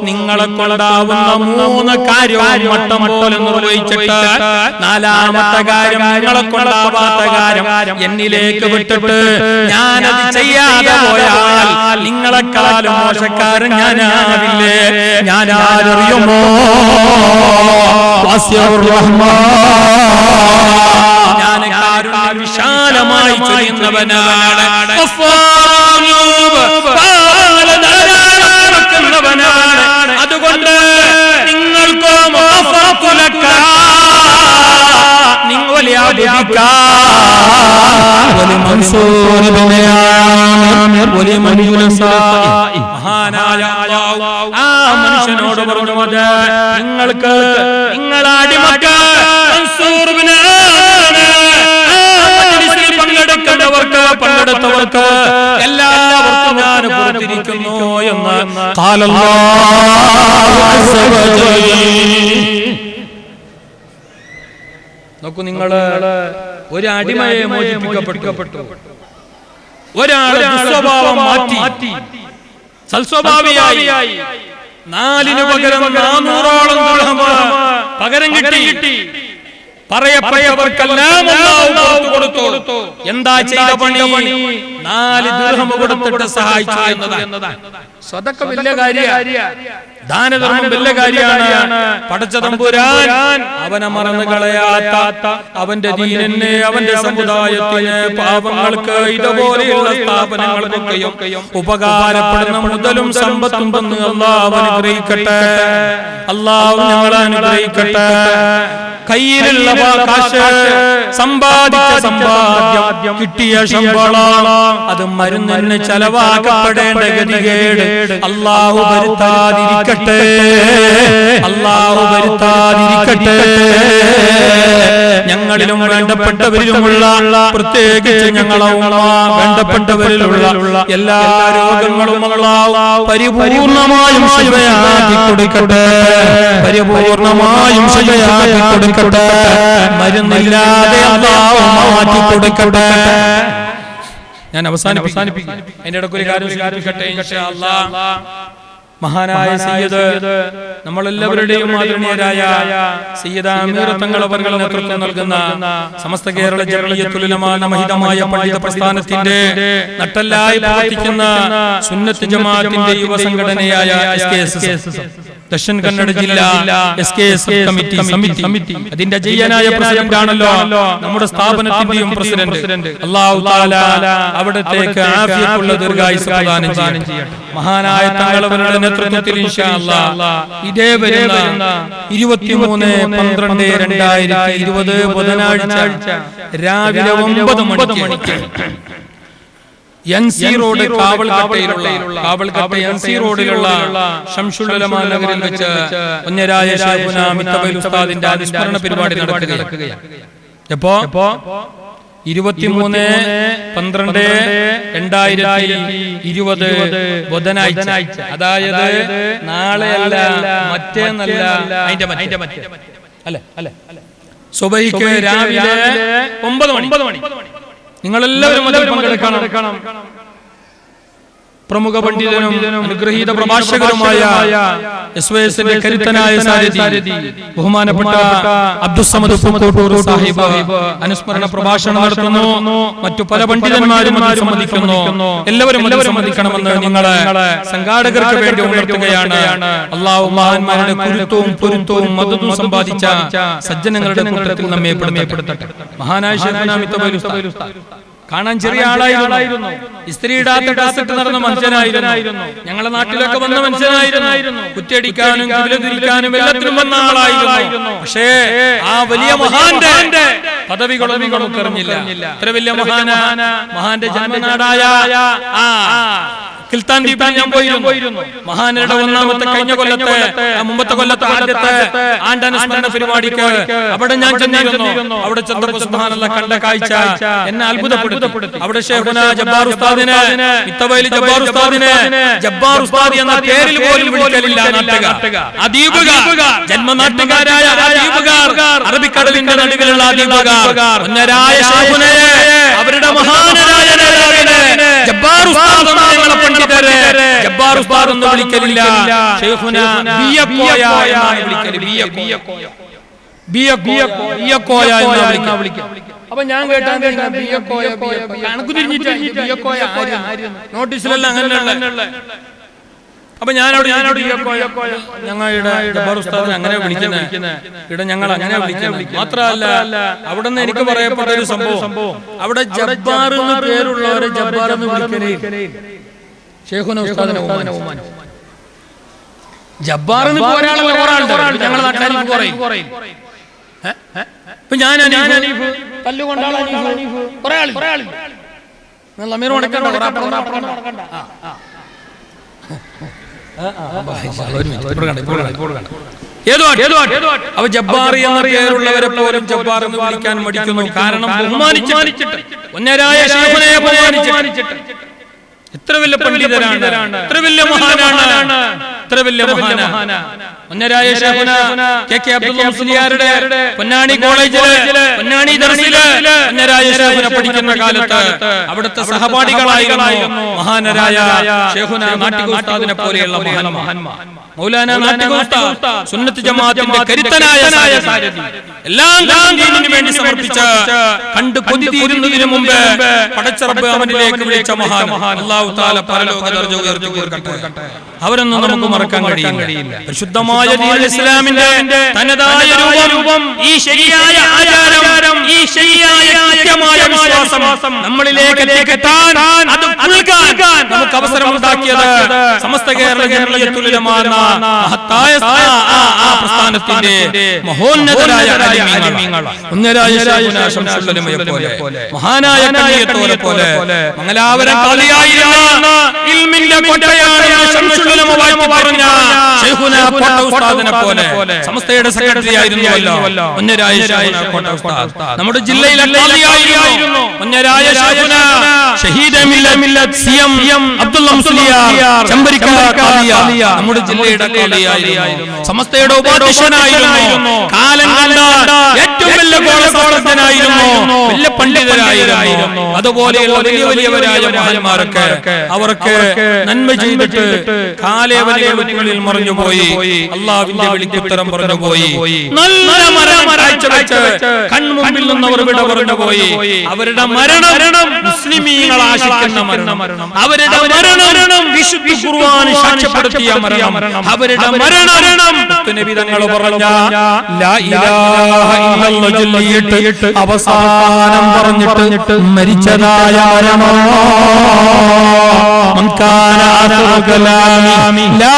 നിങ്ങളെ കൊണ്ടാവുന്ന 3 കാര്യവും മട്ടം പോലെ നിർവഹിച്ചിട്ട് 4ാമത്തെ കാര്യം നിങ്ങളെ കൊണ്ടാവാത്ത കാര്യം എന്നിലേക്ക് വിട്ടിട്ട് ഞാനത് ചെയ്യാതെ പോയാൽ നിങ്ങളെക്കാളും മോശക്കാരൻ ഞാനാവില്ലേ? ഞാൻ ആരറിയുമോ? ഞാൻ കാരുണ്യം വിശാലമായി ചൊരിയുന്നവനാണ്, അതുകൊണ്ട് നിങ്ങൾക്കോ മനുഷ്യനോട് പറഞ്ഞു, നിങ്ങൾക്ക് നിങ്ങളടിമക്ക് പങ്കെടുത്തവർക്ക് എല്ലാവർക്കും ഞാൻ പുറത്തിരിക്കുന്നു എന്ന് നോക്കൂ. നിങ്ങള് ഒരു അടിമയെ മോചിപ്പിക്കപ്പെട്ടു, ഒരാൾ സ്വഭാവം മാറ്റി സൽസ്വഭാവിയായി 4 പകരം 400ഓളം ദിർഹം പകരം കിട്ടി. പറയപ്പെട്ടവർക്കെല്ലാം അല്ലാഹു കൊടുത്തു. എന്താ ചെയ്ത പണി? 4 ദിർഹം കൊടുത്തിട്ട് സഹായിച്ചു എന്നതാണ്. സദഖ വലിയ കാര്യമാണ്, ദാനധർമ്മം വലിയ കാര്യമാണ്. പടച്ച തമ്പുരാൻ അവനെ മറന്നു കളയാത്ത, അവന്റെ ദീനിനെ, അവന്റെ സമുദായത്തിന്, പാപങ്ങൾക്ക്, ഇതുപോലെയുള്ള സ്ഥാപനങ്ങൾക്കൊക്കെയും ഉപകാരപ്പെടുന്ന മുതലും സമ്പത്തും തന്ന് അല്ലാഹു അനുഗ്രഹിക്കട്ടെ. അല്ലാഹു ഞങ്ങളെ അനുഗ്രഹിക്കട്ടെ. കയ്യിലുള്ള കാശ്, സമ്പാദിച്ച സമ്പാദ്യം, കിട്ടിയ ശമ്പളം, അത് മരുന്നിന് ചെലവാക്കപ്പെടേണ്ട ഗതികേട് അല്ലാഹു വരുത്താതിരിക്കട്ടെ, അല്ലാഹു വരുത്താതിരിക്കട്ടെ. ഞങ്ങളിലും വേണ്ടപ്പെട്ടവരിലുമുള്ള, പ്രത്യേകിച്ച് ഞങ്ങളെ വേണ്ടപ്പെട്ടവരിലുള്ള എല്ലാ രോഗങ്ങളും അല്ലാഹു പരിപൂർണമായും ശിഫയാക്കി കൊടുക്കട്ടെ, പരിപൂർണമായും ശിഫയാക്കി കൊടുക്കട്ടെ. മരുന്നില്ലാതെ അല്ലാഹു മാറ്റി കൊടുക്കട്ടെ. ഞാൻ അവസാനിപ്പിക്കും. അതിന്റെ ഇടയ്ക്ക് ഒരു കാര്യം സ്വീകരിക്കട്ടെ ഇൻഷാ അല്ലാഹ്. മഹാനായ സയ്യിദ്, നമ്മളെല്ലാവരുടെയും ആദരണീയരായ സയ്യിദ് അമീർ തങ്ങൾ അവர்கள் നേതൃത്വം നൽകുന്ന സമസ്ത കേരള ജമിയത്തുൽ ഉലമാ മഹിതമായ പണ്ഡിത പ്രസ്ഥാനത്തിന്റെ നട്ടെല്ലായി പ്രവർത്തിക്കുന്ന സുന്നത്ത് ജമാഅത്തിന്റെ യുവ സംഘടനയായ SKSS ദക്ഷിണ കന്നഡ ജില്ല SKS കമ്മിറ്റി അതിന്റെ ജയ്യനായ പ്രസിഡന്റ് ആണല്ലോ നമ്മുടെ സ്ഥാപനത്തിന്റെയും പ്രസിഡന്റ്. അല്ലാഹു തആല അവിടത്തേക്ക് ആഫിയത്തുള്ള ദീർഘായുസ്സ് പ്രദാനം ചെയ്യട്ടെ. മഹാനായ തങ്ങളവരുടെ നേതൃത്വത്തിൽ ഇൻഷാ അല്ലാഹ് ഇതേ വരുന്ന 23/12/2020 ബുധനാഴ്ച രാവിലെ 9 മണിക്ക് NC റോഡ് കാവൽക്കട്ട NC റോഡിലുള്ള ശംസുൽ ഉലമാ നഗറിൽ വെച്ച് ഒന്നരായ ശൈഖുനാ മിത്തബൈൽ ഉസ്താദിന്റെ അനുസ്മരണ പരിപാടി നടക്കുകയാണ്. എപ്പോ 23/12/2020 ബുധനാഴ്ച, അതായത് നാളെയല്ല മറ്റേന്നല്ല, അതിന്റെ അല്ലെ സുബഹിക്ക് രാവിലെ 9 മണി. നിങ്ങളെല്ലാവരും അതിൽ പങ്കെടുക്കണം. പ്രമുഖ പണ്ഡിതനും അനുഗ്രഹീത പ്രഭാഷകരുമായ SYS ന്റെ കരുത്തനായ സാരഥി ബഹുമാനപ്പെട്ട അബ്ദുൽ സമദ് പൂക്കോട്ടൂർ സാഹിബ് അനുസ്മരണ പ്രഭാഷണം നടത്തുന്നു. മറ്റു പല പണ്ഡിതന്മാരും സംബന്ധിക്കുന്നു. എല്ലാവരും സംബന്ധിക്കണമെന്ന് നിങ്ങളെ സംഘാടകർക്ക് വേണ്ടി ഉണർത്തുകയാണ്. അല്ലാഹു മഹാന്മാരുടെ കുരുത്തവും പൊരുത്തവും മദതും സമ്പാദിച്ച സജ്ജനങ്ങളുടെ കൂട്ടത്തിൽ നമ്മെ പെടുത്തട്ടെ. മഹാനായ ശൈഖുനാ മിത്തബൈൽ ഉസ്താദ് കാണാൻ ചെറിയ ആളായിരുന്നു. ഇസ്ത്രീയിടാത്ത ഡ്രസ്സിട്ട് നടന്ന മനുഷ്യനായിരുന്നു. ഞങ്ങളുടെ നാട്ടിലൊക്കെ വന്ന മനുഷ്യനായിരുന്നു. കുറ്റടിക്കാനും കുതിരതിരിക്കാനും എല്ലാത്തിനും വന്ന ആളായിരുന്നു. പക്ഷേ ആ വലിയ മഹാന്റെ പദവികളൊന്നും നമുക്ക് അറിഞ്ഞില്ല. ഇത്ര വലിയ മഹാന്റെ ജന്മനാടായ കിൽത്താൻ ദ്വീപിൽ ഞാൻ പോയിരുന്നു. മഹാനരുടെ ഒന്നാമത്തെ കഴിഞ്ഞ കൊല്ലത്തെ മുമ്പത്തെ കൊല്ലത്തെ ആദ്യത്തെ ആണ്ടാനുസ്മരണ പരിപാടിക്ക് അവിടെ ഞാൻ ചെന്നിരുന്നു. അവിടെ ചെന്നപ്പോൾ സുബ്ഹാനല്ലാഹ് കണ്ട കാഴ്ച എന്നെ അത്ഭുതപ്പെടുത്തി. അവിടെ ശൈഖുനാ ജബ്ബാർ ഉസ്താദിനെ, മിത്തബൈൽ ജബ്ബാർ ഉസ്താദിനെ ജബ്ബാർ ഉസ്താദ് എന്ന പേരിൽ പോലും വിളിക്കലില്ല നാട്ടുകാർ. അദീബുകാർ, ജന്മനാട്ടുകാരായ അദീബുകാർ, അറബിക്കടലിന്റെ നടുവിലുള്ള അദീബുകാർ ഒന്നരായ ശൈഖുനയെ, അവരുടെ മഹാനായ നേതാവിനെ ജബ്ബാർ ഉസ്താദ് ഞങ്ങളെ പണ്ഡിതരെ ജബ്ബാർ ഉസ്താദ് എന്ന് വിളിക്കലില്ല. ശൈഖുനാ ബിയക്കോയ എന്നാണ് വിളിക്കല്. ബിയക്കോയ എന്നാണ് വിളിക്കുക. അപ്പൊ ഞാൻ കേട്ടാൻ കണക്കു തിരിഞ്ഞിട്ട് നോട്ടീസിലെല്ലാം അങ്ങനെയുള്ള. അപ്പൊ ഞാനവിടെ ഞങ്ങളുടെ ജബ്ബാർ ഉസ്താദിനെ അങ്ങനെ വിളിക്കുന്നത്, ഇവിടെ ഞങ്ങൾ അങ്ങനെ വിളിക്കുന്നത് മാത്രമല്ല. അവിടെ നിന്ന് എനിക്ക് പറയപ്പെട്ട ഒരു സംഭവം, അവിടെ ജബ്ബാർ എന്ന് പേരുള്ളവരെ ജബ്ബാർ എന്ന് വിളിക്കലേ ശൈഖുനാ ഉസ്താദിനെ ജബ്ബാർ എന്ന് ഒരാളുണ്ട് ഞങ്ങളുടെ നാട്ടിൽ പറയും. ഇപ്പൊ ഞാൻ തല്ലുകൊണ്ടാണ് കുറെ ആളില്ല. അവ ജബ്ബാർ എന്ന പേരുള്ളവരെ പോലും ജബ്ബാർ എന്ന് വിളിക്കാൻ മടിക്കുന്നു. കാരണം ബഹുമാനിച്ചിട്ട് ഒന്നരായ ശൈഖുനയെ ബഹുമാനിച്ചിട്ട്. എത്ര വലിയ പണ്ഡിതരാണ്, എത്ര വലിയ മഹാനാണ്, എത്ര വലിയ മഹാനാണ്. ഒന്നരായ ശൈഖുനാ KK അബ്ദുൽ മുസ്ലിയാരുടെ പൊന്നാനി കോളേജിലെ പൊന്നാനി ദർസിലെ ഒന്നരായ ശൈഖുന പഠിക്കുന്ന കാലത്ത് അവിടുത്തെ സഹപാഠികളായിരുന്നു മഹാനരായ ശൈഖുനാ നാട്ടിക ഉസ്താദിനെ പോലെയുള്ള മഹാന്മാർ. മൗലാന നാട്ടിക ഉസ്താദ് സുന്നത്ത് ജമാഅത്തിന്റെ കരുത്തനായ സാരഥി, എല്ലാം ദീനിനു വേണ്ടി സമർപ്പിച്ച, കണ്ടു കൊതി തീരുന്നതിനു മുമ്പ് പടച്ച റബ്ബ് അവനിലേക്ക് വിളിച്ച മഹാൻ. അല്ലാഹു തആല പരലോക ദർജ ഉയർത്തി കൊടുക്കട്ടെ. അവരൊന്നും നമുക്ക് മറക്കാൻ കഴിയില്ല. പരിശുദ്ധമായ ദീനുൽ ഇസ്ലാമിന്റെ തനതായ രൂപം, ഈ ശരിയായ ആചാരം, ഈ ശരിയായ കൃത്യമായ വിശ്വാസം നമ്മളിലേക്ക് എത്തിക്കാൻ, അത് നൽകാൻ നമുക്ക് അവസരം ഉണ്ടാക്കിയത് സമസ്ത കേരള ജംഇയ്യത്തുൽ ഉലമാ എന്ന മഹത്തായ പ്രസ്ഥാനത്തിന്റെ മഹോന്നതരായ ആലിമീങ്ങൾ. ഒന്നരായ ശൈഖുനാ ശംസുൽ ഉലമയെ പോലെ, മഹാനായ കനിയത്തോലെ പോലെ, മംഗലാപുരം ഖാദിയായിരുന്ന ഇൽമിന്റെ കോട്ടയാണ് ശംസുൽ ഉലമ വാഴ്ത്തി പറഞ്ഞ ശൈഖുനാ കോട്ട ഉസ്താദിനെ പോലെ, സമസ്തയുടെ സെക്രട്ടറി ആയിരുന്നുവല്ലോ ഒന്നരായ ശൈഖുനാ കോട്ട ഉസ്താദ്. നമ്മുടെ ജില്ലയിലെ ഖാദിയായിരുന്നു ഒന്നരായ ശൈഖുനാ ഷഹീദ് മില്ലത്ത് CM അബ്ദുൽ മുസ്ലിയാർ ചമ്പരിക്കാർ ഖാദിയ നമ്മുടെ ജില്ലയുടെ ഖാദിയായിരുന്നു. സമസ്തയുടെ ഉപാധ്യക്ഷനായിരുന്നു. കാലം കണ്ട ഏറ്റവും വലിയ ഗോളശാസ്ത്രജ്ഞനായിരുന്നു, വലിയ പണ്ഡിതരായിരുന്നു. അതുപോലെയുള്ള വലിയ വലിയവരായ മഹാന്മാരൊക്കെ അവർക്ക് നന്മ ചെയ്തിട്ട് കാലേവനുകളിൽ മറിഞ്ഞുപോയി, അള്ളാഹുവിന്റെ വിളിക്ക് ഉത്തരം പറഞ്ഞുപോയി, നല്ല മരണം കാഴ്ചവെച്ച് കൺമുമ്പിൽ നിന്ന് അവർ വിട പറഞ്ഞുപോയി. അവരുടെ മരണം മുസ്ലിമീങ്ങൾ ആശിക്കുന്ന മരണം, അവരുടെ മരണം വിശുദ്ധ ഖുർആൻ സാക്ഷ്യപ്പെടുത്തിയ മരണം, അവരുടെ മരണം നബി തങ്ങൾ പറഞ്ഞ ലാ ഇലാഹ ഇല്ലല്ലാഹ് ചൊല്ലിയിട്ട് അവസാനം പറഞ്ഞിട്ട് മരിച്ചതായ മരണം. മൻ കാന ആഖിറു കലാമി ലാ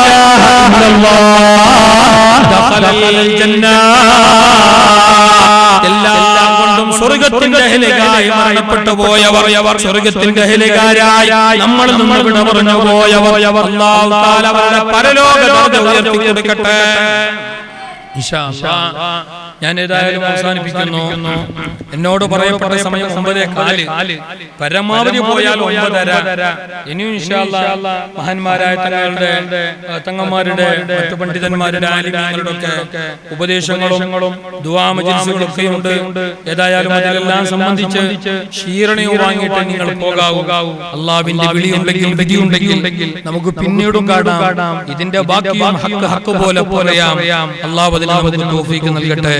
ഇലാഹ ഇല്ലല്ലാഹ് ദഖലൽ ജന്ന. എല്ലാം കൊണ്ടും സ്വർഗ്ഗത്തിന്റെ അഹ്ലുകാരായി മരണപ്പെട്ടു പോയവർ, സ്വർഗ്ഗത്തിന്റെ അഹ്ലുകാരായി നമ്മൾ നിന്ന് വിട പറഞ്ഞു പോയവർ, അല്ലാഹു തആല അവരുടെ പരലോക ദർജ ഉയർത്തി കൊടുക്കട്ടെ. ഇൻഷാ അല്ലാഹ് ഞാൻ ഏതായാലും അവസാനിപ്പിക്കുന്നു. എന്നോട് പറയപ്പെട്ട സമയം 9:15, പരമാവധി പോയാൽ 9:30. ഇനിയും ഇൻഷാ അല്ലാഹ് മഹാന്മാരായ തങ്ങന്മാരുടെ മറ്റു പണ്ഡിതന്മാരുടെ ആലിമീങ്ങളുടെ ഒക്കെ ഉപദേശങ്ങളും ദുആ മജ്‌ലിസുകളും ഒക്കെ ഉണ്ട്. ഏതായാലും അതിലെല്ലാം സംബന്ധിച്ച് ക്ഷീരണയും വാങ്ങിയിട്ട് നിങ്ങൾ പോകാവൂ. അല്ലാഹുവിന്റെ വിളിയുണ്ടെങ്കിൽ വിധിയുണ്ടെങ്കിൽ നമുക്ക് പിന്നീടും കാണാം. ഇതിന്റെ ബാക്കിയും ഹക്ക് പോലെ പറയാം. അല്ലാഹു അതിന് നമുക്ക് തൗഫീഖ് നൽകട്ടെ.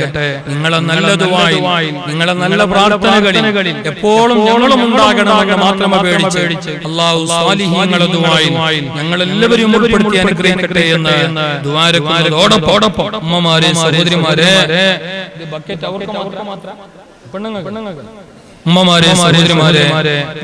നിങ്ങളെ നല്ല ദുആയിൽ, നിങ്ങളെ നല്ല പ്രാർത്ഥനകളിൽ എപ്പോഴും ഞങ്ങളും ഉണ്ടാകണമെന്ന് മാത്രം അപേക്ഷിച്ച് അല്ലാഹു സാലിഹീങ്ങളുടെ ദുആയിൽ ഞങ്ങൾ എല്ലാവരും ഉൾപ്പെടുത്തി അനുഗ്രഹിക്കട്ടെ എന്ന് ദുആരക്കുന്നതോടൊപ്പം ഉമ്മമാരെ, സഹോദരിമാരെ, ബക്കറ്റ് അവർക്ക് മാത്രം ഉമ്മമാരെ, സഹോദരിമാരെ,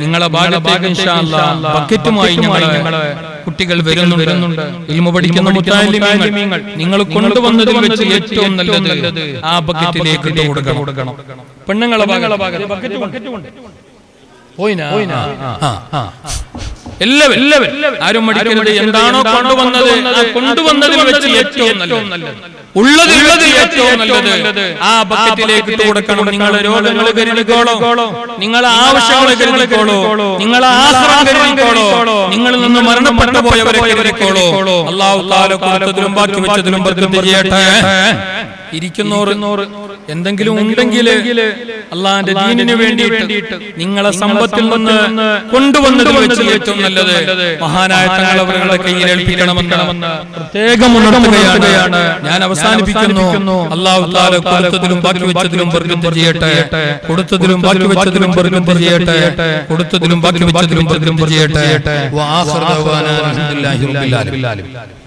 നിങ്ങളെ ഭാഗത്തേക്ക് ഇൻഷാ അല്ലാഹ് ബക്കറ്റുമായി ഞങ്ങളെ കുട്ടികൾ വരുന്നുണ്ട്. ഇൽമു പഠിക്കുന്ന മുത്തഅല്ലിമീങ്ങൾ നിങ്ങൾ കൊണ്ടുവന്നതിൽ വെച്ച് ഏറ്റവും നല്ലത് ആ ബക്കറ്റിലേക്ക് ഇട്ട് കൊടുക്കണം. പെണ്ണുങ്ങളെ ഭാഗത്ത് ബക്കറ്റ് പോയിനാ എല്ലാവരും ആരും മടിക്കരുത്. എന്താണോ കൊണ്ടുവന്നതിൽ വെച്ച് ഏറ്റവും നല്ലത്, ഉള്ളതിൽ ഏറ്റവും നല്ലത് ആ ബക്കറ്റിലേക്ക് ഇട്ട് കൊടുക്കണം. നിങ്ങളെ രോഗങ്ങൾ കരുതിക്കോളൂ, നിങ്ങളെ ആവശ്യങ്ങൾ കരുതിക്കോളൂ, നിങ്ങളെ ആശ്രയം കരുതിക്കോളൂ, നിങ്ങളിൽ നിന്ന് മരണപ്പെട്ടു പോയവരെ കരുതിക്കോളൂ. അല്ലാഹു തആല കൊടുത്തതിലും ബാക്കി വെച്ചതിലും ബർക്കത്ത് ചെയ്യട്ടെ. ഇരിക്കുന്നോർ എന്തെങ്കിലും ഉണ്ടെങ്കിൽ അള്ളാന്റെ ദീനിന് വേണ്ടിയിട്ട് നിങ്ങളെ സമ്പത്തിൽ നിന്ന് കൊണ്ടുവന്നതിൽ വെച്ച് ഏറ്റവും നല്ലത് മഹാനായ തങ്ങളവരുടെ കയ്യിൽ ഏൽപ്പിക്കണമെന്ന് പ്രത്യേകം ഉണർത്തുകയാണ്. ഞാൻ അവസാനിപ്പിക്കുന്നു. അല്ലാഹു തആല കൊടുത്തതിലും ബാക്കി വെച്ചതിലും ബർക്കത്ത് ചെയ്യട്ടെ, കൊടുത്തതിലും ബാക്കി വെച്ചതിലും ബർക്കത്ത് ചെയ്യട്ടെ, കൊടുത്തതിലും ബാക്കി വെച്ചതിലും ബർക്കത്ത് ചെയ്യട്ടെ. വആഖിറു ദഅവാനാ അൽഹംദുലില്ലാഹി റബ്ബിൽ ആലമീൻ.